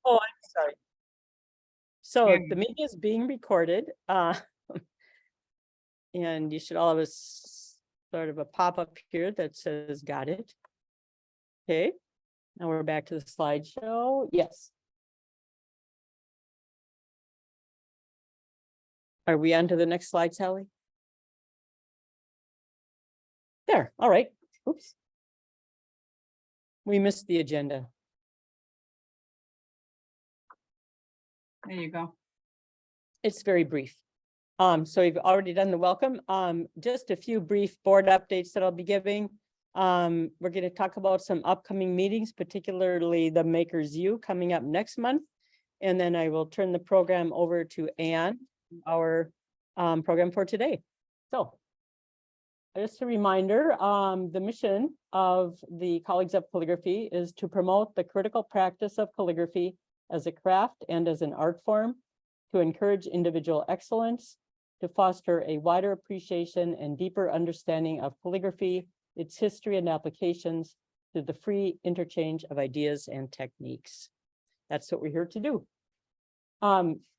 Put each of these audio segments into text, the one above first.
Oh, I'm sorry. So Yeah. the meeting is being recorded, and you should all have a sort of a pop-up here that says got it. Okay, now we're back to the slideshow. Yes. Are we on to the next slide, Sally? There, all right. Oops. We missed the agenda. There you go. It's very brief. So you've already done the welcome. Just a few brief board updates that I'll be giving. We're going to talk about some upcoming meetings, particularly the Makers U coming up next month. And then I will turn the program over to Anne, our program for today. So just a reminder, the mission of the Colleagues of Calligraphy is to promote the critical practice of calligraphy as a craft and as an art form, to encourage individual excellence, to foster a wider appreciation and deeper understanding of calligraphy, its history and applications, through the free interchange of ideas and techniques. That's what we're here to do.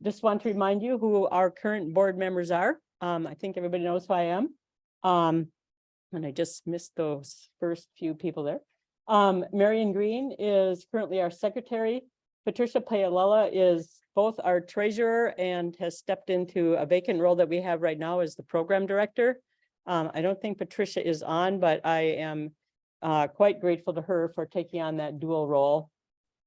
Just want to remind you who our current board members are. I think everybody knows who I am. And I just missed those first few people there. Marion Green is currently our secretary. Patricia Paolella is both our treasurer and has stepped into a vacant role that we have right now as the program director. I don't think Patricia is on, but I am quite grateful to her for taking on that dual role.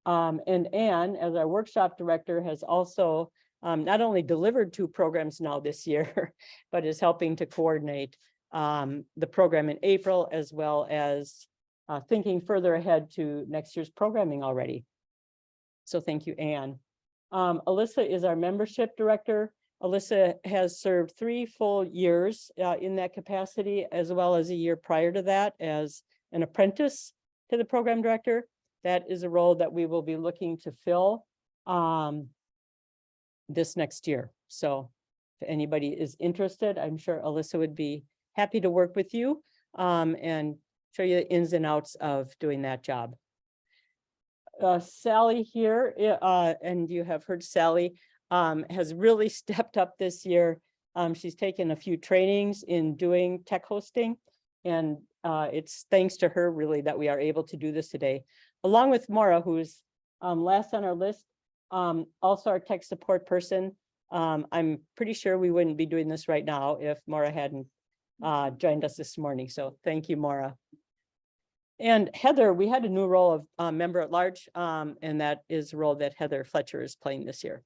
And Anne, as our workshop director, has also not only delivered 2 programs now this year, but is helping to coordinate the program in April, as well as thinking further ahead to next year's programming already. So thank you, Anne. Alyssa is our membership director. Alyssa has served 3 full years in that capacity, as well as a year prior to that as an apprentice to the program director. That is a role that we will be looking to fill this next year. So if anybody is interested, I'm sure Alyssa would be happy to work with you and show you the ins and outs of doing that job. Sally here, and you have heard Sally, has really stepped up this year. She's taken a few trainings in doing tech hosting, and it's thanks to her really that we are able to do this today, along with Maura, who's last on our list, also our tech support person. I'm pretty sure we wouldn't be doing this right now if Maura hadn't joined us this morning. So thank you, Maura. And Heather, we had a new role of member at large, and that is a role that Heather Fletcher is playing this year.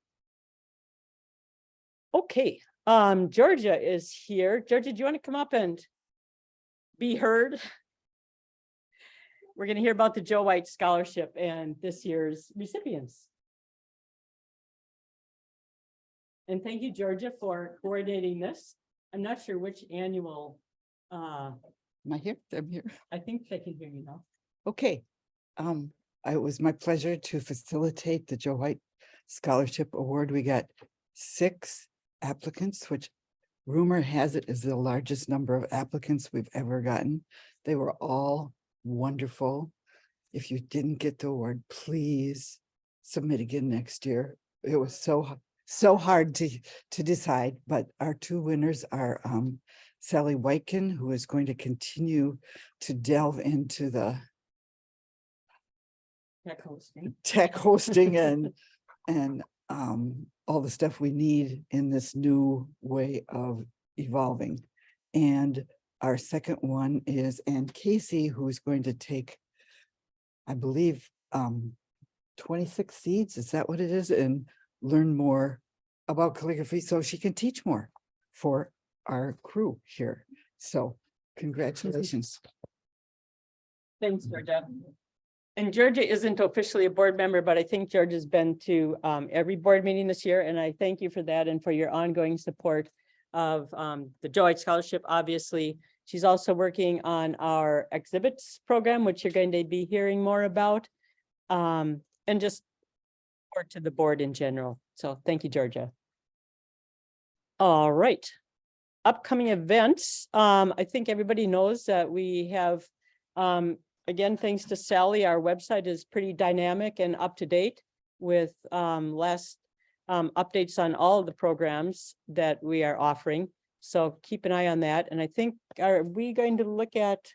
Okay, Georgia is here. Georgia, do you want to come up and be heard? We're going to hear about the Joe White Scholarship and this year's recipients. And thank you, Georgia, for coordinating this. I'm not sure which annual. Am I here? I'm here. I think they can hear you now. Okay. It was my pleasure to facilitate the Joe White Scholarship Award. We got 6 applicants, which rumor has it is the largest number of applicants we've ever gotten. They were all wonderful. If you didn't get the award, please submit again next year. It was so hard to decide, but our 2 winners are Sally Whitekin, who is going to continue to delve into the tech hosting and all the stuff we need in this new way of evolving. And our second one is Anne Kaese, who is going to take, I believe, 26 seeds. Is that what it is? And learn more about calligraphy so she can teach more for our crew here. So congratulations. Thanks, Georgia. And Georgia isn't officially a board member, but I think Georgia's been to every board meeting this year. And I thank you for that and for your ongoing support of the Joe White Scholarship. Obviously, she's also working on our exhibits program, which you're going to be hearing more about, and just support to the board in general. So thank you, Georgia. All right. Upcoming events. I think everybody knows that we have, again, thanks to Sally, our website is pretty dynamic and up to date. with last updates on all of the programs that we are offering. So keep an eye on that. And I think, are we going to look at?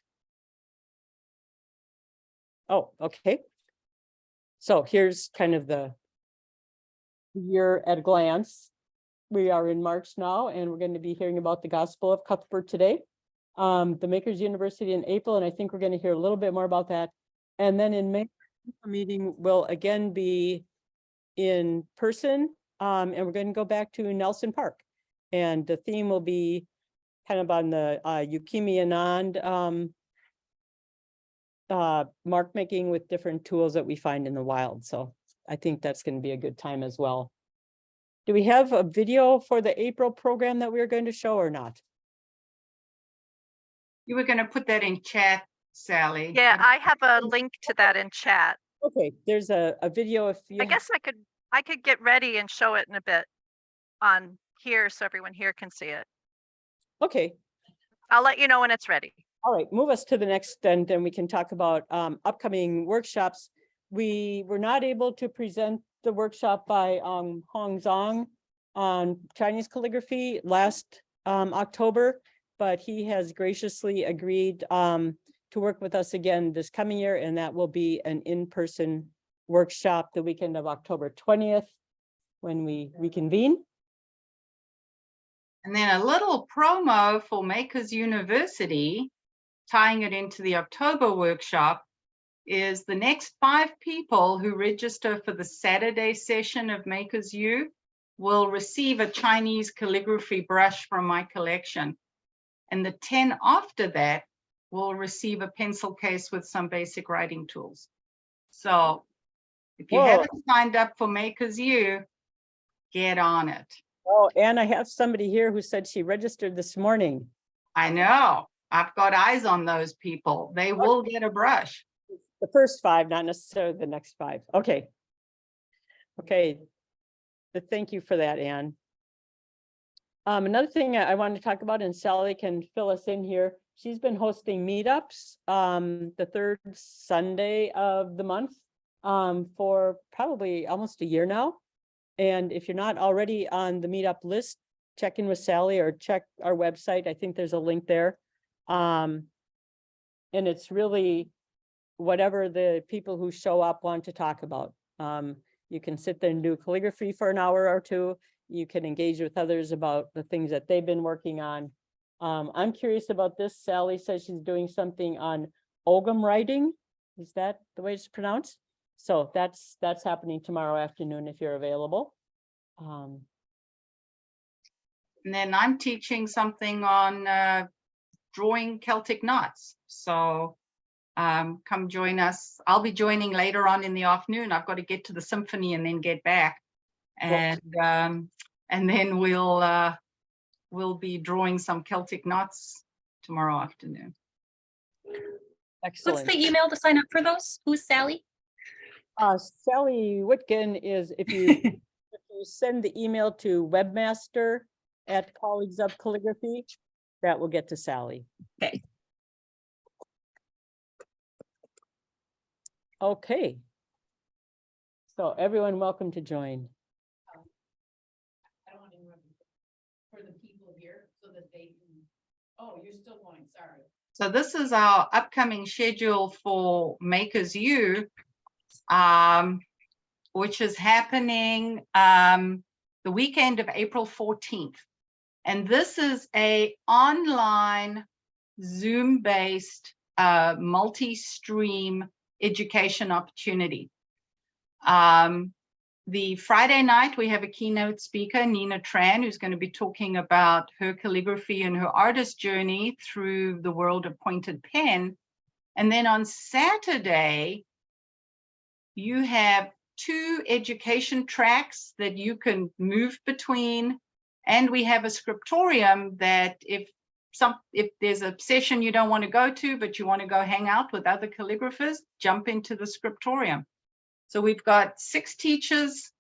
Oh, okay. So here's kind of the year at a glance. We are in March now, and we're going to be hearing about the Gospel of Cuthbert today. The Makers University in April, and I think we're going to hear a little bit more about that. And then in May, the meeting will again be in person, and we're going to go back to Nelson Park. And the theme will be kind of on the Ukimi Anand mark making with different tools that we find in the wild. So I think that's going to be a good time as well. Do we have a video for the April program that we're going to show or not? You were going to put that in chat, Sally. Yeah, I have a link to that in chat. Okay, there's a video if you. I guess I could get ready and show it in a bit on here so everyone here can see it. Okay, I'll let you know when it's ready. all right, move us to the next, and then we can talk about upcoming workshops. We were not able to present the workshop by Hong Zhang on Chinese calligraphy last October, but he has graciously agreed to work with us again this coming year, and that will be an in-person workshop the weekend of October 20th when we reconvene. And then a little promo for Makers University, tying it into the October workshop, is the next 5 people who register for the Saturday session of Makers U will receive a Chinese calligraphy brush from my collection. And the 10 after that will receive a pencil case with some basic writing tools. So if you haven't signed up for Makers U, get on it. Oh, and I have somebody here who said she registered this morning. I know. I've got eyes on those people. They will get a brush. The first 5, not necessarily the next 5. Okay. Okay. But thank you for that, Anne. Another thing I wanted to talk about, and Sally can fill us in here. She's been hosting meetups the 3rd Sunday of the month for probably almost a year now. And if you're not already on the meetup list, check in with Sally or check our website. I think there's a link there. And it's really whatever the people who show up want to talk about. You can sit there and do calligraphy for an hour or 2. You can engage with others about the things that they've been working on. I'm curious about this. Sally says she's doing something on Ogham writing. Is that the way it's pronounced? So that's happening tomorrow afternoon if you're available. And then I'm teaching something on drawing Celtic knots. So come join us. I'll be joining later on in the afternoon. I've got to get to the symphony and then get back. And then we'll be drawing some Celtic knots tomorrow afternoon. Excellent. What's the email to sign up for those? Who's Sally? Sally Whitkin is, if you send the email to webmaster@Colleagues of Calligraphy, that will get to Sally. Okay. Okay. So everyone welcome to join. I don't want to interrupt you. For the people here so that they can, oh, you're still going, sorry. So this is our upcoming schedule for Makers U, which is happening the weekend of April 14th. And this is a online Zoom-based multi-stream education opportunity. The Friday night, we have a keynote speaker, Nina Tran, who's going to be talking about her calligraphy and her artist journey through the world of pointed pen. And then on Saturday, you have 2 education tracks that you can move between. And we have a scriptorium that if there's a session you don't want to go to, but you want to go hang out with other calligraphers, jump into the scriptorium. So we've got 6 teachers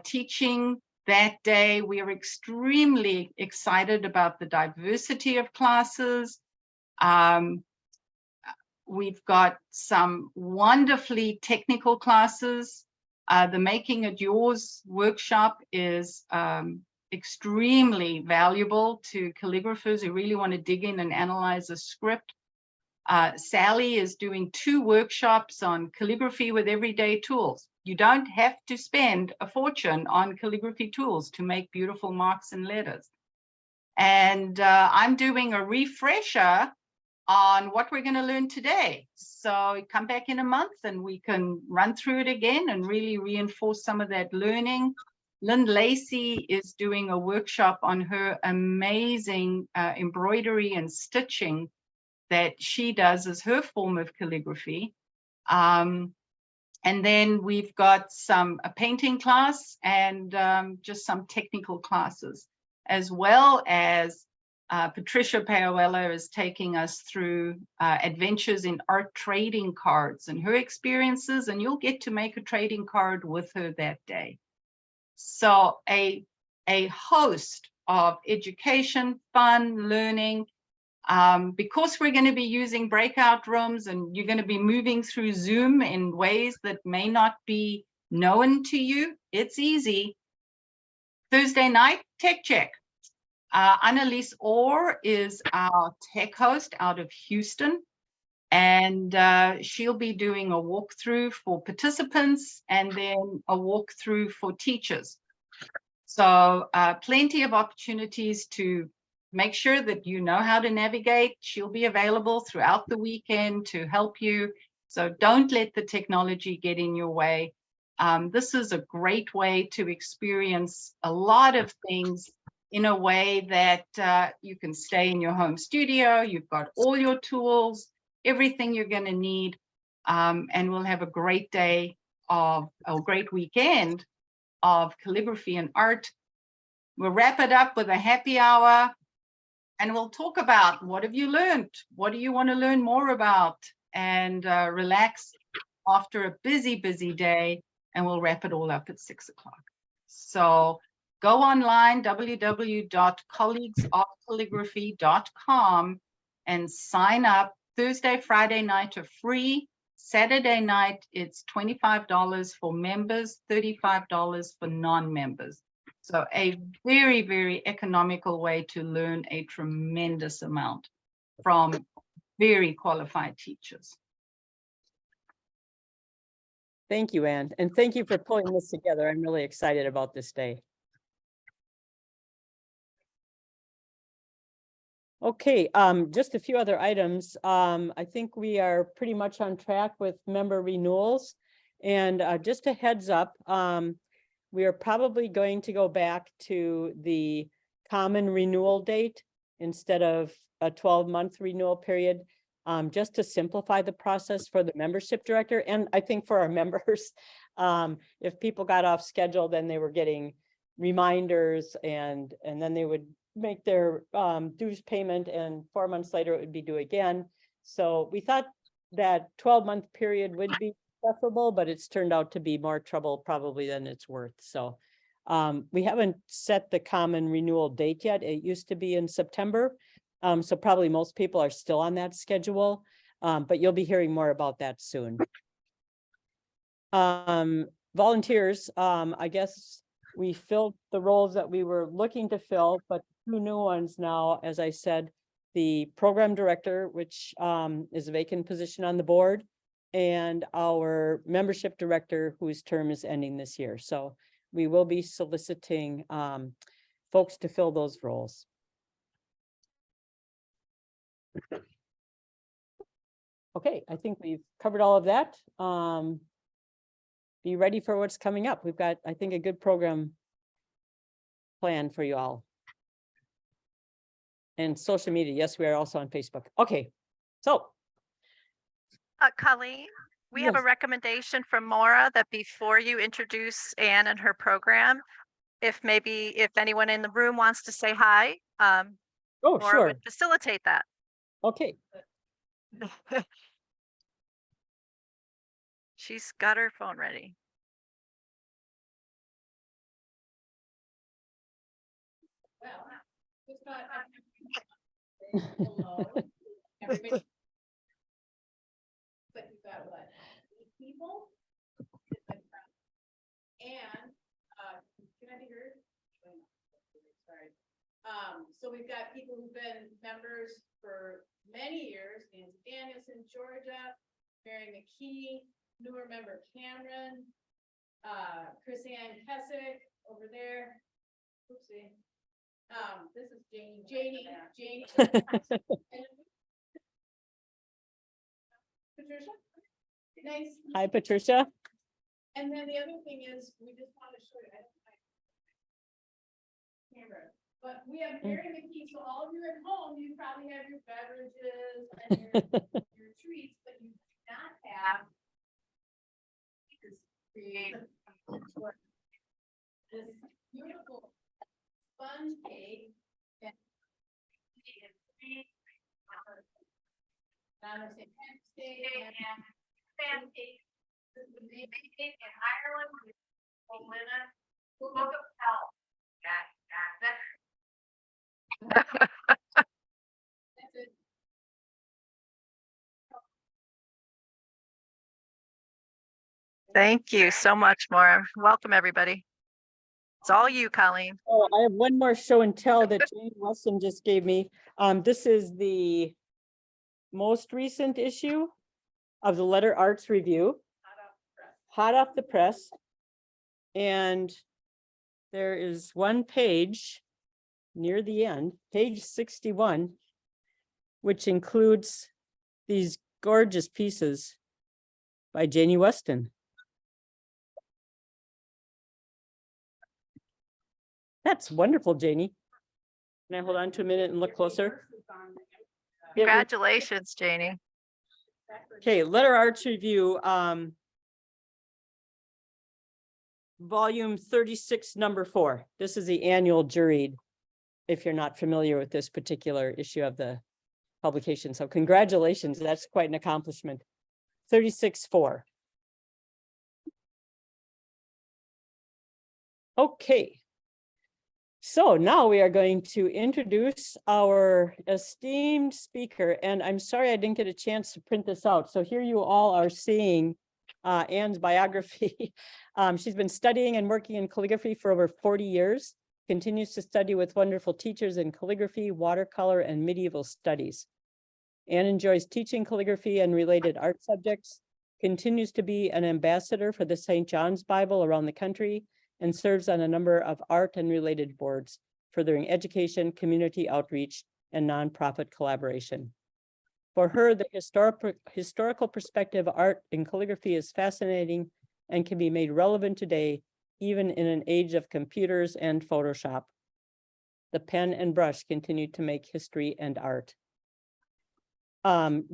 teaching that day. We are extremely excited about the diversity of classes. We've got some wonderfully technical classes The Making It Yours workshop is extremely valuable to calligraphers who really want to dig in and analyze a script. Sally is doing 2 workshops on calligraphy with everyday tools. You don't have to spend a fortune on calligraphy tools to make beautiful marks and letters. And I'm doing a refresher on what we're going to learn today. So come back in a month and we can run through it again and really reinforce some of that learning. Lynn Lacey is doing a workshop on her amazing embroidery and stitching that she does as her form of calligraphy. And then we've got a painting class and just some technical classes, as well as Patricia Paoella is taking us through adventures in art trading cards and her experiences, and you'll get to make a trading card with her that day. So a host of education, fun, learning. Because we're going to be using breakout rooms and you're going to be moving through Zoom in ways that may not be known to you, it's easy. Thursday night, Tech Check. Annalise Orr is our tech host out of Houston, and she'll be doing a walkthrough for participants and then a walkthrough for teachers. So plenty of opportunities to make sure that you know how to navigate. She'll be available throughout the weekend to help you. So don't let the technology get in your way. This is a great way to experience a lot of things in a way that you can stay in your home studio. You've got all your tools, everything you're going to need, and we'll have a great day of a great weekend of calligraphy and art. We'll wrap it up with a happy hour. And we'll talk about what have you learned? What do you want to learn more about? And relax after a busy, busy day. And we'll wrap it all up at 6 o'clock. So go online, www.colleaguesofcalligraphy.com, and sign up. Thursday, Friday night are free. Saturday night, it's $25 for members, $35 for non-members. So a very, very economical way to learn a tremendous amount from very qualified teachers. Thank you, Anne. And thank you for pulling this together. I'm really excited about this day. Okay, just a few other items. I think we are pretty much on track with member renewals. And just a heads up, we are probably going to go back to the common renewal date instead of a 12-month renewal period, just to simplify the process for the membership director. And I think for our members, if people got off schedule, then they were getting reminders and then they would make their dues payment, and 4 months later it would be due again. So we thought that 12-month period would be preferable, but it's turned out to be more trouble probably than it's worth. So we haven't set the common renewal date yet. It used to be in September. So probably most people are still on that schedule, but you'll be hearing more about that soon. Volunteers, I guess we filled the roles that we were looking to fill, but 2 new ones now. As I said, the program director, which is a vacant position on the board, and our membership director, whose term is ending this year. So we will be soliciting folks to fill those roles. Okay, I think we've covered all of that. Be ready for what's coming up. We've got, I think, a good program planned for you all. And social media, yes, we are also on Facebook. Okay, so. Colleen, we have a Yes. recommendation from Maura that before you introduce Anne and her program, if anyone in the room wants to say hi, Oh, Maura sure. would facilitate that. Okay. She's got her phone ready. Well, just not. Hello, everybody. But you've got what, 8 people? I be heard? Sorry. So we've got people who've been members for many years, Nancy Danis in Georgia, Mary McKee, newer member Cameron, Chris Anne Kaese over there. Oopsie. This is Janie. Patricia? Nice. Hi, Patricia. And then the other thing is, we just want to show you, I don't camera, but we have Mary McKee, so all of you at home, you probably have your beverages and your treats, but you do not have this creative this beautiful sponge cake and on St. Patrick's Day and pancake. This is made in Ireland. Book of health. That's it. Thank you so much, Maura. Welcome, everybody. It's all you, Colleen. Oh, I have one more show and tell that Jane Wilson just gave me. This is the most recent issue of the Letter Arts Review, hot off the press. And there is one page near the end, page 61, which includes these gorgeous pieces by Janie Weston. That's wonderful, Janie. Can I hold on to a minute and look closer? Yeah, Congratulations, Janie. okay, Letter Arts Review, volume 36, number 4. This is the annual juried, if you're not familiar with this particular issue of the publication. So congratulations, that's quite an accomplishment. 36-4. Okay. So now we are going to introduce our esteemed speaker, and I'm sorry I didn't get a chance to print this out. So here you all are seeing Anne's biography. She's been studying and working in calligraphy for over 40 years, continues to study with wonderful teachers in calligraphy, watercolor, and medieval studies. Anne enjoys teaching calligraphy and related art subjects, continues to be an ambassador for the St. John's Bible around the country, and serves on a number of art and related boards, furthering education, community outreach, and nonprofit collaboration. For her, the historical perspective of art in calligraphy is fascinating and can be made relevant today, even in an age of computers and Photoshop. The pen and brush continue to make history and art.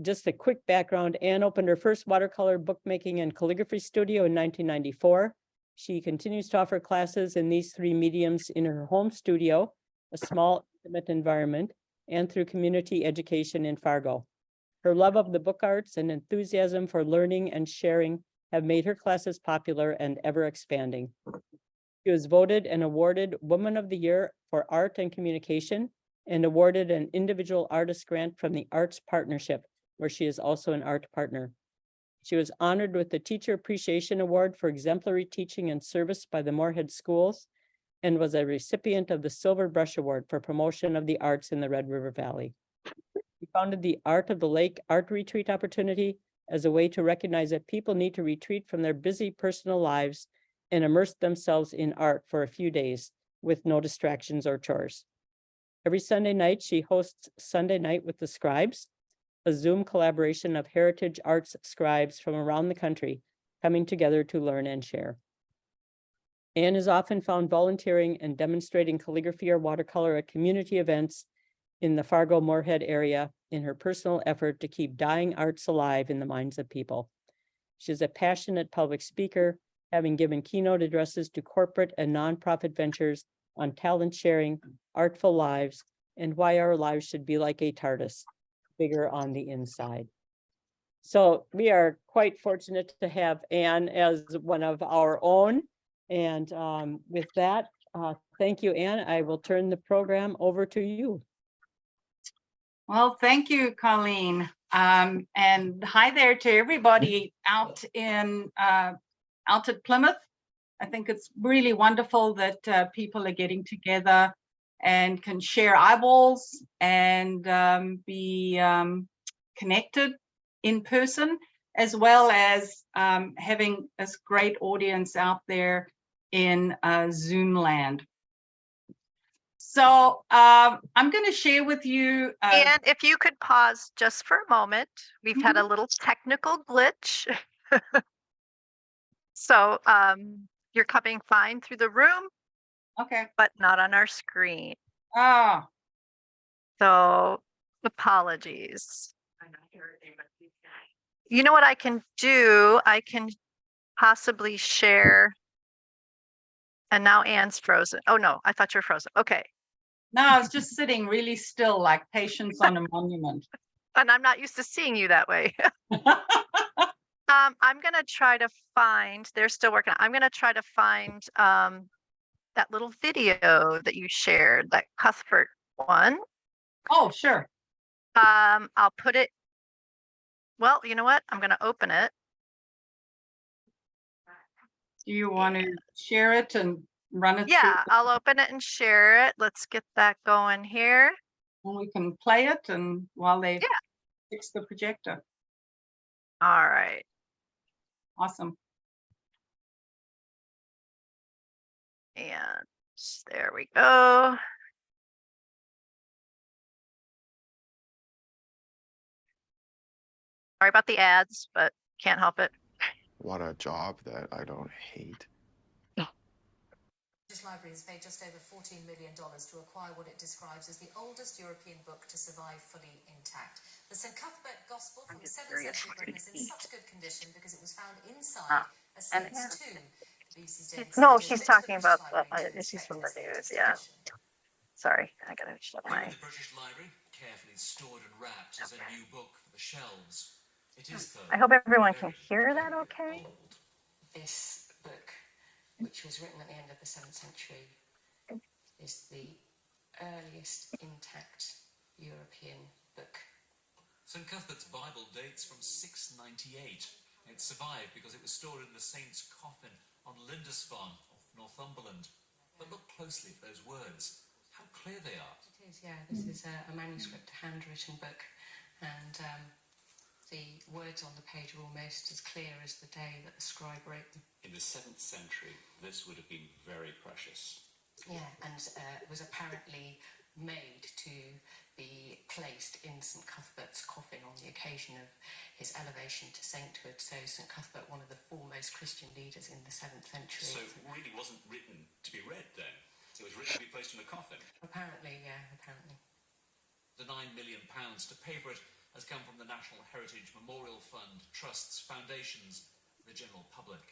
Just a quick background, Anne opened her first watercolor bookmaking and calligraphy studio in 1994. She continues to offer classes in these 3 mediums in her home studio, a small, intimate environment, and through community education in Fargo. Her love of the book arts and enthusiasm for learning and sharing have made her classes popular and ever expanding. She was voted and awarded Woman of the Year for Art and Communication and awarded an individual artist grant from the Arts Partnership, where she is also an art partner. She was honored with the Teacher Appreciation Award for exemplary teaching and service by the Moorhead Schools and was a recipient of the Silver Brush Award for promotion of the arts in the Red River Valley. She founded the Art of the Lake Art Retreat opportunity as a way to recognize that people need to retreat from their busy personal lives and immerse themselves in art for a few days with no distractions or chores. Every Sunday night, she hosts Sunday Night with the Scribes, a Zoom collaboration of heritage arts scribes from around the country coming together to learn and share. Anne is often found volunteering and demonstrating calligraphy or watercolor at community events in the Fargo-Moorhead area in her personal effort to keep dying arts alive in the minds of people. She is a passionate public speaker, having given keynote addresses to corporate and nonprofit ventures on talent sharing, artful lives, and why our lives should be like a TARDIS, bigger on the inside. So we are quite fortunate to have Anne as one of our own. And with that, thank you, Anne. I will turn the program over to you. Well, thank you, Colleen. And hi there to everybody out at Plymouth. I think it's really wonderful that people are getting together and can share eyeballs and be connected in person, as well as having this great audience out there in Zoom land. So I'm going to share with you. And if you could pause just for a moment, we've had a little technical glitch. So you're coming fine through the room, Okay. but not on our screen. Ah, So apologies. You know what I can do? I can possibly share. And now Anne's frozen. Oh no, I thought you were frozen. Okay. no, I was just sitting really still, like patience on a monument. And I'm not used to seeing you that way. I'm gonna try to find, they're still working. I'm gonna try to find that little video that you shared, that Cuthbert one. Oh, sure. I'll put it, well, you know what? I'm gonna open it. Do you want to share it and run it Yeah, I'll open it and share it. Let's get that going here. through? And we can play it and while they Yeah. fix the projector. All right. Awesome. And there we go. Sorry about the ads, but can't help it. What a job that I don't hate. British Library has paid just over $14 million to acquire what it describes as the oldest European book to survive fully intact. The St. Cuthbert Gospel from the 7th century Britain is in such good condition because it was found inside a saint's tomb. The BBC's David No, Sanders she's went to the talking British about Library to she's inspect from the its news. latest Yeah. edition. Sorry, I gotta shut Here my. in the British Library, carefully stored and wrapped, is a new book for the shelves. It is, though, I hope everyone can very, hear that very okay. old. This book, which was written at the end of the 7th century, is the earliest intact European book. St. Cuthbert's Bible dates from 698. It survived because it was stored in the saint's coffin on Lindisfarne, off Northumberland. But look closely at those words. How clear they are. It is, yeah. This is a manuscript, handwritten book, and the words on the page are almost as clear as the day that the scribe wrote them. In the 7th century, this would have been very precious. Yeah, and was apparently made to be placed in St. Cuthbert's coffin on the occasion of his elevation to sainthood. So St. Cuthbert, one of the foremost Christian leaders in the 7th century. So it really wasn't written to be read then? It was written to be placed in a coffin? Apparently, yeah, apparently. The £9 million to pay for it has come from the National Heritage Memorial Fund, trusts, foundations, the general public.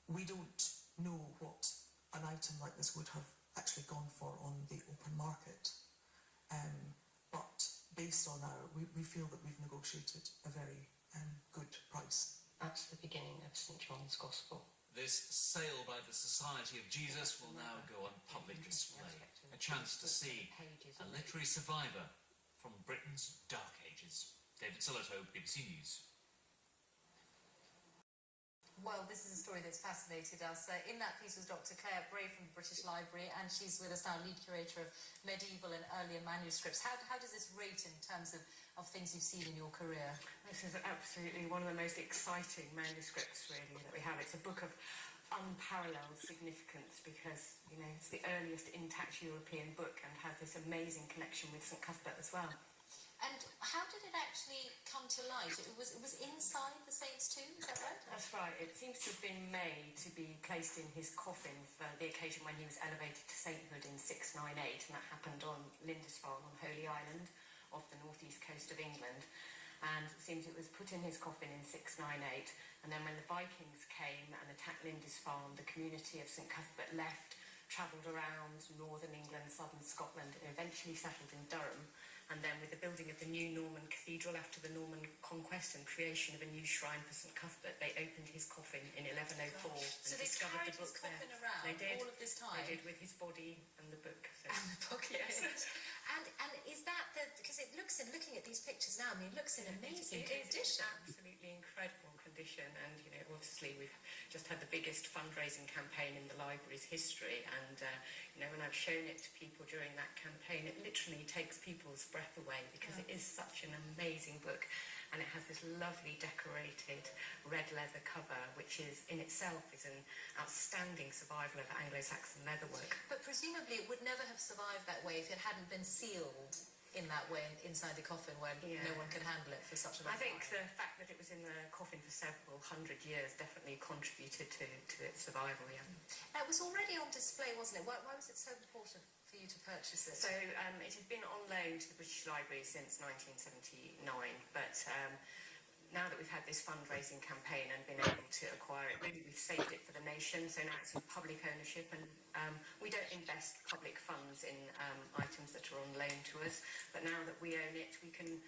We don't know what an item like this would have actually gone for on the open market, but based on we feel that we've negotiated a very good price. That's the beginning of St. John's Gospel. This sale by the Society of Jesus will now go on public display. A chance to see a literary survivor from Britain's dark ages. David Sillito, BBC News. Well, this is a story that's fascinated us. In that piece was Dr. Claire Bray from the British Library, and she's with us now, lead curator of medieval and earlier manuscripts. How does this rate in terms of things you've seen in your career? This is absolutely one of the most exciting manuscripts, really, that we have. It's a book of unparalleled significance because, you know, it's the earliest intact European book and has this amazing connection with St. Cuthbert as well. And how did it actually come to light? It was inside the saint's tomb, is that right? That's right. It seems to have been made to be placed in his coffin for the occasion when he was elevated to sainthood in 698, and that happened on Lindisfarne on Holy Island off the northeast coast of England. And it seems it was put in his coffin in 698, and then when the Vikings came and attacked Lindisfarne, the community of St. Cuthbert left, travelled around northern England, southern Scotland, and eventually settled in Durham. And then with the building of the new Norman cathedral after the Norman conquest and creation of a new shrine for St Cuthbert, they opened his coffin in 1104. So they discovered carried the his book coffin there. around They did. all of this time? They did, with his body and the book. So. And the book, yes. And is that the, because it looks, in looking at these pictures now, I mean, it looks in amazing It is condition. absolutely incredible condition, and you know, obviously we've just had the biggest fundraising campaign in the library's history, and you know, when I've shown it to people during that campaign, it literally takes people's breath away, because it is such an amazing book, and it has this lovely decorated red leather cover, which is in itself is an outstanding survival of Anglo-Saxon leatherwork. But presumably it would never have survived that way if it hadn't been sealed in that way inside the coffin where no one could handle it for such a long time. I think the fact that it was in the coffin for several hundred years definitely contributed to its survival, yeah. It was already on display, wasn't it? Why was it so important for you to purchase it? So it had been on loan to the British Library since 1979, but now that we've had this fundraising campaign and been able to acquire it, really we've saved it for the nation, so now it's in public ownership, and we don't invest public funds in items that are on loan to us, but now that we own it, we can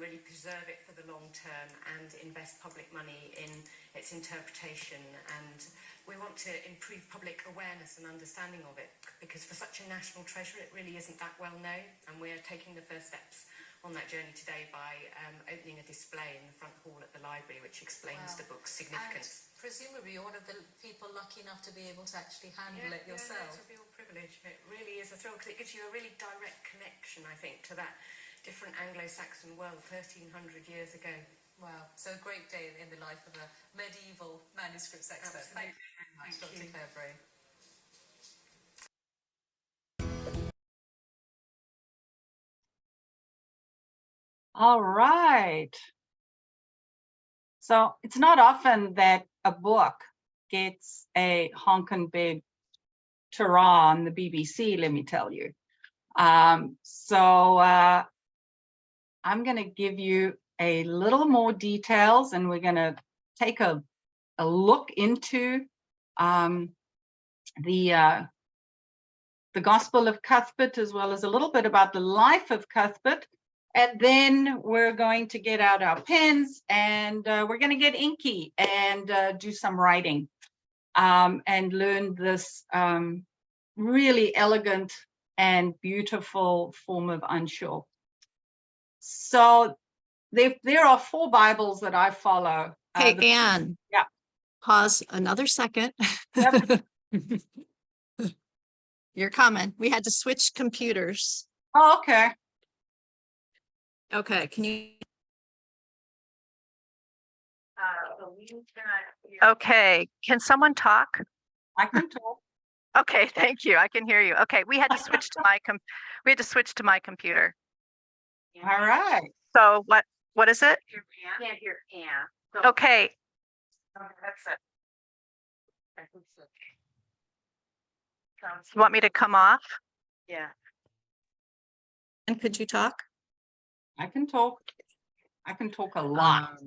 really preserve it for the long term and invest public money in its interpretation, and we want to improve public awareness and understanding of it, because for such a national treasure it really isn't that well known, and we're taking the first steps on that journey today by opening a display in the front hall at the library which explains the book's significance. And presumably you're one of the people lucky enough to be able to actually handle it yourself. Yeah, it's a real privilege. It really is a thrill, because it gives you a really direct connection, I think, to that different Anglo-Saxon world 1300 years ago. Wow, so a great day in the life of a medieval manuscripts expert. Absolutely. Thank you very much, Thank Dr. you. Claire Bray. All right. So it's not often that a book gets a honkin' big hurrah on the BBC, let me tell you. I'm going to give you a little more details, and we're going to take a look into the Gospel of Cuthbert, as well as a little bit about the life of Cuthbert. And then we're going to get out our pens, and we're going to get inky and do some writing and learn this really elegant and beautiful form of Uncial. So there are 4 Bibles that I follow. Hey, Anne. Yeah. Pause another second. Yep. You're coming. We had to switch computers. Oh, okay. Okay, can you? Okay, can someone talk? I can talk. Okay, thank you. I can hear you. Okay, we had to switch to my computer. All right. So what is it? Can't hear Anne. Okay. That's it. You want me to come off? Yeah. And could you talk? I can talk. I can talk a lot.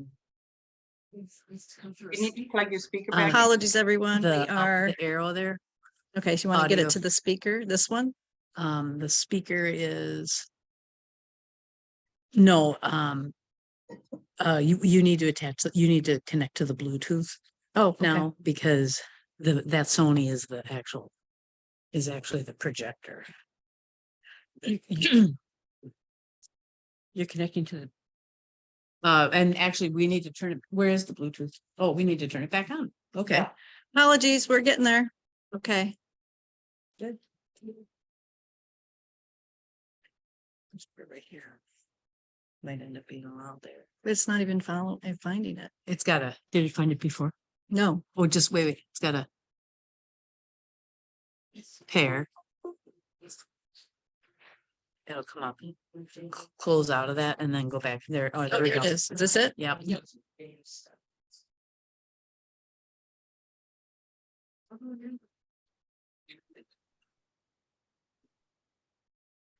You need to plug your speaker back in. Apologies, everyone. We are. The arrow there. Okay, so you want to get Audio. it to the speaker, this one? The speaker is no. You need to attach. You need to connect to the Bluetooth Oh, okay. now, because that Sony is actually the projector. You're connecting to the. And actually, we need to turn it. Where is the Bluetooth? Oh, we need to turn it back on. Okay. Yeah. Apologies, we're getting there. Okay. Good. Right here. Might end up being around there. It's not even finding it. It's gotta. Did you find it before? No. Oh, just wait. It's got a pair. It'll come up. Close out of that and then go back there. Oh, there we There go. it is. Is this it? Yep.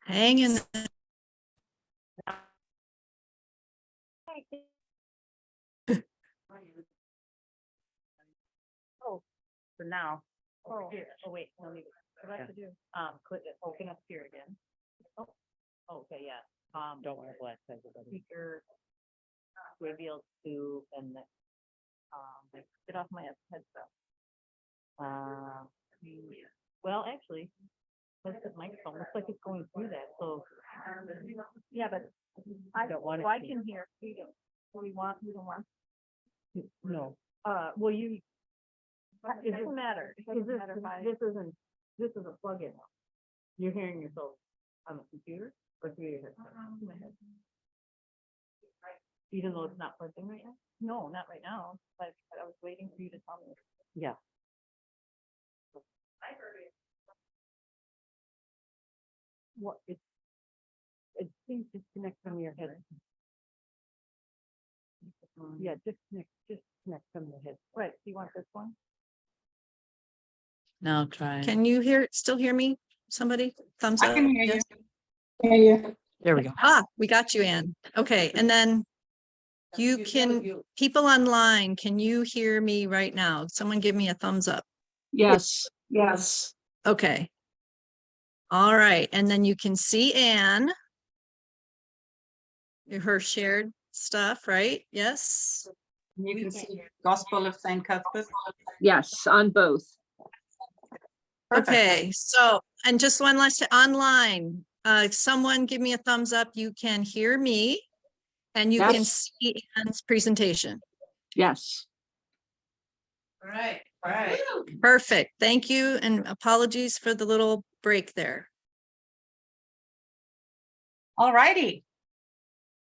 Hang in. Oh, for now. Oh, here. Oh, wait. Let me. What do I have to do? Click it. Open up here again. Oh, okay, yeah. Don't want to blast everybody. Speaker revealed to, and get off my headset. Well, actually, the microphone looks like it's going through that, so. Yeah, but I Don't want well, it I to. can hear. We don't want. No. Will you? It doesn't matter. This is a plug-in. You're hearing yourself on the computer or through your headset? Even though it's not plugged in right now? No, not right now, but I was waiting for you to tell me. Yeah. What, it seems disconnect from your head. Yeah, disconnect from the head. Right, do you want this one? Now try. Can you still hear me? Somebody? Thumbs up? I can hear Yes? you. There we go. Ah, we got you, Ann. Okay, and then people online, can you hear me right now? Someone give me a thumbs up. Yes. Okay. All right, and then you can see Ann. Her shared stuff, right? Yes. You can see Gospel of St. Cuthbert. Yes, on both. Perfect. Okay, so, and just one last, online, someone give me a thumbs up. You can hear me and you can see Ann's presentation. Yes. All right. All right. Perfect. Thank you. And apologies for the little break there. All righty.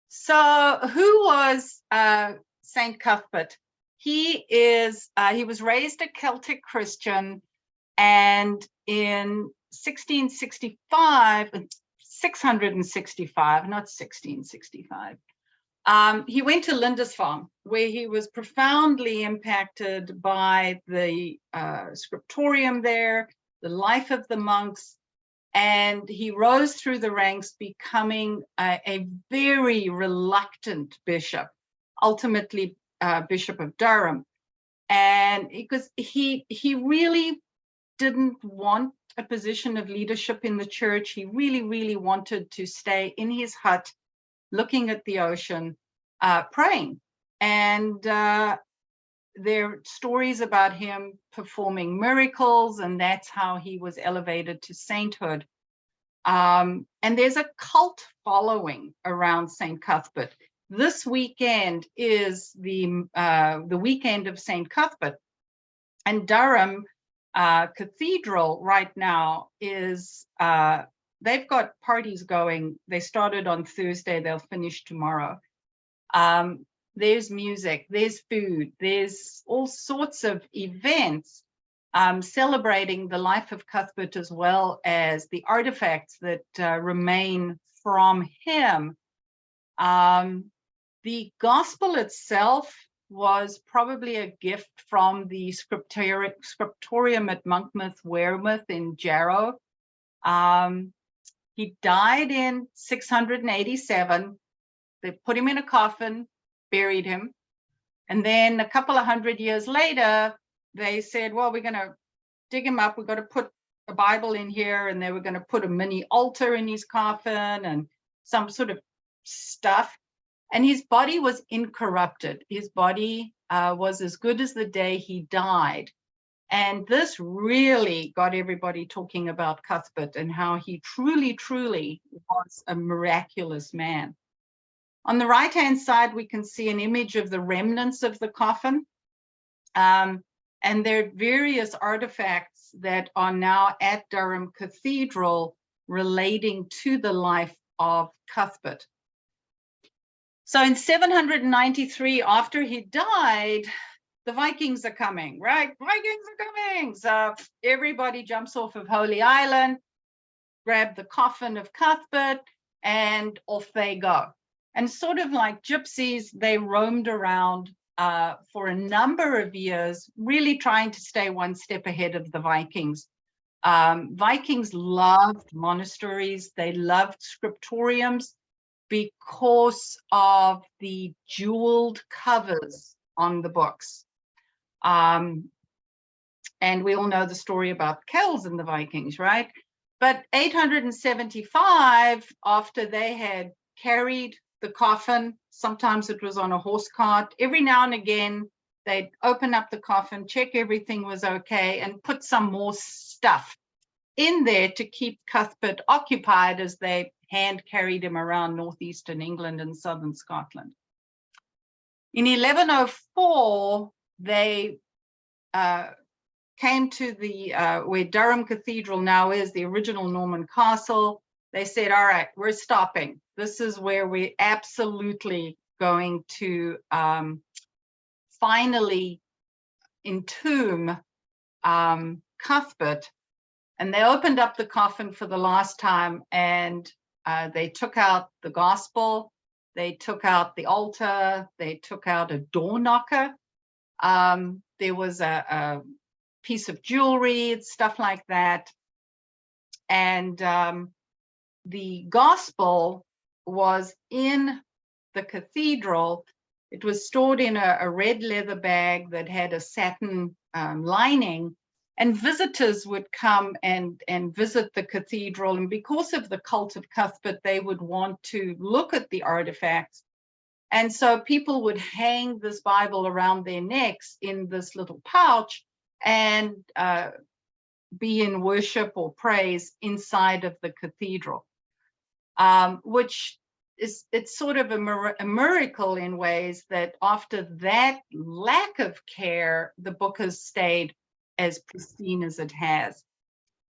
So who was Saint Cuthbert? He was raised a Celtic Christian, and in 665, not 1665, he went to Lindisfarne, where he was profoundly impacted by the scriptorium there, the life of the monks, and he rose through the ranks, becoming a very reluctant bishop, ultimately Bishop of Durham. And because he really didn't want a position of leadership in the church, he really wanted to stay in his hut, looking at the ocean, praying. And there are stories about him performing miracles, and that's how he was elevated to sainthood. And there's a cult following around St. Cuthbert. This weekend is the weekend of St. Cuthbert, and Durham Cathedral right now is they've got parties going. They started on Thursday, they'll finish tomorrow. There's music, there's food, there's all sorts of events celebrating the life of Cuthbert, as well as the artifacts that remain from him. The gospel itself was probably a gift from the scriptorium at Monmouth Wearmouth in Jarrow. He died in 687. They put him in a coffin, buried him. And then a couple of hundred years later, they said, well, we're going to dig him up. We've got to put a Bible in here. And they were going to put a mini altar in his coffin and some sort of stuff. And his body was incorrupted. His body was as good as the day he died. And this really got everybody talking about Cuthbert and how he truly was a miraculous man. On the right-hand side, we can see an image of the remnants of the coffin. And there are various artifacts that are now at Durham Cathedral relating to the life of Cuthbert. So in 793, after he died, the Vikings are coming, right? Vikings are coming. So everybody jumps off of Holy Island, grab the coffin of Cuthbert, and off they go. And sort of like gypsies, they roamed around for a number of years, really trying to stay one step ahead of the Vikings. Vikings loved monasteries. They loved scriptoriums because of the jeweled covers on the books. And we all know the story about Kells and the Vikings, right? But 875, after they had carried the coffin. Sometimes it was on a horse cart. Every now and again, they'd open up the coffin, check everything was okay, and put some more stuff in there to keep Cuthbert occupied as they hand carried him around northeastern England and southern Scotland. In 1104, they came to the where Durham Cathedral now is, the original Norman castle. They said, all right, we're stopping. This is where we're absolutely going to finally entomb Cuthbert. And they opened up the coffin for the last time, and they took out the gospel, they took out the altar, they took out a door knocker. There was a piece of jewelry, stuff like that. And the gospel was in the cathedral. It was stored in a red leather bag that had a satin lining, and visitors would come and visit the cathedral. And because of the cult of Cuthbert, they would want to look at the artifacts. And so people would hang this Bible around their necks in this little pouch and be in worship or praise inside of the cathedral, which it's sort of a miracle in ways that after that lack of care, the book has stayed as pristine as it has.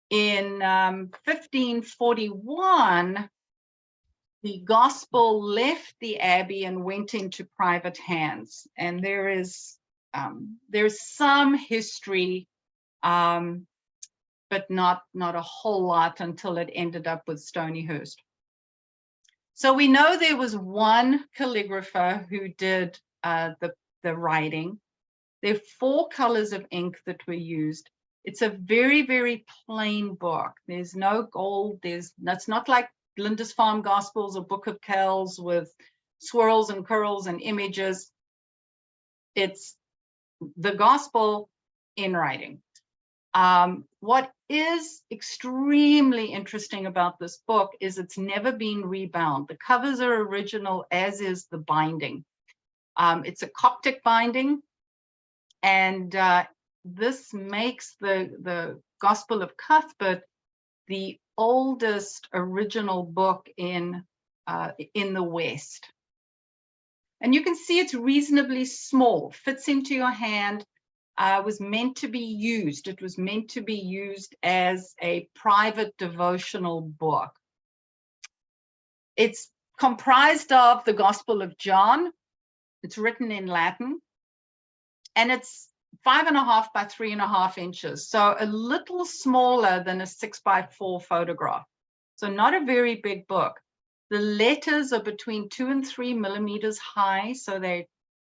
In 1541, the gospel left the abbey and went into private hands. And there's some history, but not a whole lot until it ended up with Stonyhurst. So we know there was one calligrapher who did the writing. There are 4 colors of ink that were used. It's a very, very plain book. There's no gold. It's not like Lindisfarne Gospels or Book of Kells with swirls and curls and images. It's the gospel in writing. What is extremely interesting about this book is it's never been rebound. The covers are original, as is the binding. It's a Coptic binding, and this makes the Gospel of Cuthbert the oldest original book in the West. And you can see it's reasonably small, fits into your hand. Was meant to be used. It was meant to be used as a private devotional book. It's comprised of the Gospel of John. It's written in Latin, and it's 5.5 by 3.5 inches. So a little smaller than a 6x4 photograph. So not a very big book. The letters are between 2 and 3 millimeters high. So they're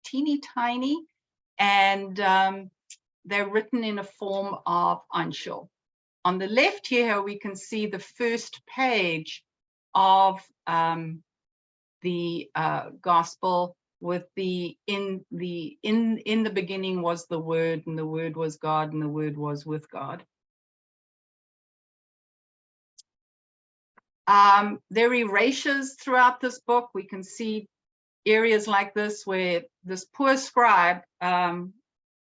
teeny tiny, and they're written in a form of Uncial. On the left here, we can see the first page of the gospel with in the beginning was the Word, and the Word was God, and the Word was with God. There are erasures throughout this book. We can see areas like this where this poor scribe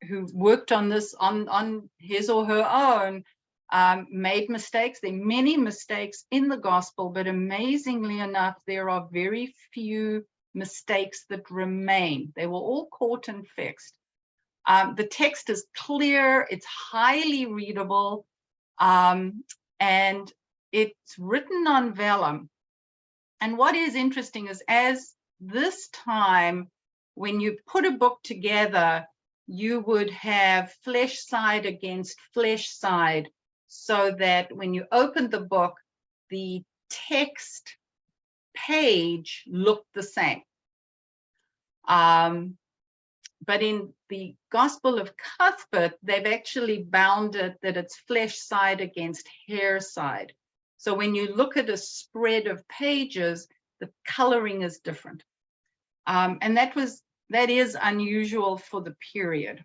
who worked on this on his or her own made mistakes. There are many mistakes in the gospel, but amazingly enough, there are very few mistakes that remain. They were all caught and fixed. The text is clear, it's highly readable, and it's written on vellum. And what is interesting is, as this time, when you put a book together, you would have flesh side against flesh side, so that when you opened the book, the text page looked the same. But in the Gospel of Cuthbert, they've actually bound it that it's flesh side against hair side. So when you look at a spread of pages, the coloring is different. And that is unusual for the period.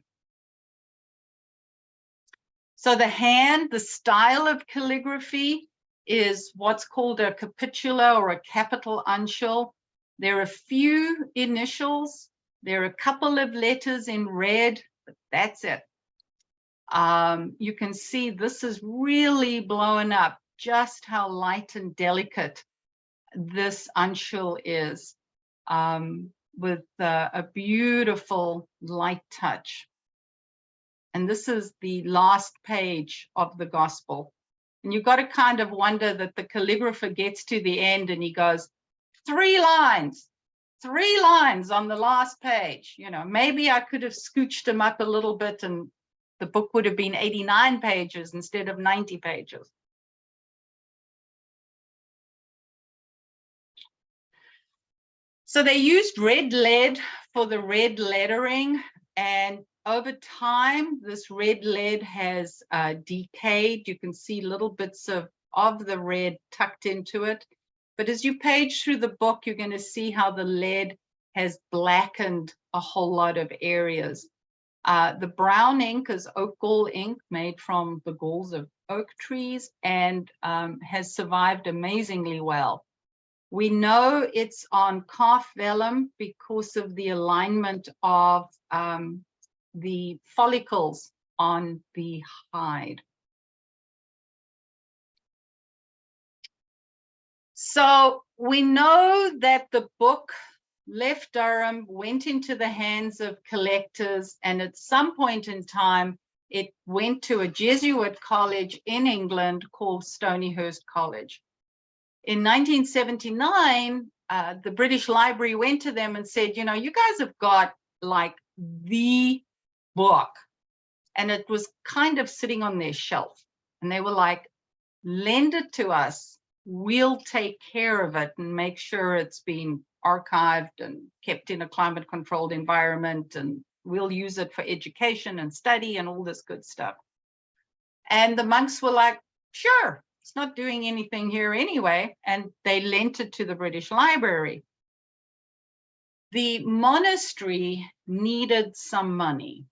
So the style of calligraphy is what's called a capitula or a capital uncial. There are a few initials. There are a couple of letters in red, but that's it. You can see this is really blowing up just how light and delicate this uncial is, with a beautiful light touch. And this is the last page of the gospel. And you've got to kind of wonder that the calligrapher gets to the end and he goes, 3 lines on the last page. You know, maybe I could have scooched them up a little bit and the book would have been 89 pages instead of 90 pages. So they used red lead for the red lettering, and over time, this red lead has decayed. You can see little bits of the red tucked into it. But as you page through the book, you're going to see how the lead has blackened a whole lot of areas. The brown ink is oak gall ink made from the galls of oak trees and has survived amazingly well. We know it's on calf vellum because of the alignment of the follicles on the hide. So we know that the book left Durham, went into the hands of collectors, and at some point in time, it went to a Jesuit college in England called Stonyhurst College. In 1979, the British Library went to them and said, you know, you guys have got like the book. And it was kind of sitting on their shelf. And they were like, lend it to us. We'll take care of it and make sure it's been archived and kept in a climate controlled environment. And we'll use it for education and study and all this good stuff. And the monks were like, sure. It's not doing anything here anyway, and they lent it to the British Library. The monastery needed some money,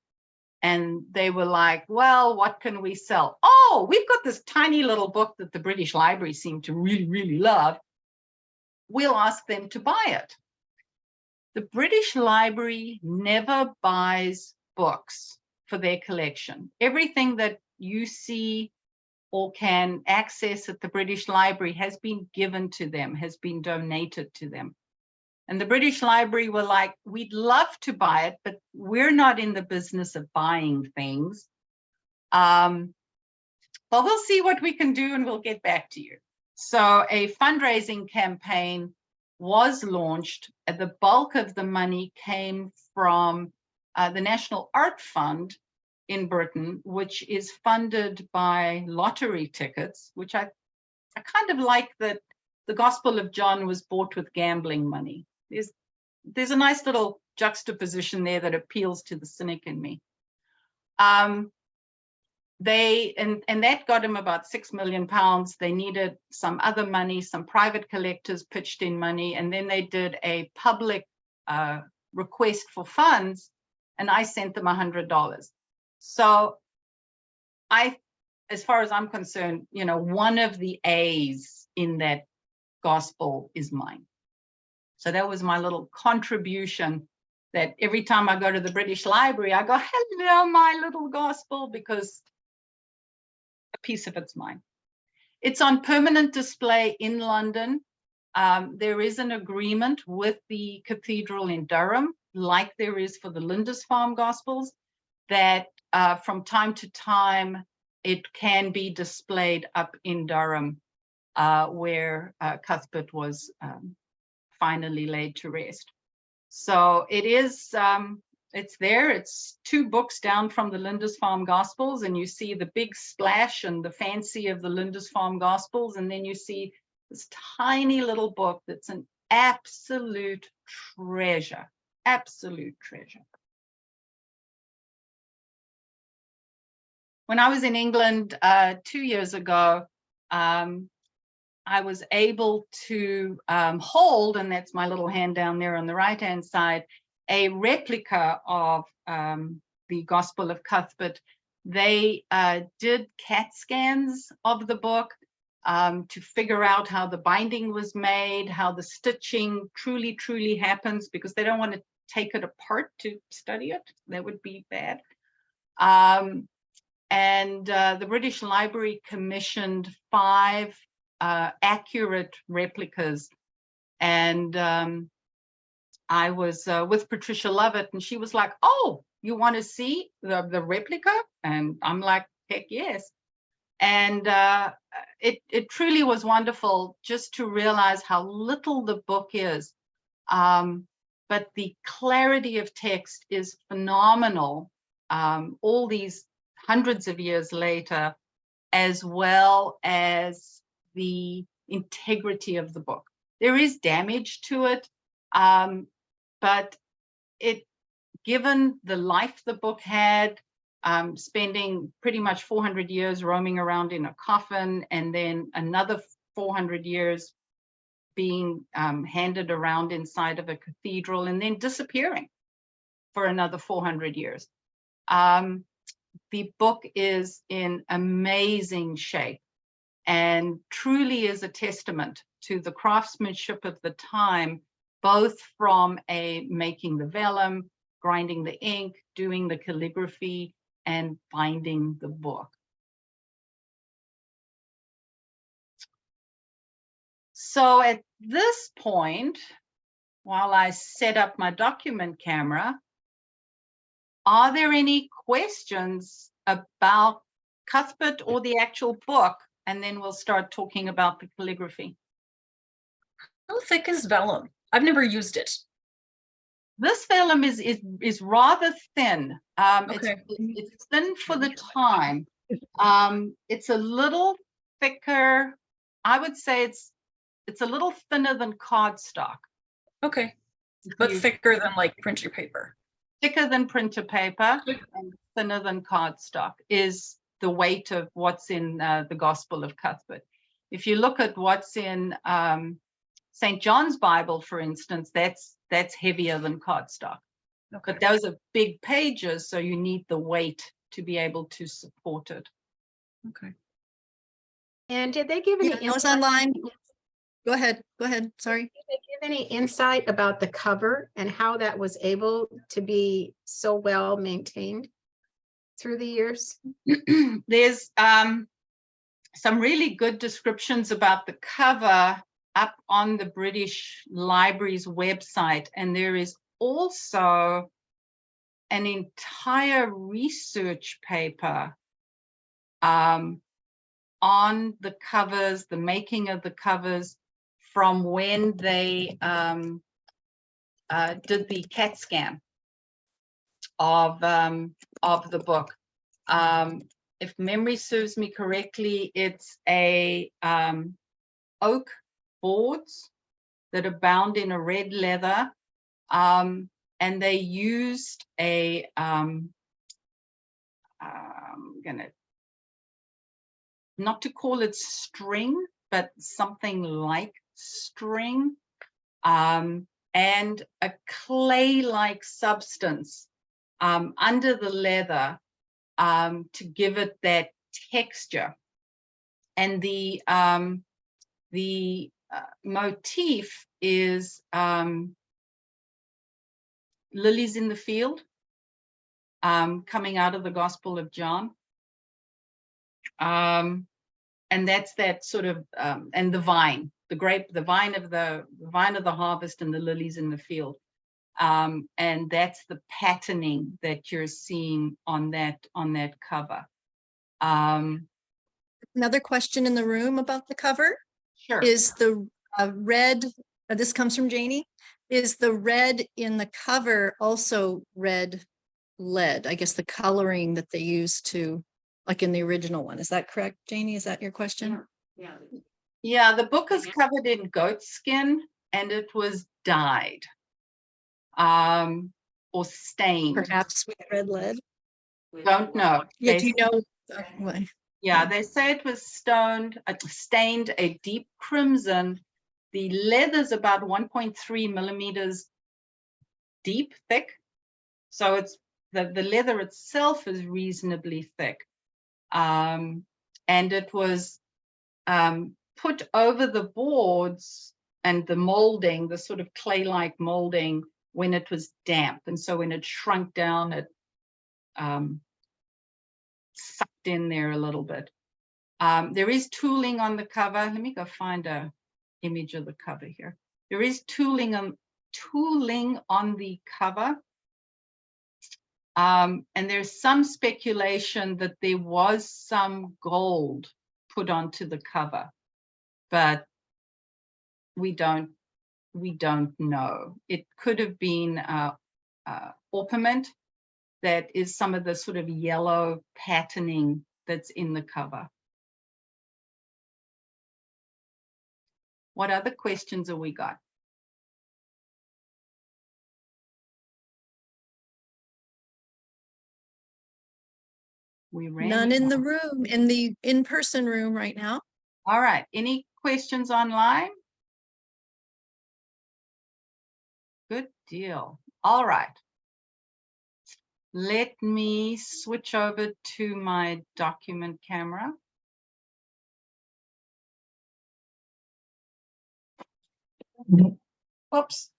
and they were like, well, what can we sell? Oh, we've got this tiny little book that the British Library seem to really, really love. We'll ask them to buy it. The British Library never buys books for their collection. Everything that you see or can access at the British Library has been given to them, has been donated to them. And the British Library were like, we'd love to buy it, but we're not in the business of buying things. But we'll see what we can do and we'll get back to you. So a fundraising campaign was launched. The bulk of the money came from the National Art Fund in Britain, which is funded by lottery tickets, which I kind of like that the Gospel of John was bought with gambling money. There's a nice little juxtaposition there that appeals to the cynic in me. And that got him about £6 million. They needed some other money, some private collectors pitched in money, and then they did a public request for funds, and I sent them $100. So as far as I'm concerned, you know, one of the A's in that gospel is mine. So that was my little contribution, that every time I go to the British Library, I go, hello, my little gospel, because a piece of it's mine. It's on permanent display in London. There is an agreement with the cathedral in Durham, like there is for the Lindisfarne Gospels, that from time to time, it can be displayed up in Durham, where Cuthbert was finally laid to rest. So it is, it's there. It's 2 books down from the Lindisfarne Gospels, and you see the big splash and the fancy of the Lindisfarne Gospels, and then you see this tiny little book that's an absolute treasure, absolute treasure. When I was in England 2 years ago, I was able to hold, and that's my little hand down there on the right-hand side, a replica of the Gospel of Cuthbert. They did CAT scans of the book. to figure out how the binding was made, how the stitching truly happens, because they don't want to take it apart to study it. That would be bad. And the British Library commissioned 5 accurate replicas. And I was with Patricia Lovett, and she was like, "Oh, you want to see the replica?" And I'm like, "Heck yes." And it truly was wonderful just to realize how little the book is. But the clarity of text is phenomenal. All these hundreds of years later, as well as the integrity of the book. There is damage to it, but given the life the book had, spending pretty much 400 years roaming around in a coffin, and then another 400 years being handed around inside of a cathedral, and then disappearing for another 400 years. The book is in amazing shape and truly is a testament to the craftsmanship of the time, both from making the vellum, grinding the ink, doing the calligraphy, and binding the book. So at this point, while I set up my document camera, are there any questions about Cuthbert or the actual book? And then we'll start talking about the calligraphy. How thick is vellum? I've never used it. This vellum is rather thin. Okay. It's thin for the time. It's a little thicker. I would say it's a little thinner than cardstock. Okay. But thicker than like printer paper. Thicker than printer paper and thinner than cardstock is the weight of what's in the Gospel of Cuthbert. If you look at what's in St. John's Bible, for instance, that's heavier than cardstock. Okay. But those are big pages, so you need the weight to be able to support it. Okay. And did they give any insight? Online? Go ahead. Sorry. Did they give any insight about the cover and how that was able to be so well maintained through the years? There's some really good descriptions about the cover up on the British Library's website, and there is also an entire research paper on the covers, the making of the covers, from when they did the CAT scan of the book. If memory serves me correctly, it's oak boards that are bound in a red leather, and they used I'm gonna not to call it string, but something like string, and a clay-like substance under the leather to give it that texture. And the motif is lilies in the field, coming out of the Gospel of John. And that's that sort of, and the vine, the vine of the harvest, and the lilies in the field. And that's the patterning that you're seeing on that cover. Another question in the room about the cover. Sure. Is the red, this comes from Janie, is the red in the cover also red lead? I guess the coloring that they used to, like in the original one. Is that correct, Janie? Is that your question? Yeah, the book is covered in goat skin, and it was dyed or stained. Perhaps with red lead? Don't know. Yeah, do you know? Yeah, they say it was stained a deep crimson. The leather's about 1.3 millimeters deep, thick. So it's the leather itself is reasonably thick. And it was put over the boards and the molding, the sort of clay-like molding, when it was damp. And so when it shrunk down, it sucked in there a little bit. There is tooling on the cover. Let me go find a image of the cover here. There is tooling on the cover. And there's some speculation that there was some gold put onto the cover, but we don't know. It could have been orpiment. That is some of the sort of yellow patterning that's in the cover. What other questions have we got? We ran None in the out. room, in the in-person room right now. All right, any questions online? Good deal. All right. Let me switch over to my document camera. Oops.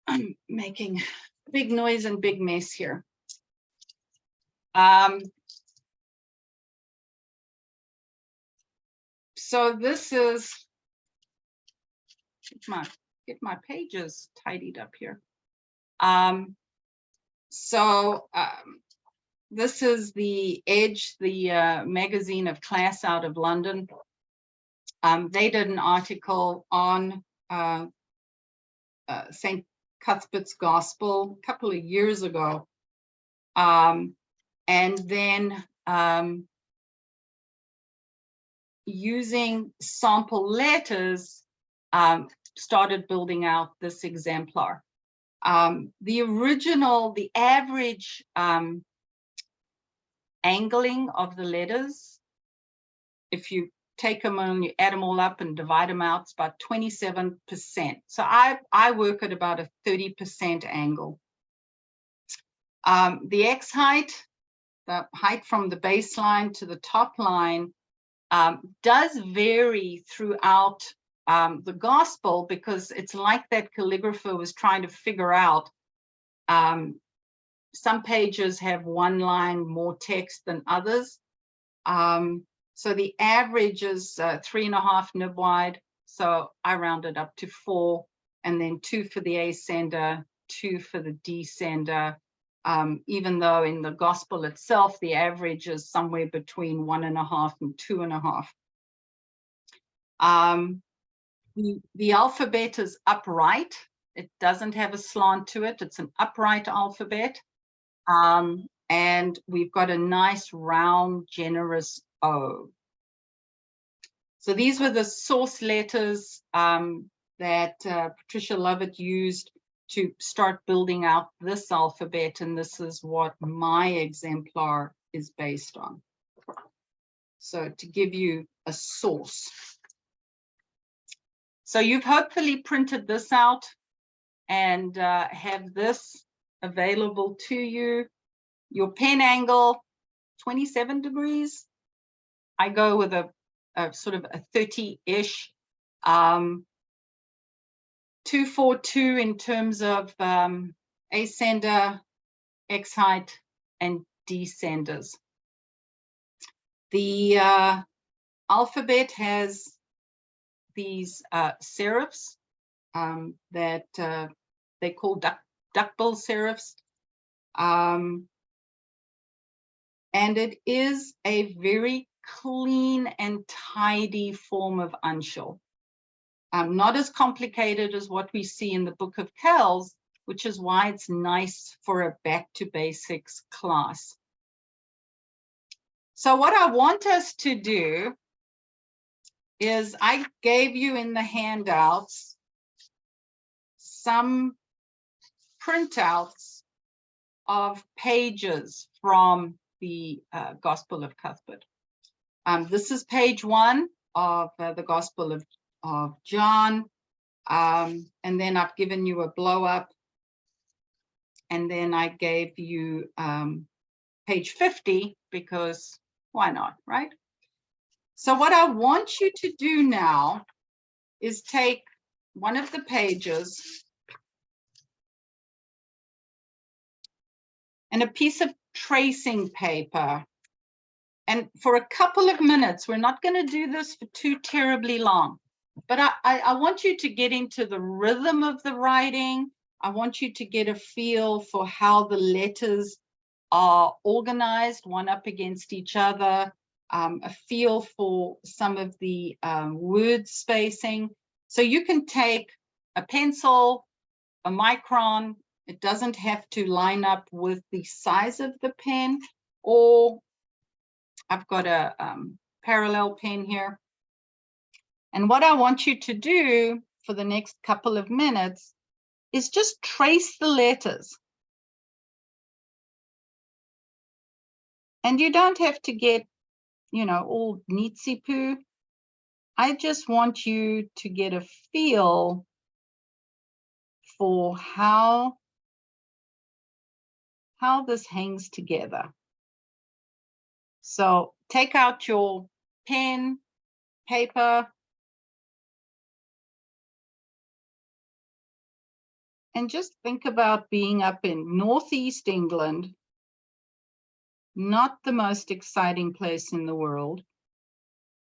I'm making big noise and big mess here. So this is, get my pages tidied up here. This is the Edge, the magazine of class out of London. They did an article on St. Cuthbert's Gospel a couple of years ago. And then using sample letters, started building out this exemplar. The average angling of the letters, if you take them and you add them all up and divide them out, it's about 27%. So I work at about a 30% angle. The X height, the height from the baseline to the top line, does vary throughout the gospel, because it's like that calligrapher was trying to figure out, some pages have one line more text than others. So the average is 3.5 nib wide. So I rounded up to 4, and then 2 for the A sender, 2 for the D sender. Even though in the gospel itself, the average is somewhere between 1.5 and 2.5. The alphabet is upright. It doesn't have a slant to it. It's an upright alphabet. And we've got a nice round, generous O. So these were the source letters that Patricia Lovett used to start building out this alphabet, and this is what my exemplar is based on. So to give you a source. So you've hopefully printed this out and have this available to you. Your pen angle, 27 degrees. I go with a sort of a 30-ish. 242 in terms of A sender, X height, and D senders. The alphabet has these serifs that they call duckbill serifs. And it is a very clean and tidy form of Uncial. Not as complicated as what we see in the Book of Kells, which is why it's nice for a back to basics class. So what I want us to do is, I gave you in the handouts some printouts of pages from the Gospel of Cuthbert. This is page 1 of the Gospel of John, and then I've given you a blow up, and then I gave you page 50, because why not, right? So what I want you to do now is take one of the pages and a piece of tracing paper. And for a couple of minutes, we're not going to do this for too terribly long, but I want you to get into the rhythm of the writing. I want you to get a feel for how the letters are organized one up against each other, a feel for some of the word spacing. So you can take a pencil, a micron. It doesn't have to line up with the size of the pen, or I've got a parallel pen here. And what I want you to do for the next couple of minutes is just trace the letters. And you don't have to get, you know, all neatsy poo. I just want you to get a feel for how this hangs together. So take out your pen, paper, and just think about being up in Northeast England, not the most exciting place in the world,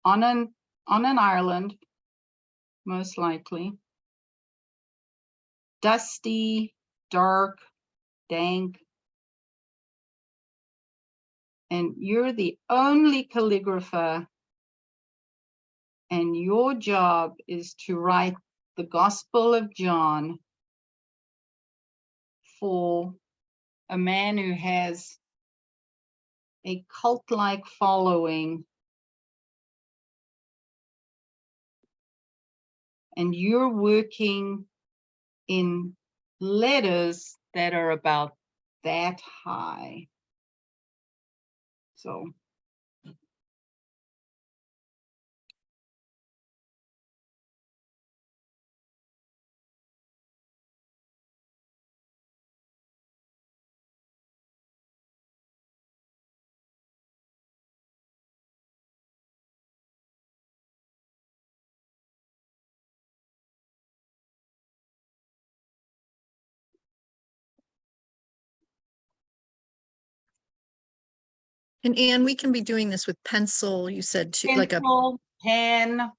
on an island, most likely, dusty, dark, dank, and you're the only calligrapher, and your job is to write the Gospel of John for a man who has a cult-like following, and you're working in letters that are about that high. So And Anne, we can be doing this with pencil, you said, too, like a, pencil, pen,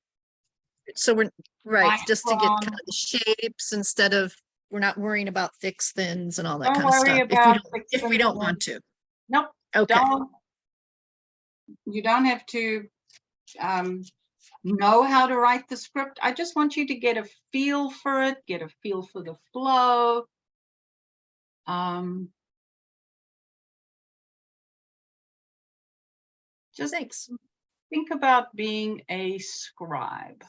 so we're, right, just to get kind micron. of the shapes instead of, we're not worrying about thicks, thins and all that Don't kind of worry stuff. about If we don't want to. Nope. Okay. You don't have to know how to write the script. I just want you to get a feel for it, get a feel for the flow. Just Thanks. think about being a scribe.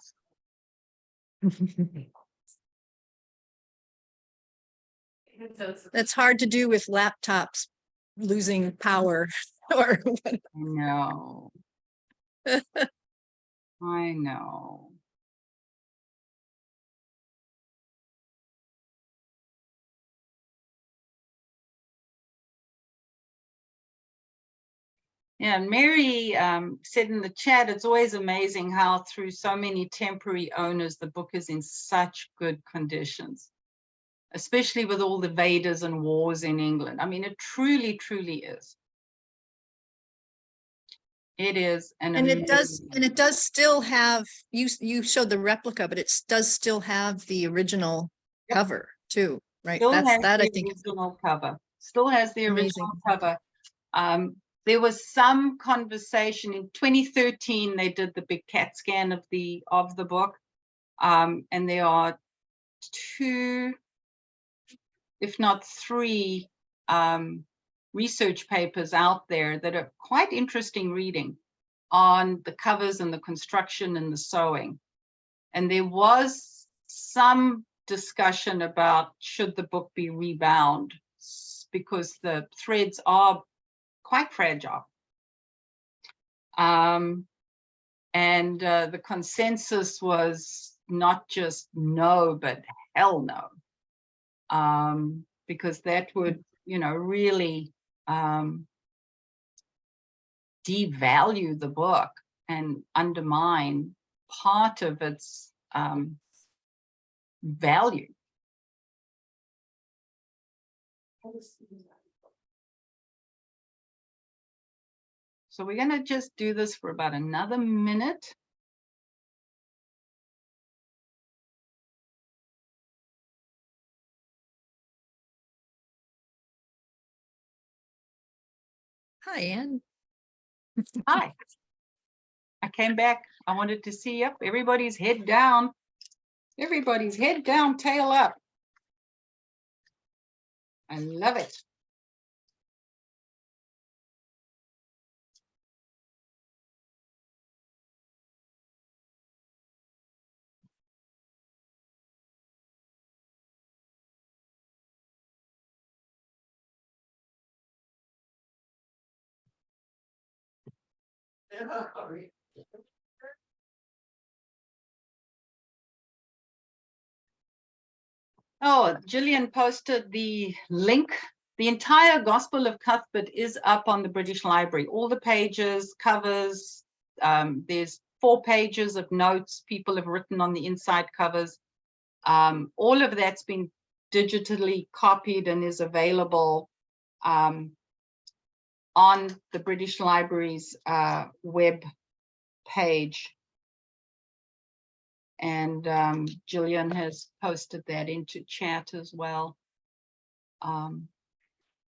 That's hard to do with laptops losing power or whatever. No. I know. Yeah, and Mary said in the chat, it's always amazing how through so many temporary owners, the book is in such good conditions, especially with all the Vedas and wars in England. I mean, it truly, truly is. It is an And it amazing. does still have, you showed the replica, but it does still have the original cover too, right? Still That's has that I the think is original cover. Still has the amazing. original cover. There was some conversation in 2013. They did the big CAT scan of the book, and there are 2, if not 3, research papers out there that are quite interesting reading on the covers and the construction and the sewing. And there was some discussion about should the book be rebound because the threads are quite fragile. And the consensus was not just no, but hell no. Because that would, you know, really devalue the book. and undermine part of its value. So we're going to just do this for about another minute. Hi, Anne. Hi. I came back. I wanted to see, yep, everybody's head down. Everybody's head down, tail up. I love it. Oh, Gillian posted the link. The entire Gospel of Cuthbert is up on the British Library. All the pages, covers, there's 4 pages of notes people have written on the inside covers. All of that's been digitally copied and is available on the British Library's web page. And Gillian has posted that into chat as well. And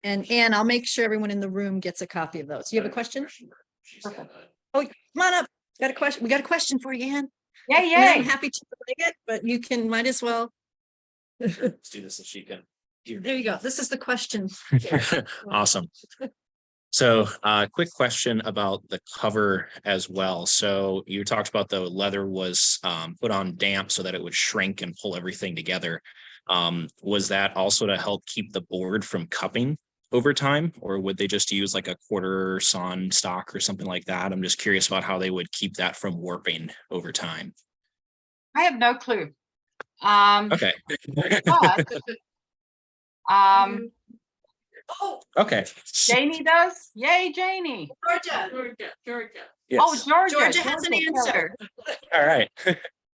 Anne, I'll make sure everyone in the room gets a copy of those. You have a question? Oh, come on up. Got a question. We got a question for you, Anne. Yeah, I mean, yeah. I'm happy to relay it, but you can, might as well. Let's do this so she can hear. There you go. This is the question. Awesome. So quick question about the cover as well. So you talked about the leather was put on damp so that it would shrink and pull everything together. Was that also to help keep the board from cupping over time, or would they just use like a quarter sawn stock or something like that? I'm just curious about how they would keep that from warping over time. I have no clue. Okay. But, oh, okay. Janie does. Yay, Janie. Georgia. Yes. Oh, Georgia. Georgia has an answer. All right.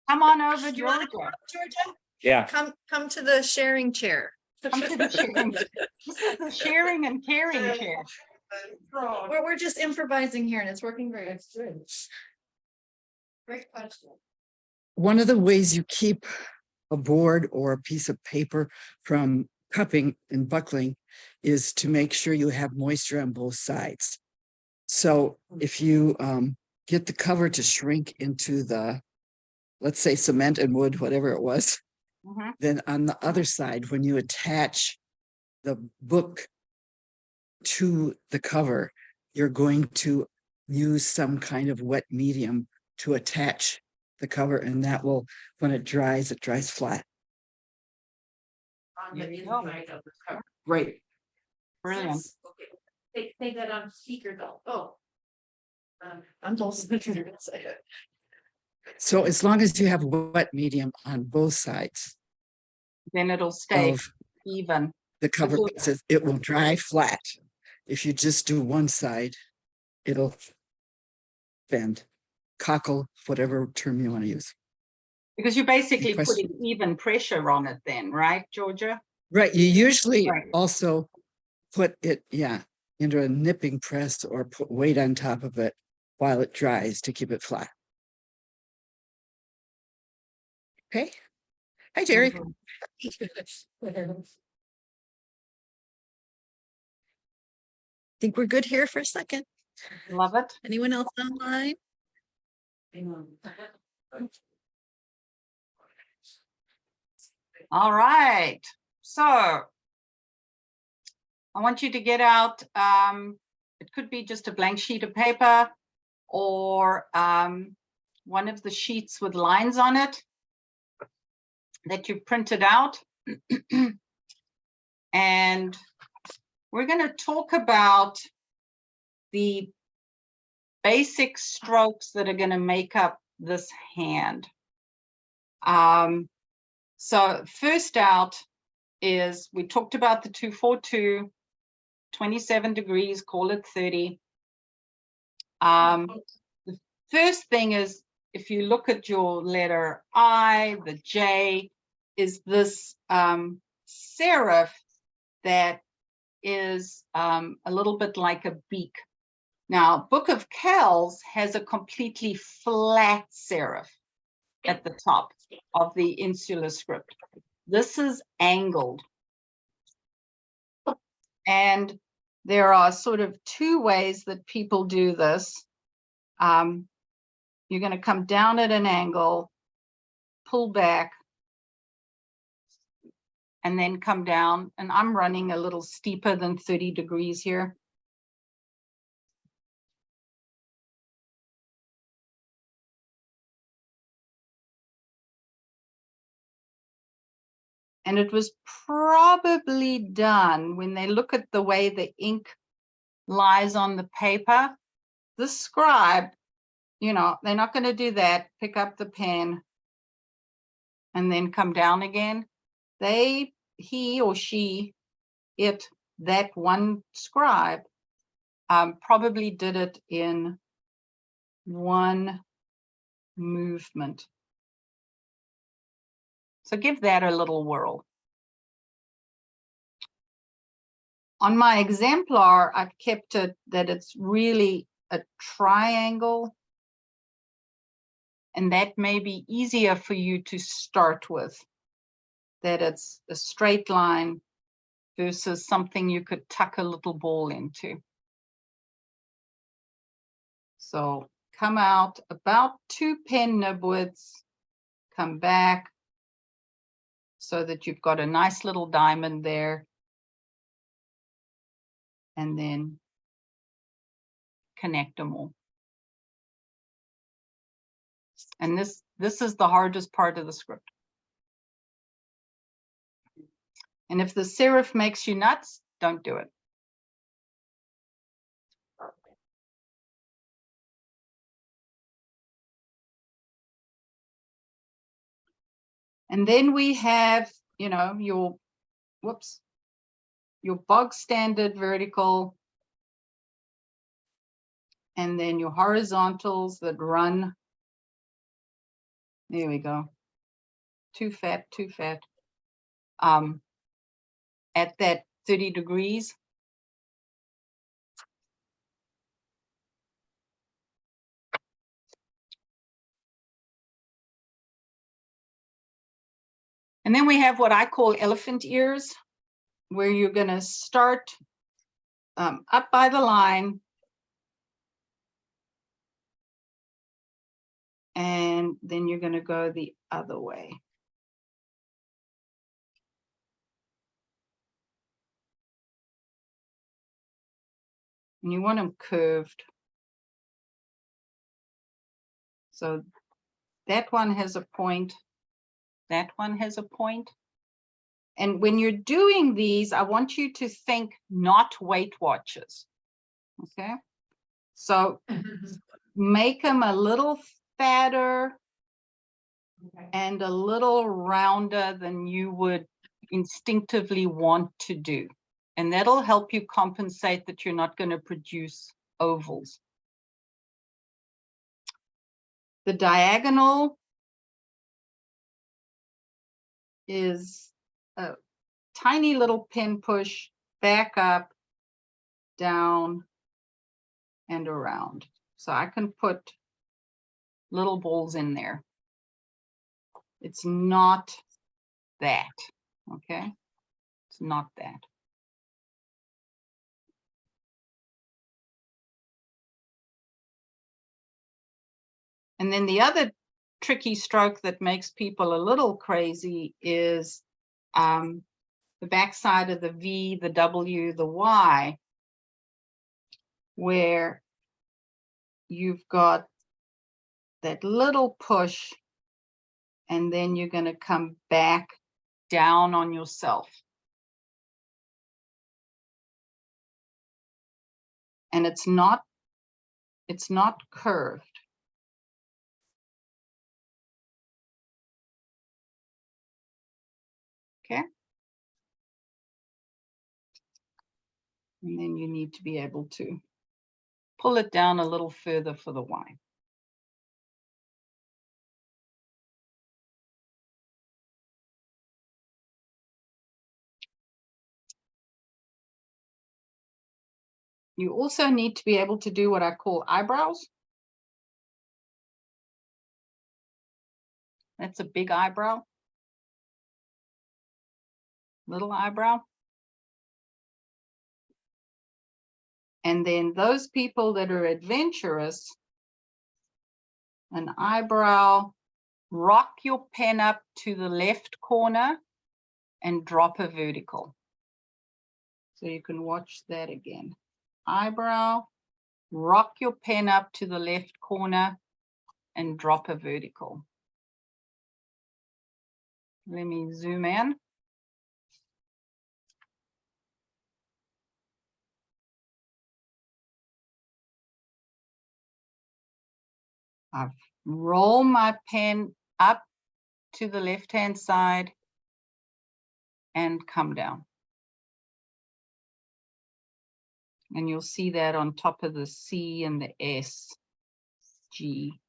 Come on over, You wanna Georgia. come up, Georgia? Yeah. Come to the sharing chair. Come to the sharing. This is the sharing and caring chair. We're just improvising here and it's working great. Great question. One of the ways you keep a board or a piece of paper from cupping and buckling is to make sure you have moisture on both sides. So if you get the cover to shrink into the, let's say, cement and wood, whatever it was, then on the other side, when you attach the book to the cover, you're going to use some kind of wet medium to attach the cover, and that will, when it dries flat. Right. Brilliant. Take that on speaker though. Oh. I'm also gonna say it. So as long as you have wet medium on both sides, then it'll stay of even. the cover, it will dry flat. If you just do one side, it'll bend, cockle, whatever term you want to use. Because you're basically Any question? putting even pressure on it then, right, Georgia? Right. You usually also put it, into a nipping press or put weight on top of it while it dries to keep it flat. Okay. Hi, Jerry. Think we're good here for a second. Love it. Anyone else online? All right. So I want you to get out, it could be just a blank sheet of paper or one of the sheets with lines on it that you printed out. And we're going to talk about the basic strokes that are going to make up this hand. So first out is, we talked about the 242, 27 degrees, call it 30. The first thing is, if you look at your letter I, the J is this serif that is a little bit like a beak. Now, Book of Kells has a completely flat serif at the top of the insular script. This is angled. And there are sort of two ways that people do this. You're going to come down at an angle, pull back, and then come down. And I'm running a little steeper than 30 degrees here. And it was probably done when they look at the way the ink lies on the paper. The scribe, you know, they're not going to do that. Pick up the pen and then come down again. He or she, that one scribe probably did it in one movement. So give that a little whirl. On my exemplar, I've kept it that it's really a triangle. And that may be easier for you to start with, that it's a straight line versus something you could tuck a little ball into. So come out about 2 pen nib widths, come back so that you've got a nice little diamond there. And then connect them all. And this is the hardest part of the script. And if the serif makes you nuts, don't do it. And then we have, you know, your bog standard vertical, and then your horizontals that run. There we go. Too fat. At that 30 degrees. And then we have what I call elephant ears, where you're going to start up by the line. And then you're going to go the other way. And you want them curved. So that one has a point. That one has a point. And when you're doing these, I want you to think not Weight Watchers. Okay. So make them a little fatter and a little rounder than you would instinctively want to do. And that'll help you compensate that you're not going to produce ovals. The diagonal is a tiny little pin push back up, down, and around. So I can put little balls in there. It's not that, okay? It's not that. And then the other tricky stroke that makes people a little crazy is the backside of the V, the W, the Y, where you've got that little push, and then you're going to come back down on yourself. And it's not curved. Okay. And then you need to be able to pull it down a little further for the Y. You also need to be able to do what I call eyebrows. That's a big eyebrow. Little eyebrow. And then those people that are adventurous, an eyebrow, rock your pen up to the left corner and drop a vertical. So you can watch that again. Eyebrow, rock your pen up to the left corner and drop a vertical. Let me zoom in. I roll my pen up to the left-hand side and come down. And you'll see that on top of the C and the S, G.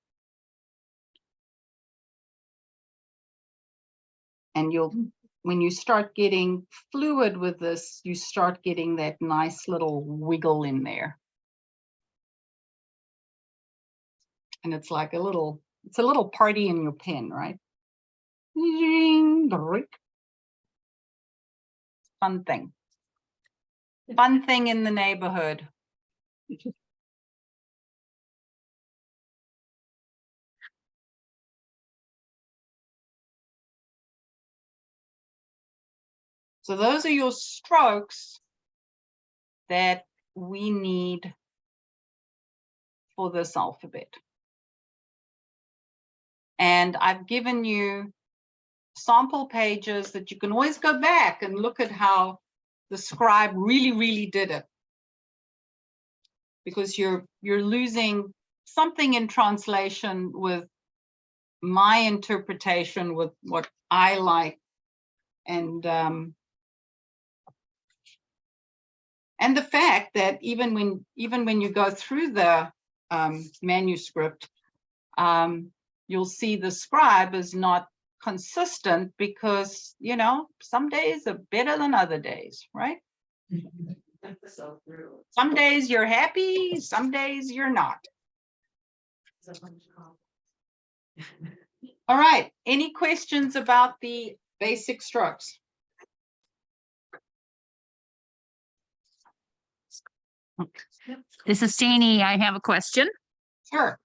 And when you start getting fluid with this, you start getting that nice little wiggle in there. And it's like a little party in your pen, right? Fun thing. Fun thing in the neighborhood. So those are your strokes that we need for this alphabet. And I've given you sample pages that you can always go back and look at how the scribe really did it. Because you're losing something in translation with my interpretation, with what I like, and the fact that even when you go through the manuscript, you'll see the scribe is not consistent because, you know, some days are better than other days, right? So true. Some days you're happy, some days you're not. All right, any questions about the basic strokes? This is Janie. I have a question. Sure.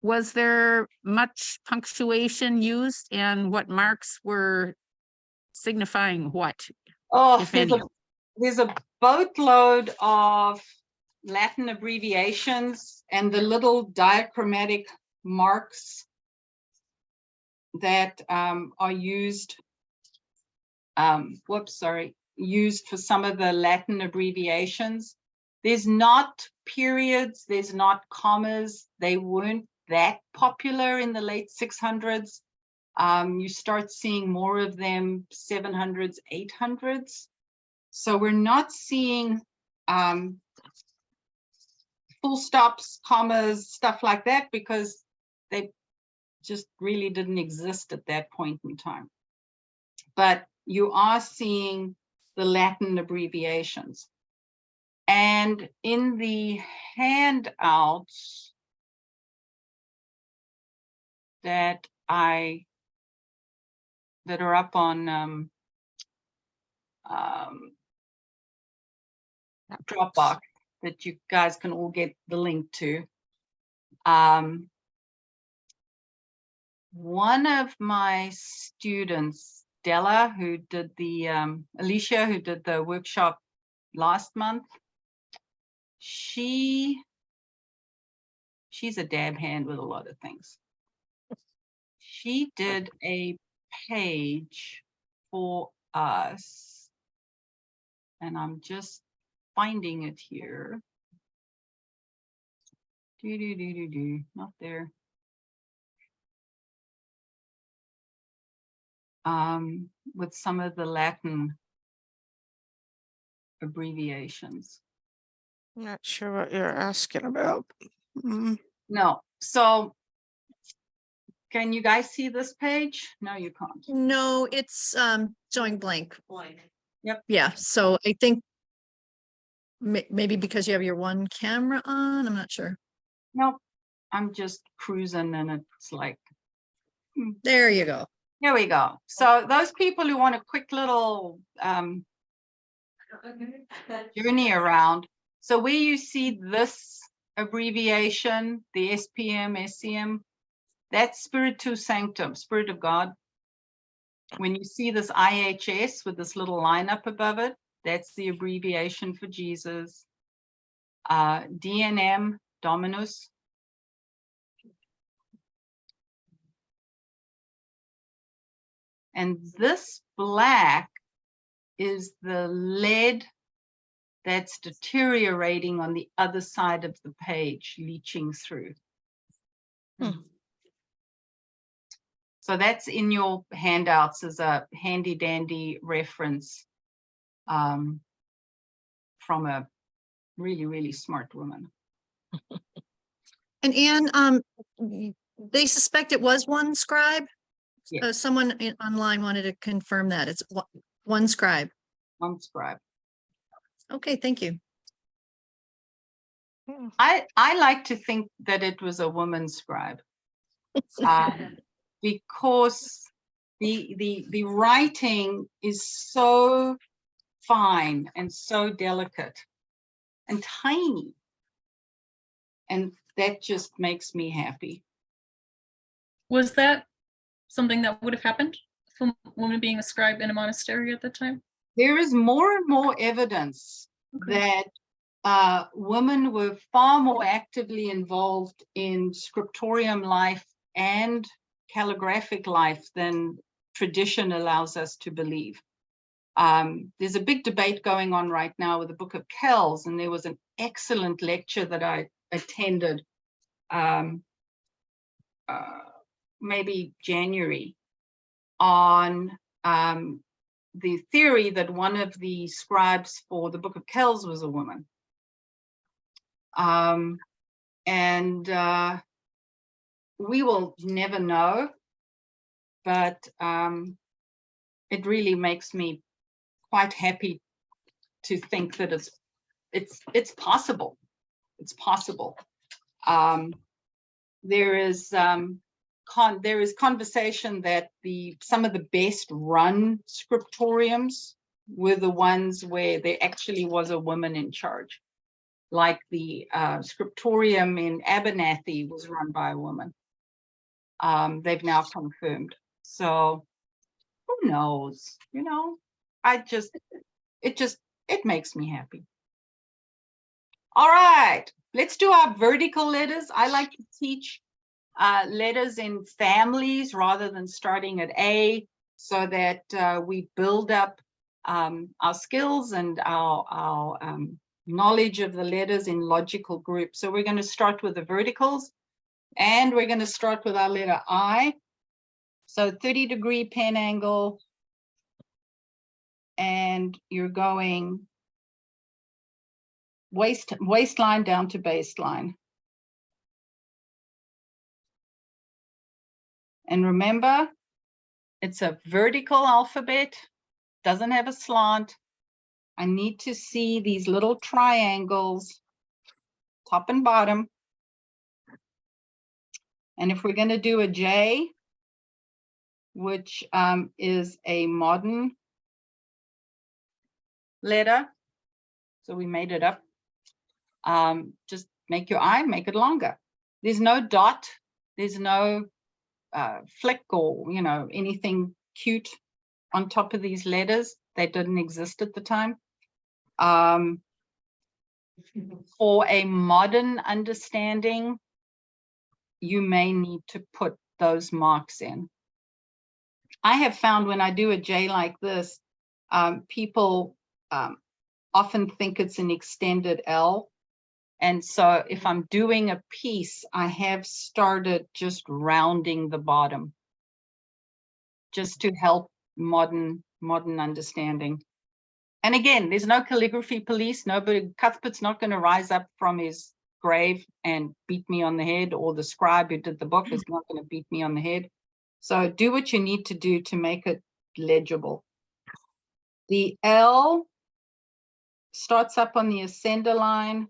Was there much punctuation used and what marks were signifying what? Oh, if any? there's a boatload of Latin abbreviations and the little diachromatic marks that are used. Used for some of the Latin abbreviations. There's not periods, there's not commas. They weren't that popular in the late 600s. You start seeing more of them 700s, 800s. So we're not seeing full stops, commas, stuff like that, because they just really didn't exist at that point in time. But you are seeing the Latin abbreviations. And in the handouts that are up on Dropbox that you guys can all get the link to. One of my students, Della, who did the Alicia, who did the workshop last month, she's a dab hand with a lot of things. She did a page for us, and I'm just finding it here. Not there. With some of the Latin abbreviations. I'm not sure what you're asking about. No, so can you guys see this page? No, you can't. No, it's showing blank. Yep. Yeah, so I think Maybe because you have your one camera on, I'm not sure. Nope, I'm just cruising and it's like, There you go. here we go. So those people who want a quick little journey around. So where you see this abbreviation, the SPM, SCM, that's Spiritus Sanctum, Spirit of God. When you see this IHS with this little line up above it, that's the abbreviation for Jesus. DNM, Dominus. And this black is the lead that's deteriorating on the other side of the page, leaching through. So that's in your handouts as a handy dandy reference from a really, really smart woman. And Anne, they suspect it was one scribe. Yes. Someone online wanted to confirm that it's one scribe. One scribe. Okay, thank you. I like to think that it was a woman scribe because the writing is so fine and so delicate and tiny, and that just makes me happy. Was that something that would have happened from women being a scribe in a monastery at that time? There is more and more evidence that women were far more actively involved in scriptorium life and calligraphic life than tradition allows us to believe. There's a big debate going on right now with the Book of Kells, and there was an excellent lecture that I attended maybe January on the theory that one of the scribes for the Book of Kells was a woman. We will never know, but it really makes me quite happy to think that it's possible. It's possible. There is conversation that some of the best run scriptoriums were the ones where there actually was a woman in charge. Like the scriptorium in Abernathy was run by a woman. They've now confirmed. So who knows? You know, it makes me happy. All right, let's do our vertical letters. I like to teach letters in families rather than starting at A, so that we build up our skills and our knowledge of the letters in logical groups. So we're going to start with the verticals, and we're going to start with our letter I. So 30-degree pen angle, and you're going waistline down to baseline. And remember, it's a vertical alphabet, doesn't have a slant. I need to see these little triangles, top and bottom. And if we're going to do a J, which is a modern letter, so we made it up, just make your I, make it longer. There's no dot, there's no flick or, you know, anything cute on top of these letters. They didn't exist at the time. For a modern understanding, you may need to put those marks in. I have found when I do a J like this, people often think it's an extended L. And so if I'm doing a piece, I have started just rounding the bottom just to help modern understanding. And again, there's no calligraphy police. Nobody, Cuthbert's not going to rise up from his grave and beat me on the head, or the scribe who did the book is not going to beat me on the head. So do what you need to do to make it legible. The L starts up on the ascender line,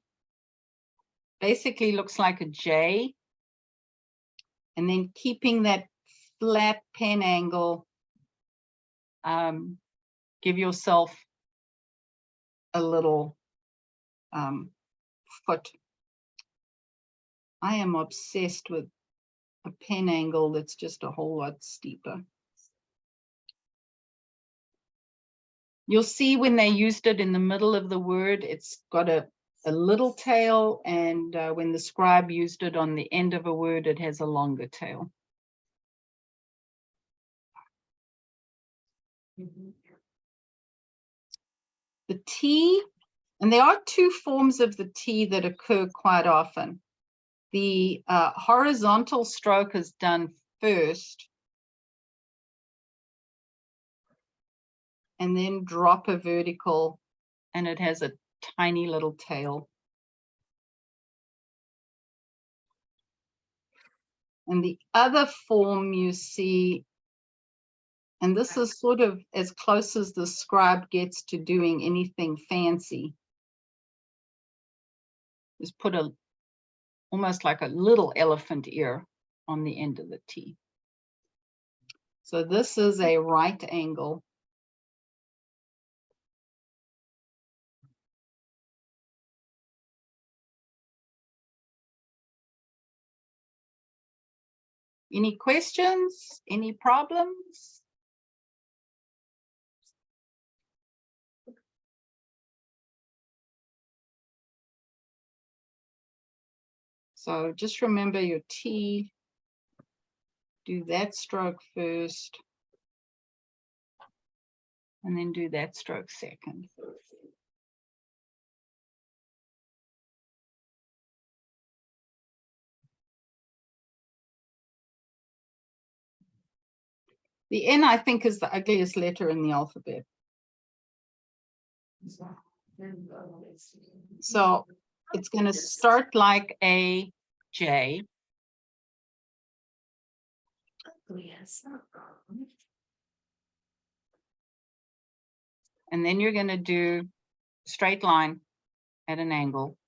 basically looks like a J, and then keeping that flat pen angle, give yourself a little foot. I am obsessed with a pen angle that's just a whole lot steeper. You'll see when they used it in the middle of the word, it's got a little tail, and when the scribe used it on the end of a word, it has a longer tail. The T, and there are two forms of the T that occur quite often. The horizontal stroke is done first, and then drop a vertical, and it has a tiny little tail. And the other form you see, and this is sort of as close as the scribe gets to doing anything fancy, is put almost like a little elephant ear on the end of the T. So this is a right angle. Any questions? Any problems? So just remember your T, do that stroke first, and then do that stroke second. The N, I think, is the ugliest letter in the alphabet. So it's going to start like a J. And then you're going to do straight line at an angle.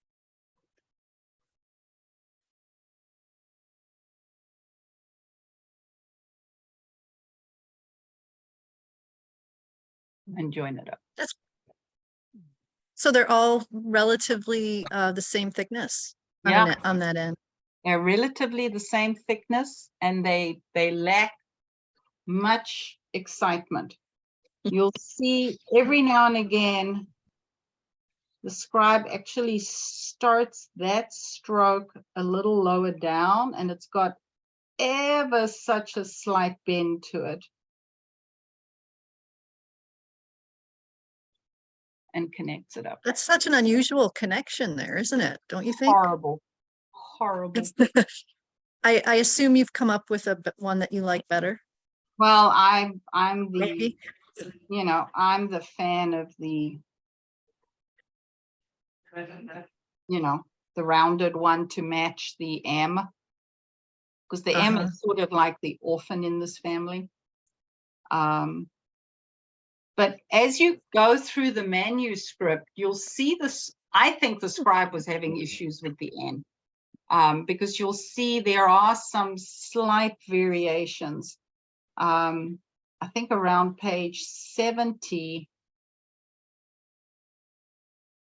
And join it up. So they're all relatively the same thickness on, Yeah. on that end. They're relatively the same thickness, and they lack much excitement. You'll see every now and again the scribe actually starts that stroke a little lower down, and it's got ever such a slight bend to it. And connects it up. That's such an unusual connection there, isn't it? Don't you think? Horrible. Horrible. I assume you've come up with one that you like better. Well, I'm the, Maybe. you know, I'm the fan of the, you know, the rounded one to match the M, because the M is sort of like the orphan in this family. But as you go through the manuscript, you'll see this. I think the scribe was having issues with the N, because you'll see there are some slight variations. I think around page 70,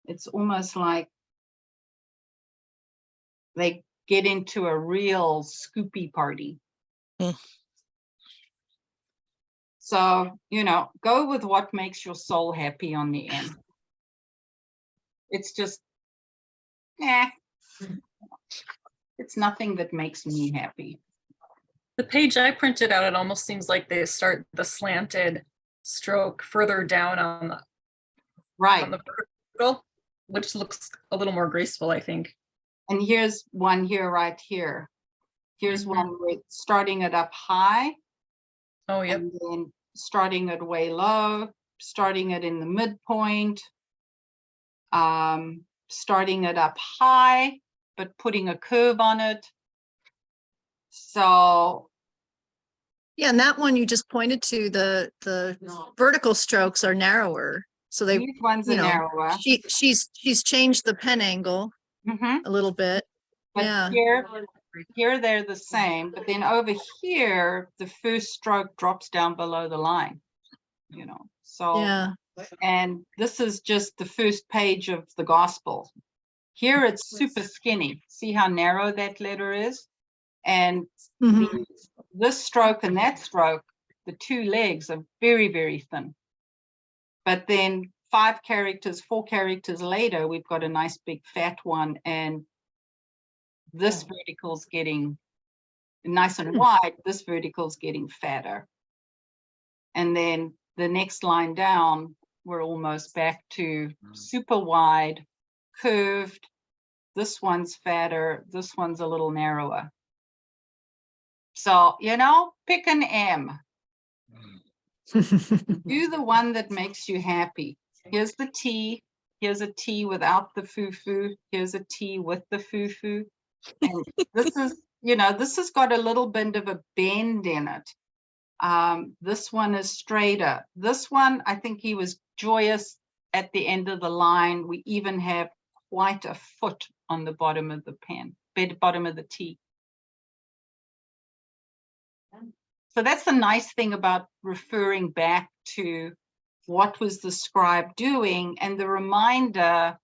it's almost like they get into a real scoopy party. So, you know, go with what makes your soul happy on the end. It's just, it's nothing that makes me happy. The page I printed out, it almost seems like they start the slanted stroke further down on the on the vertical, which looks a little more graceful, I think. And here's one here, right here. Here's one with starting it up high. Oh, yep. And then starting it way low, starting it in the midpoint, starting it up high, but putting a curve on it. So yeah, and that one you just pointed to, the vertical strokes are narrower So they, These ones are you know, narrower. she's changed the pen angle Mhm. a little bit. But Yeah. here they're the same, but then over here, the first stroke drops down below the line, you know, so. Yeah. And this is just the first page of the gospel. Here it's super skinny. See how narrow that letter is? And this stroke and that stroke, the two legs are very, very thin. But then 5 characters, 4 characters later, we've got a nice big fat one, and this vertical's getting nice and wide, this vertical's getting fatter. And then the next line down, we're almost back to super wide, curved. This one's fatter, this one's a little narrower. So, you know, pick an M. Do the one that makes you happy. Here's the T. Here's a T without the foo-foo. Here's a T with the foo-foo. And this is, you know, this has got a little bit of a bend in it. This one is straighter. This one, I think he was joyous at the end of the line. We even have quite a foot on the bottom of the pen, bottom of the T. So that's the nice thing about referring back to what was the scribe doing, and the reminder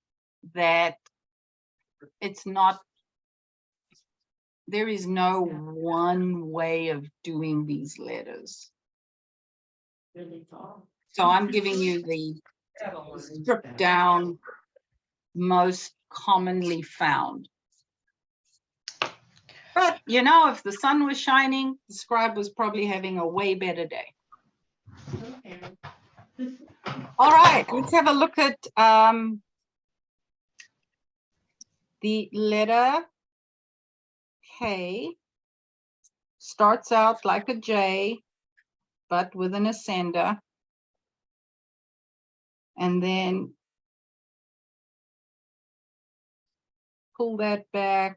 that it's not, there is no one way of doing these letters. So I'm giving you the stripped down, most commonly found. But, you know, if the sun was shining, the scribe was probably having a way better day. All right, let's have a look at the letter K. Starts out like a J, but with an ascender. And then pull that back.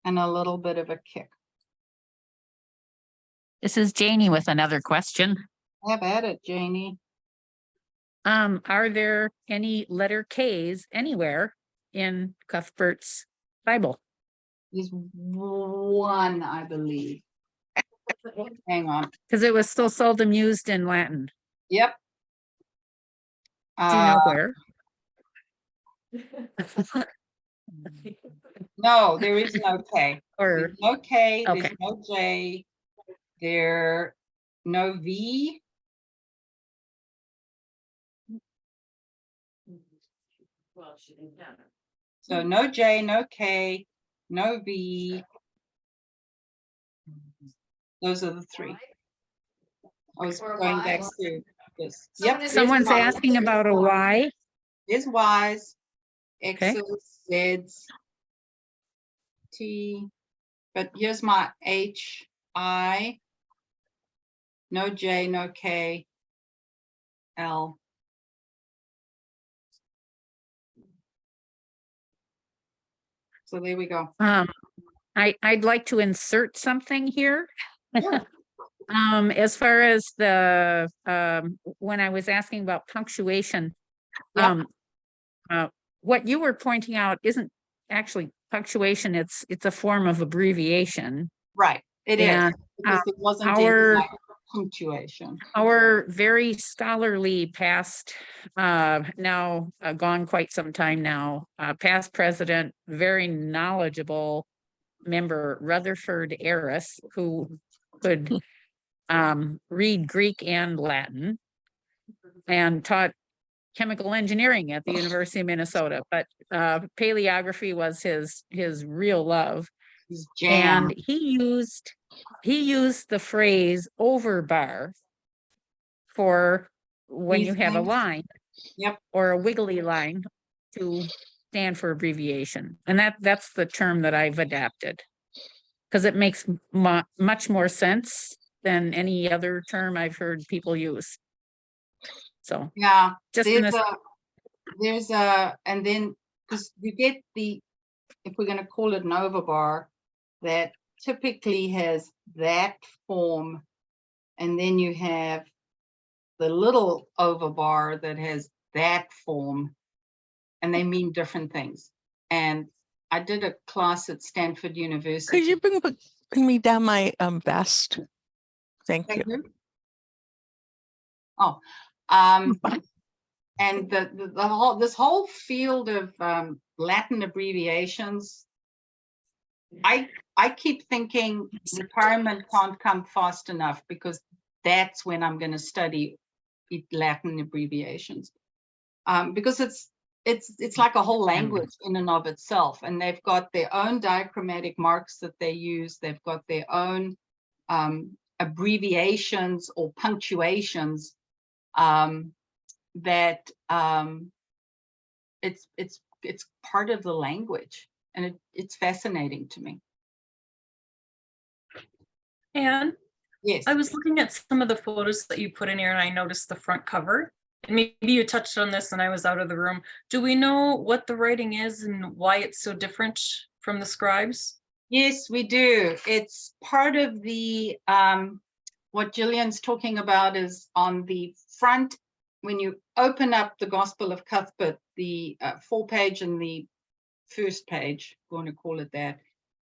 And a little bit of a kick. This is Janie with another question. Have at it, Janie. Are there any letter K's anywhere in Cuthbert's Bible? There's one, I believe. Hang on. Because it was so seldom used in Latin. Yep. Do you know where? No, there is no K. Or there's no K, okay. There's no J, there no V. So no J, no K, no V. Those are the 3. I was going back to this. Yep. Someone's asking about a Y. There's Y's, Okay. X's, Z's, T, but here's my H, I, no J, no K, L. So there we go. I'd like to insert something here. Sure. As far as the when I was asking about punctuation, what you were pointing out isn't actually punctuation, it's a form of abbreviation. Right, it is. Because it wasn't like punctuation. Our very scholarly past, now gone quite some time now, past president, very knowledgeable member, Rutherford Harris, who could read Greek and Latin and taught chemical engineering at the University of Minnesota, but paleography was his real love. And he used the phrase overbar for when you have a line or a wiggly line to stand for abbreviation. And that's the term that I've adapted because it makes much more sense than any other term I've heard people use. So yeah, just there's a and then because you get the, if we're going to call it an overbar, that typically has that form, and then you have the little overbar that has that form, and they mean different things. And I did a class at Stanford University. Could you bring me down my vest? Thank you. Oh, and this whole field of Latin abbreviations, I keep thinking retirement can't come fast enough, because that's when I'm going to study Latin abbreviations, because it's like a whole language in and of itself, and they've got their own diachromatic marks that they use. They've got their own abbreviations or punctuations that it's part of the language, and it's fascinating to me. And yes, I was looking at some of the photos that you put in here, and I noticed the front cover. And maybe you touched on this and I was out of the room. Do we know what the writing is and why it's so different from the scribes? Yes, we do. It's part of the what Gillian's talking about is on the front. When you open up the Gospel of Cuthbert, the 4-page and the first page, I'm going to call it that,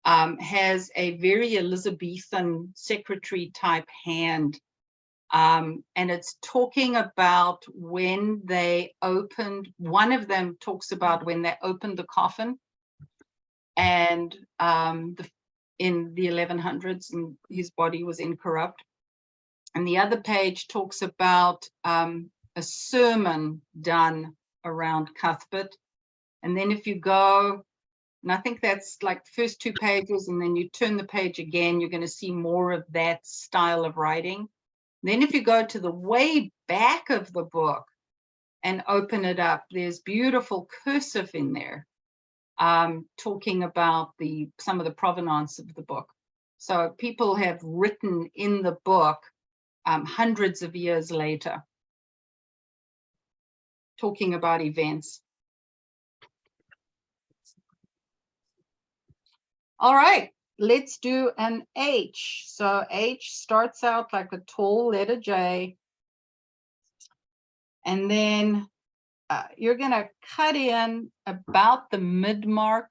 has a very Elizabethan secretary type hand. And it's talking about when they opened, one of them talks about when they opened the coffin, and in the 1100s, and his body was incorrupt. And the other page talks about a sermon done around Cuthbert. And then if you go, and I think that's like the first 2 pages, and then you turn the page again, you're going to see more of that style of writing. Then if you go to the way back of the book and open it up, there's beautiful cursive in there, talking about some of the provenance of the book. So people have written in the book hundreds of years later, talking about events. All right, let's do an H. So H starts out like a tall letter J, and then you're going to cut in about the mid mark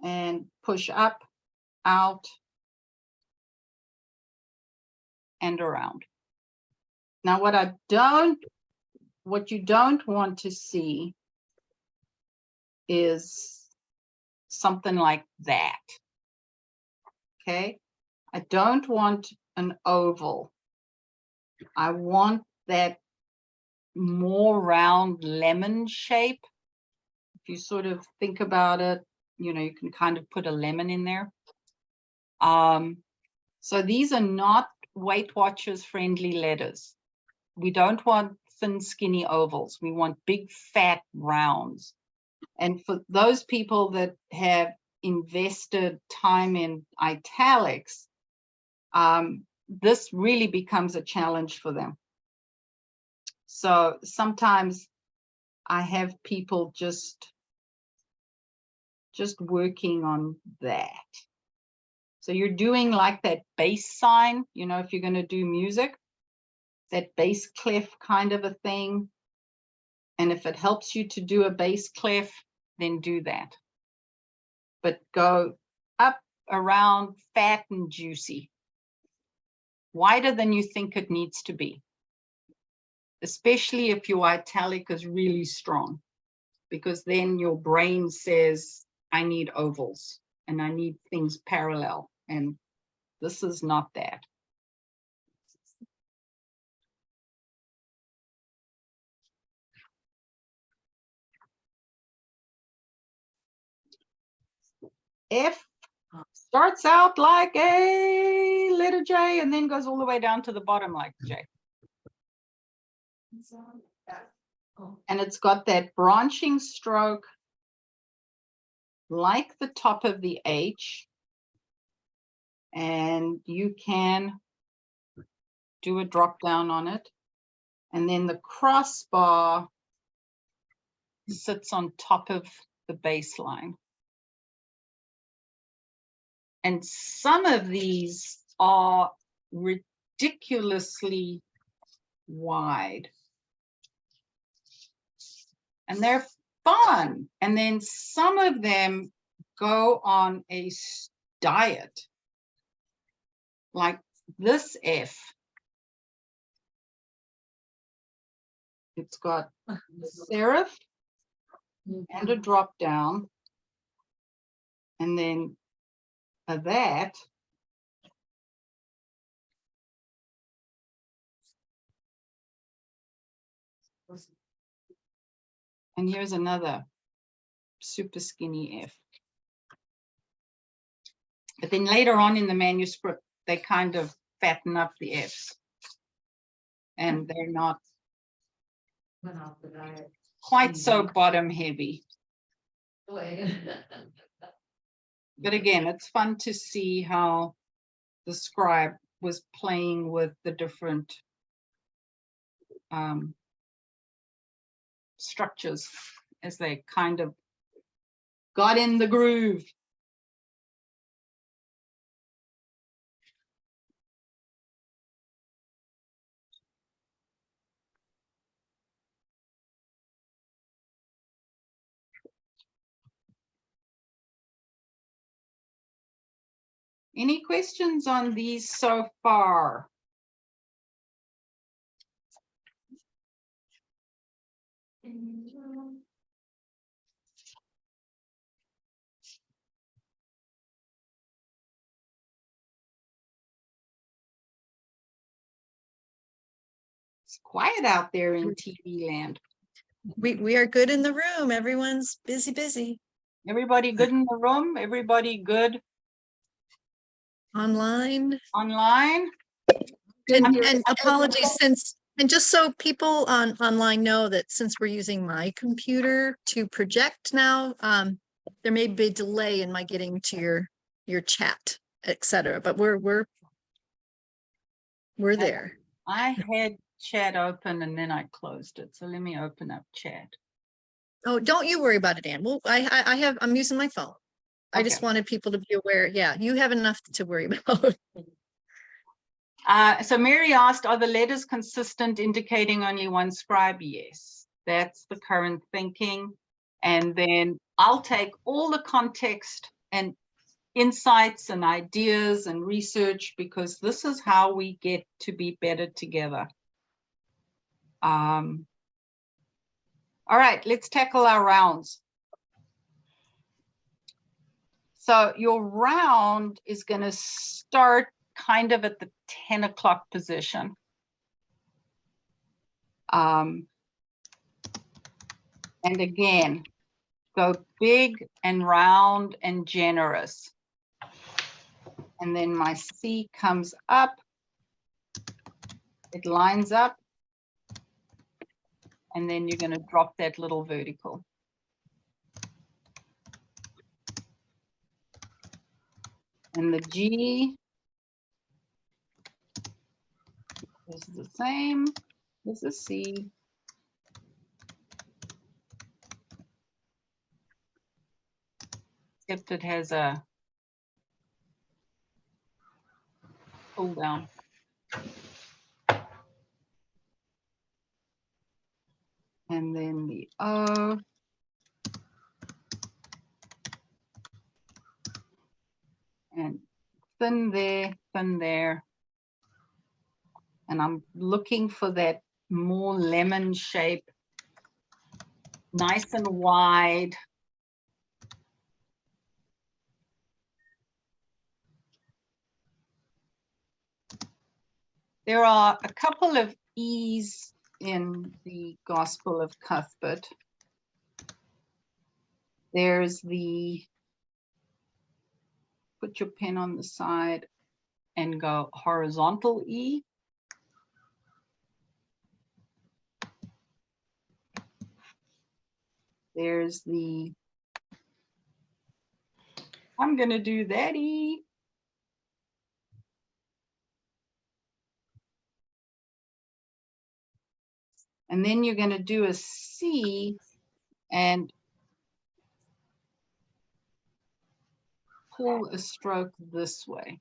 and push up, out, and around. Now, what you don't want to see is something like that. Okay, I don't want an oval. I want that more round lemon shape. If you sort of think about it, you know, you can kind of put a lemon in there. So these are not Weight Watchers friendly letters. We don't want thin, skinny ovals. We want big, fat rounds. And for those people that have invested time in italics, this really becomes a challenge for them. So sometimes I have people just working on that. So you're doing like that bass sign, you know, if you're going to do music, that bass clef kind of a thing. And if it helps you to do a bass clef, then do that. But go up, around, fat and juicy. Wider than you think it needs to be. Especially if your italic is really strong, because then your brain says, I need ovals and I need things parallel. And this is not that. F starts out like a letter J and then goes all the way down to the bottom like J. And it's got that branching stroke like the top of the H. And you can do a drop down on it. And then the crossbar sits on top of the baseline. And some of these are ridiculously wide. And they're fun. And then some of them go on a diet, like this F. It's got a serif and a drop down, and then a that. And here's another super skinny F. But then later on in the manuscript, they kind of fatten up the Fs. And they're not quite so bottom heavy. But again, it's fun to see how the scribe was playing with the different structures as they kind of got in the groove. Any questions on these so far? It's quiet out there in TV land. We are good in the room. Everyone's busy. Everybody good in the room? Everybody good Online. online? And apologies and just so people online know that since we're using my computer to project now, there may be a delay in my getting to your chat, etc. But we're there. I had chat open and then I closed it. So let me open up chat. Oh, don't you worry about it, Anne. Well, I'm using my phone. I just wanted people to be aware. Yeah, you have enough to worry about. So Mary asked, are the letters consistent, indicating only one scribe? Yes, that's the current thinking. And then I'll take all the context and insights and ideas and research, because this is how we get to be better together. All right, let's tackle our rounds. So your round is going to start kind of at the 10 o'clock position. And again, go big and round and generous. And then my C comes up. It lines up. And then you're going to drop that little vertical. And the G is the same as the C. Except it has a pull down. And then the O. And thin there, thin there. And I'm looking for that more lemon shape, nice and wide. There are a couple of E's in the Gospel of Cuthbert. There's the, put your pen on the side and go horizontal E. There's the, I'm going to do that E. And then you're going to do a C and pull a stroke this way.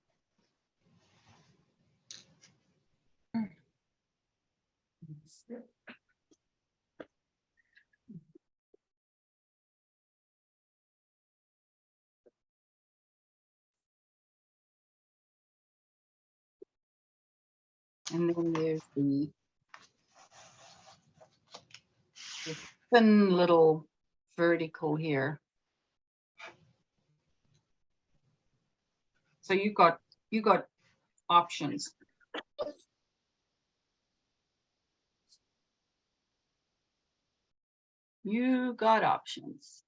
And then there's the thin little vertical here. So you got options. You got options.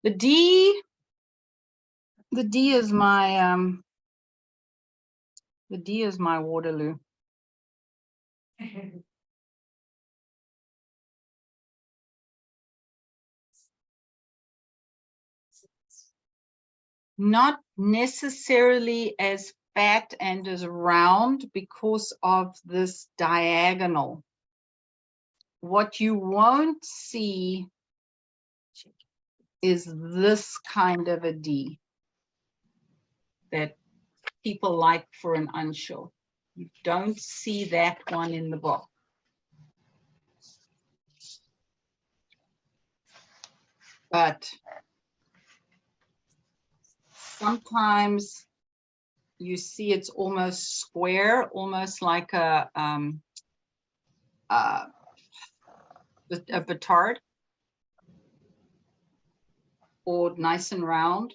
The D is my Waterloo. Not necessarily as fat and as round because of this diagonal. What you won't see is this kind of a D that people like for an uncial. You don't see that one in the book. But sometimes you see it's almost square, almost like a batard, or nice and round.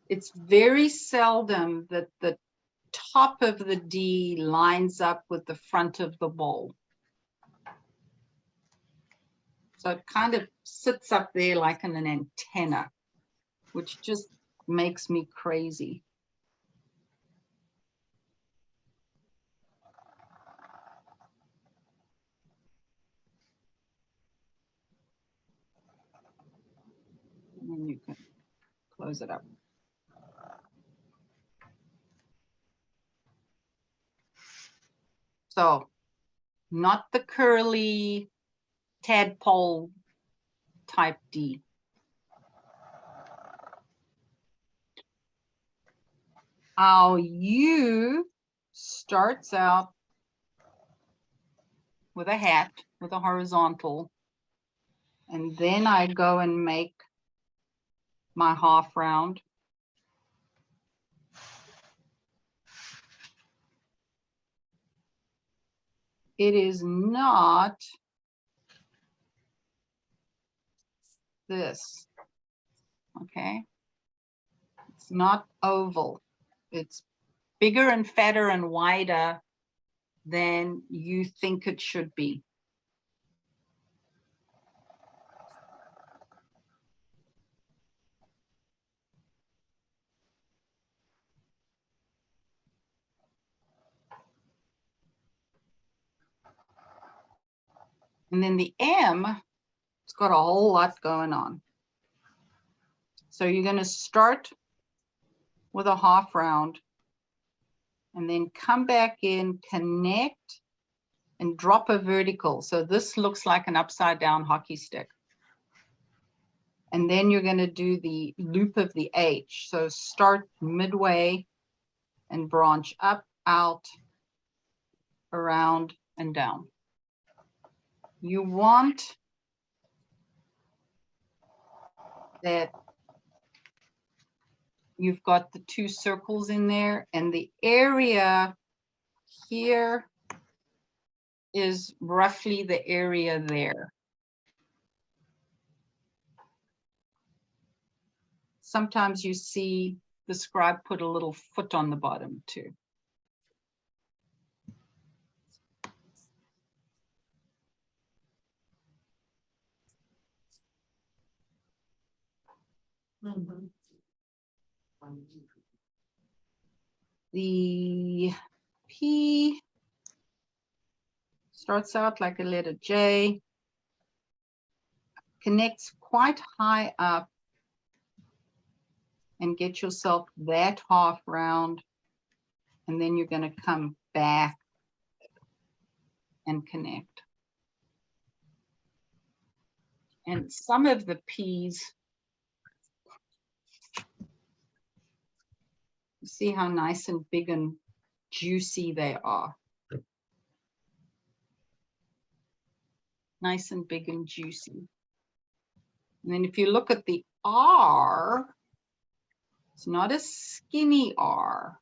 It's very seldom that the top of the D lines up with the front of the bowl. So it kind of sits up there like an antenna, which just makes me crazy. And then you can close it up. So not the curly tadpole type D. Our U starts out with a hat, with a horizontal, and then I go and make my half round. It is not this, okay? It's not oval. It's bigger and fatter and wider than you think it should be. And then the M, it's got a whole lot going on. So you're going to start with a half round and then come back in, connect, and drop a vertical. So this looks like an upside down hockey stick. And then you're going to do the loop of the H. So start midway and branch up, out, around, and down. You want that you've got the two circles in there, and the area here is roughly the area there. Sometimes you see the scribe put a little foot on the bottom too. The P starts out like a letter J, connects quite high up, and get yourself that half round, and then you're going to come back and connect. And some of the peas, see how nice and big and juicy they are. Nice and big and juicy. And then if you look at the R, it's not a skinny R.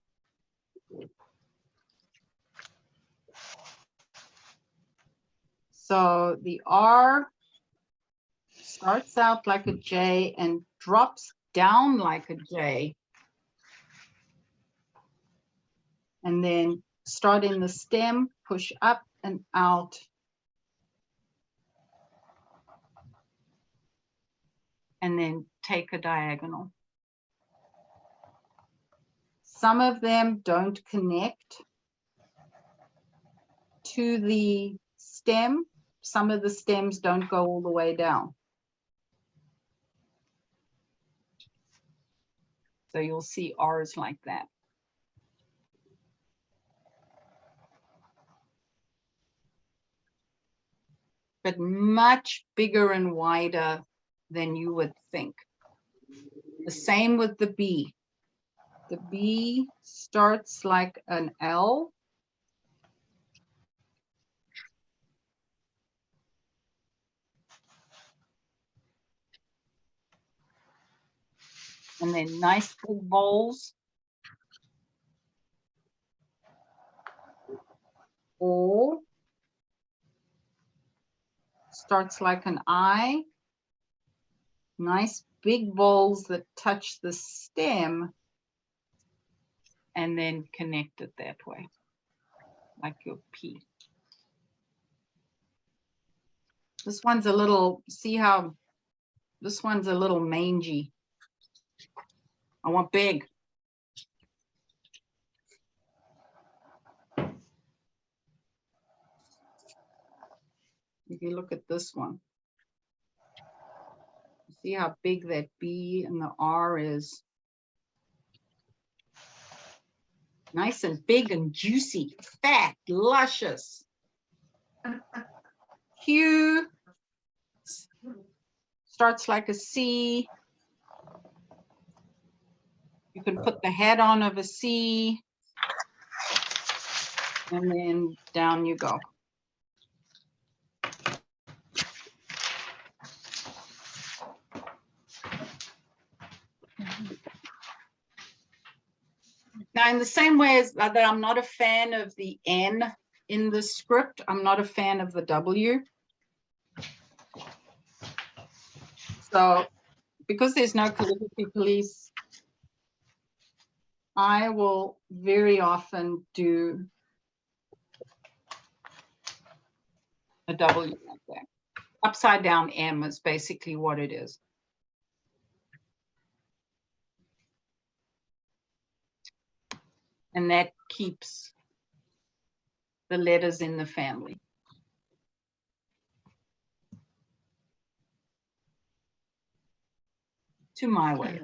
So the R starts out like a J and drops down like a J. And then start in the stem, push up and out. And then take a diagonal. Some of them don't connect to the stem. Some of the stems don't go all the way down. So you'll see R's like that. But much bigger and wider than you would think. The same with the B. The B starts like an L. And then nice big bowls. O starts like an I. Nice big bowls that touch the stem and then connect it that way, like your P. This one's a little, see how this one's a little mangy. I want big. If you look at this one, see how big that B and the R is. Nice and big and juicy, fat, luscious. Q starts like a C. You can put the head on of a C. And then down you go. Now, in the same way as that I'm not a fan of the N in the script, I'm not a fan of the W. So because there's no calligraphy police, I will very often do a W like that. Upside down M is basically what it is. And that keeps the letters in the family. To my way.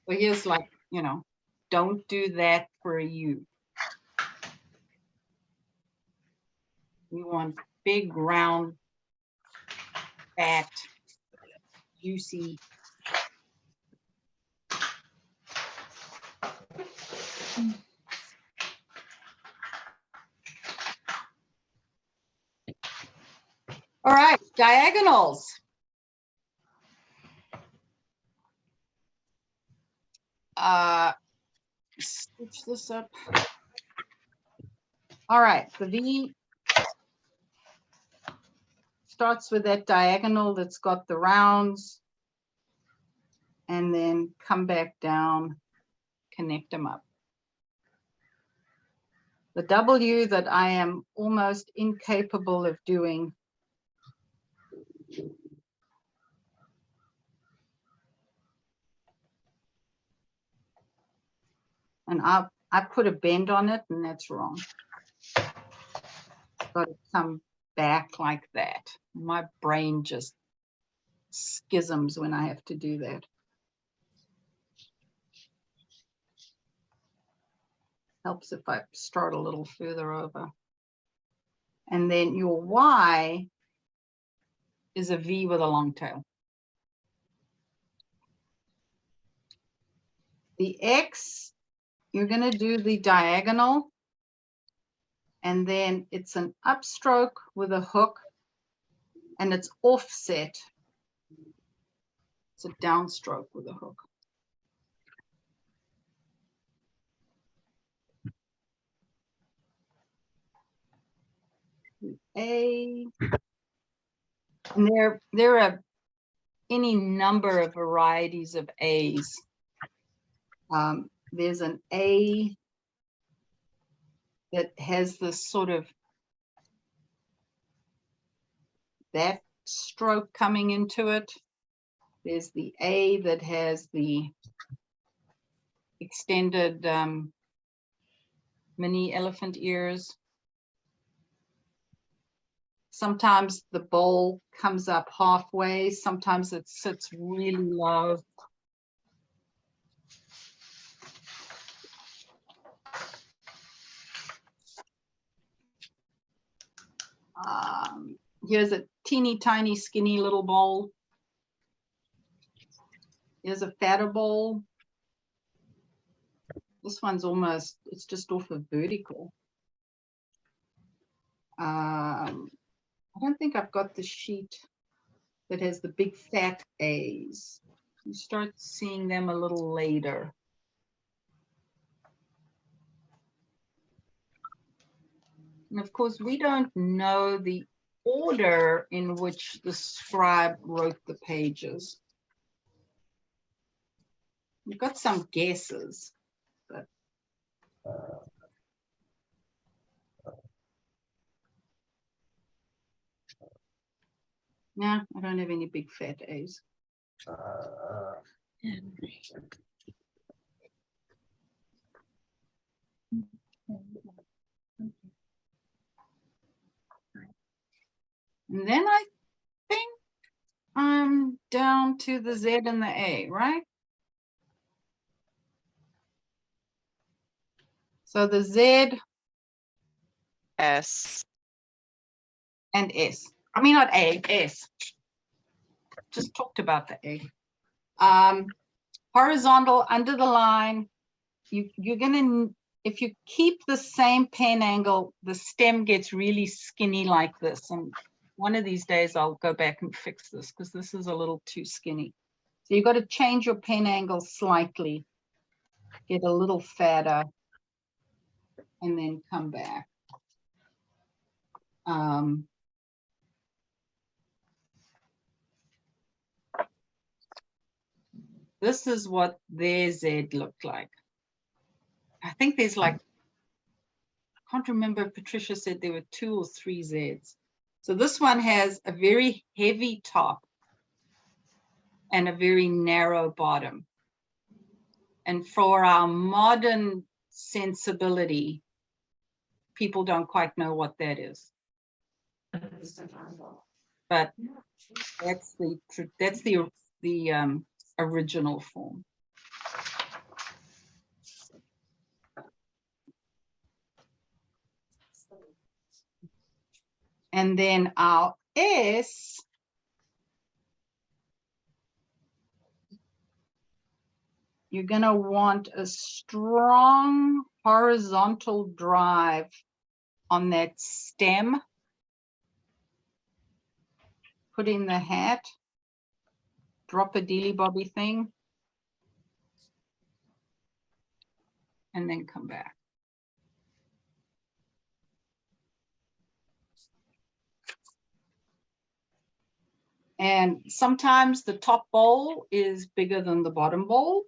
Well, here's like, you know, don't do that for a U. We want big, round, fat, juicy. All right, diagonals. Switch this up. All right, the V starts with that diagonal that's got the rounds, and then come back down, connect them up. The W that I am almost incapable of doing and I put a bend on it, and that's wrong. Got to come back like that. My brain just schisms when I have to do that. Helps if I start a little further over. And then your Y is a V with a long tail. The X, you're going to do the diagonal, and then it's an upstroke with a hook, and it's offset. It's a downstroke with a hook. A, and there are any number of varieties of A's. There's an A that has this sort of that stroke coming into it. There's the A that has the extended mini elephant ears. Sometimes the bowl comes up halfway. Sometimes it sits really low. Here's a teeny tiny skinny little bowl. Here's a fatter bowl. This one's almost, it's just off of vertical. I don't think I've got the sheet that has the big fat A's. You start seeing them a little later. And of course, we don't know the order in which the scribe wrote the pages. We've got some guesses, but no, I don't have any big fat A's. And then I think I'm down to the Z and the A, right? So the Z, S, and S. I mean, not A, S. Just talked about the A. Horizontal under the line. You're gonna, if you keep the same pen angle, the stem gets really skinny like this. And one of these days I'll go back and fix this because this is a little too skinny. So you've got to change your pen angle slightly, get a little fatter, and then come back. This is what their Z looked like. I think there's like, I can't remember, Patricia said there were 2 or 3 Zs. So this one has a very heavy top and a very narrow bottom. And for our modern sensibility, people don't quite know what that is. But that's the original form. And then our S, you're going to want a strong horizontal drive on that stem. Put in the hat, drop a dealy bobby thing, and then come back. And sometimes the top bowl is bigger than the bottom bowl.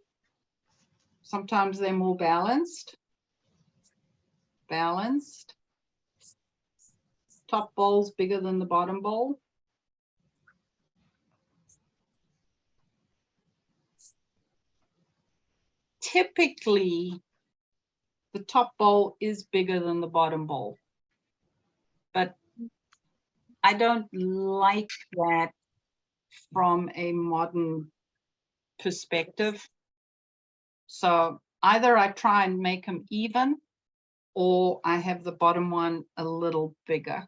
Sometimes they're more balanced. Balanced. Top bowl's bigger than the bottom bowl. Typically, the top bowl is bigger than the bottom bowl. But I don't like that from a modern perspective. So either I try and make them even, or I have the bottom one a little bigger.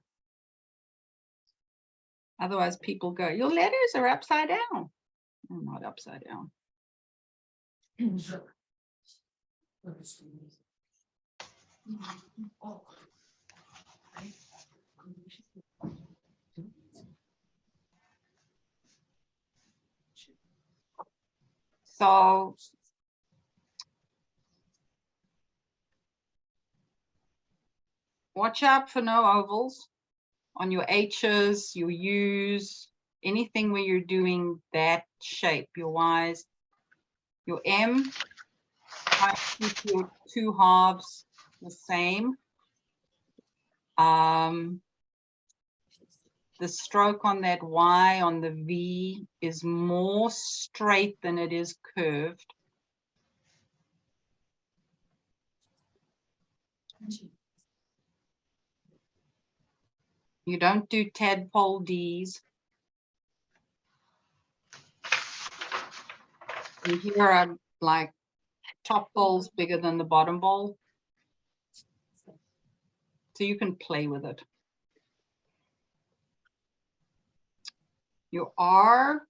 Otherwise people go, your letters are upside down. They're not upside down. So watch out for no ovals on your H's, your U's, anything where you're doing that shape, your Y's, your M, try to keep your two halves the same. The stroke on that Y on the V is more straight than it is curved. You don't do tadpole D's. And here are like top bowls bigger than the bottom bowl. So you can play with it. Your R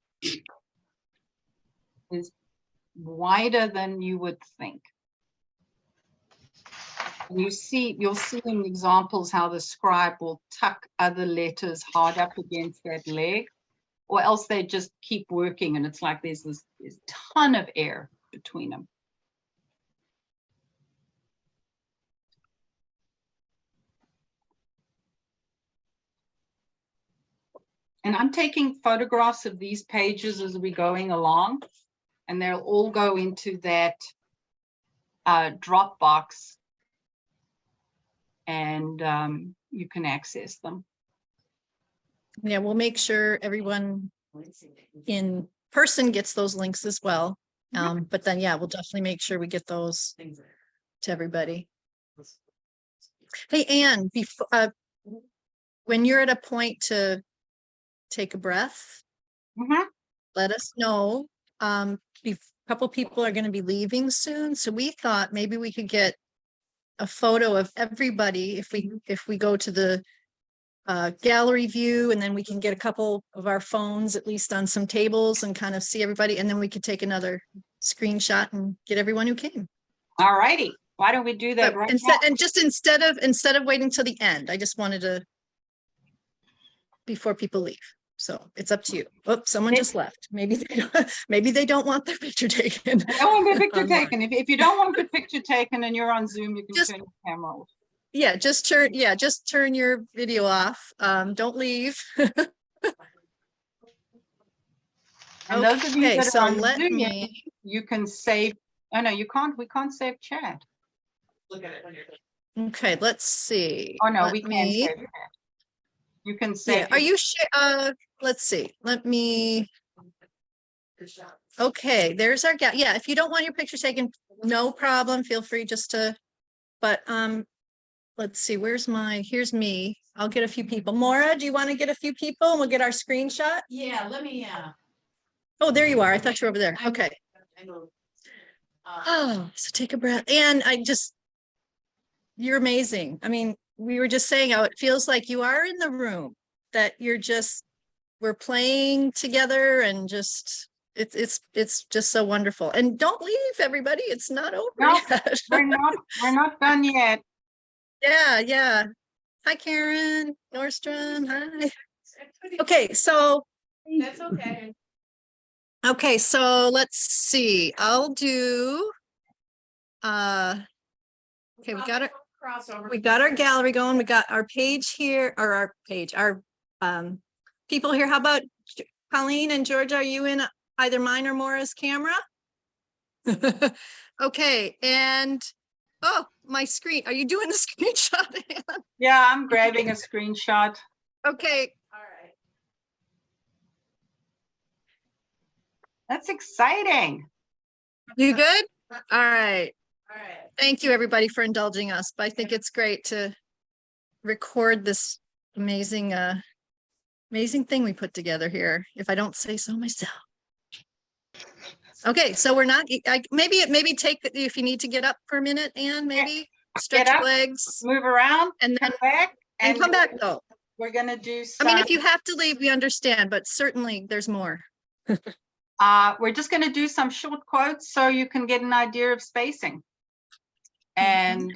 is wider than you would think. And you'll see in examples how the scribe will tuck other letters hard up against that leg, or else they just keep working and it's like there's this ton of air between them. And I'm taking photographs of these pages as we're going along, and they'll all go into that Dropbox, and you can access them. Yeah, we'll make sure everyone in person gets those links as well. But then, yeah, we'll definitely make sure we get those to everybody. Hey, Anne, before, when you're at a point to take a breath, let us know. A couple people are going to be leaving soon, so we thought maybe we could get a photo of everybody if we go to the gallery view, and then we can get a couple of our phones at least on some tables and kind of see everybody, and then we could take another screenshot and get everyone who came. All righty, why don't we do that right now? And just instead of waiting till the end, I just wanted to, before people leave. So it's up to you. Oops, someone just left. Maybe they don't want their picture taken. I don't want their picture taken. If you don't want the picture taken and you're on Zoom, you can turn your camera off. Yeah, just turn your video off. Don't leave. And those of you that are on Zoom, me, you can save. Oh no, you can't. We can't save chat. Look at it when you're. Okay, let's see. Oh no, we can save chat. You can save. Yeah, are you sure? Let's see. Let me. Okay, there's our gap. Yeah, if you don't want your picture taken, no problem. Feel free just to. But let's see. Here's me. I'll get a few people. Maura, do you want to get a few people and we'll get our screenshot? Yeah, let me. Oh, there you are. I thought you were over there. Okay. Oh, so take a breath. And you're amazing. I mean, we were just saying how it feels like you are in the room, that we're playing together, and it's just so wonderful. And don't leave, everybody. It's not over yet. We're not done yet. Yeah. Hi, Karen Nordstrom. Hi. Okay, so That's okay. Okay, so let's see. I'll do. Okay, we got our gallery going. We got our page here, or our people here. How about Colleen and George? Are you in either mine or Maura's camera? Okay, and oh, my screen. Are you doing the screenshot, Anne? Yeah, I'm grabbing a screenshot. Okay. All right. That's exciting. You good? All right. All right. Thank you, everybody, for indulging us. But I think it's great to record this amazing thing we put together here, if I don't say so myself. Okay, so we're not. Maybe take if you need to get up for a minute, Anne. Maybe. stretch up, legs, move around, and then come back, and come back though. we're gonna do I some. mean, if you have to leave, we understand, but certainly there's more. We're just gonna do some short quotes so you can get an idea of spacing. And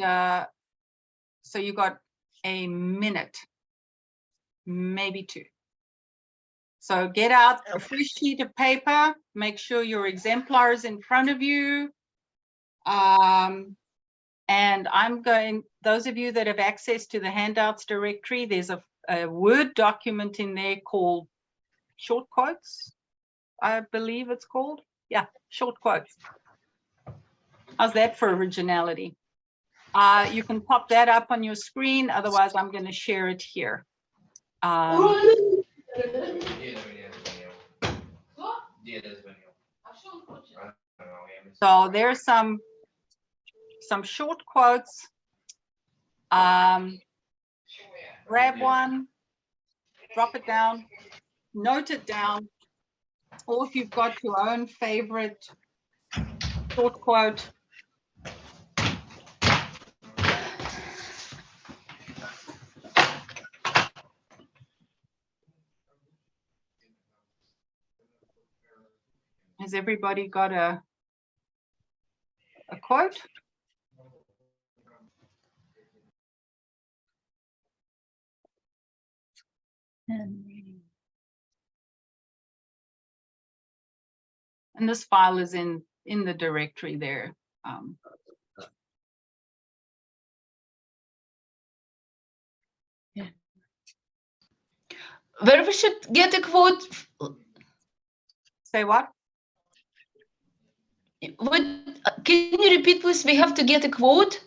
so you got a minute, maybe two. So get out a fresh sheet of paper, make sure your exemplar is in front of you. And I'm going, those of you that have access to the handouts directory, there's a Word document in there called short quotes, I believe it's called. Yeah, short quotes. How's that for originality? You can pop that up on your screen. Otherwise, I'm going to share it here. So there's some short quotes. Grab one, drop it down, note it down, or if you've got your own favorite short quote, has everybody got a quote? And this file is in the directory there. Where we should get a quote? Say what? What? Can you repeat, please? We have to get a quote.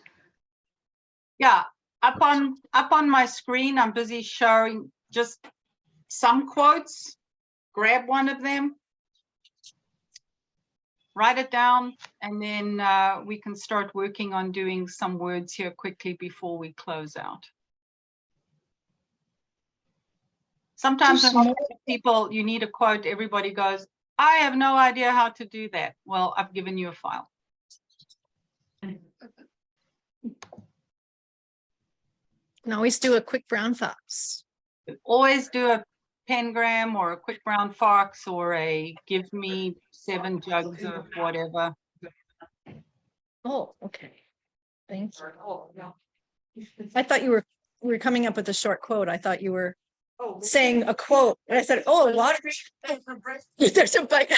Yeah, up on my screen, I'm busy showing just some quotes. Grab one of them, write it down, and then we can start working on doing some words here quickly before we close out. Sometimes when people, you need a quote, everybody goes, I have no idea how to do that. Well, I've given you a file. Can always do a quick brown fox. Always do a pengram or a quick brown fox or a give me 7 jugs of whatever. Oh, okay. Thank you. I thought you were coming up with a short quote. I thought you were saying a quote. And I said, oh, water. There's a bite.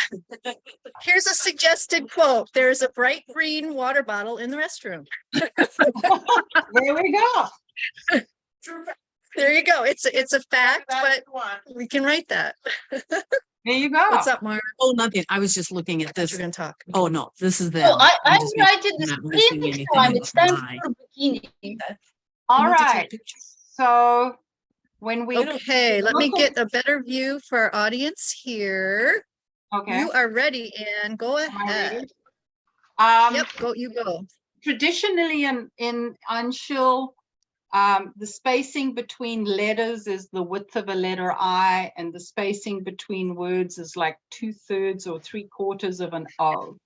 Here's a suggested quote. There's a bright green water bottle in the restroom. There we go. There you go. It's a fact, but we can write that. There you go. What's up, Mark? Oh, nothing. I was just looking at this. We're gonna talk. Oh, no, this is Oh, them. I'm just writing the not screen missing this anything time. It's time my- for bikini. All right. So when we Okay, let me get a better view for our audience here. Okay. You are ready, Anne. Go ahead. Yep, you go. Traditionally in Uncial, the spacing between letters is the width of a letter I, and the spacing between words is like 2/3 or 3/4 of an O.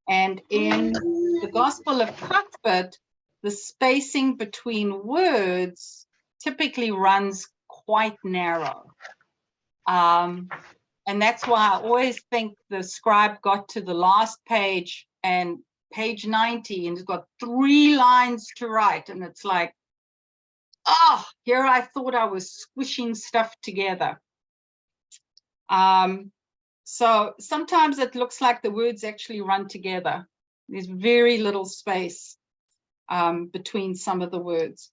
And in the Gospel of Cuthbert, the spacing between words typically runs quite narrow. And that's why I always think the scribe got to the last page and page 90 and it's got 3 lines to write. And it's like, oh, here I thought I was squishing stuff together. So sometimes it looks like the words actually run together. There's very little space between some of the words.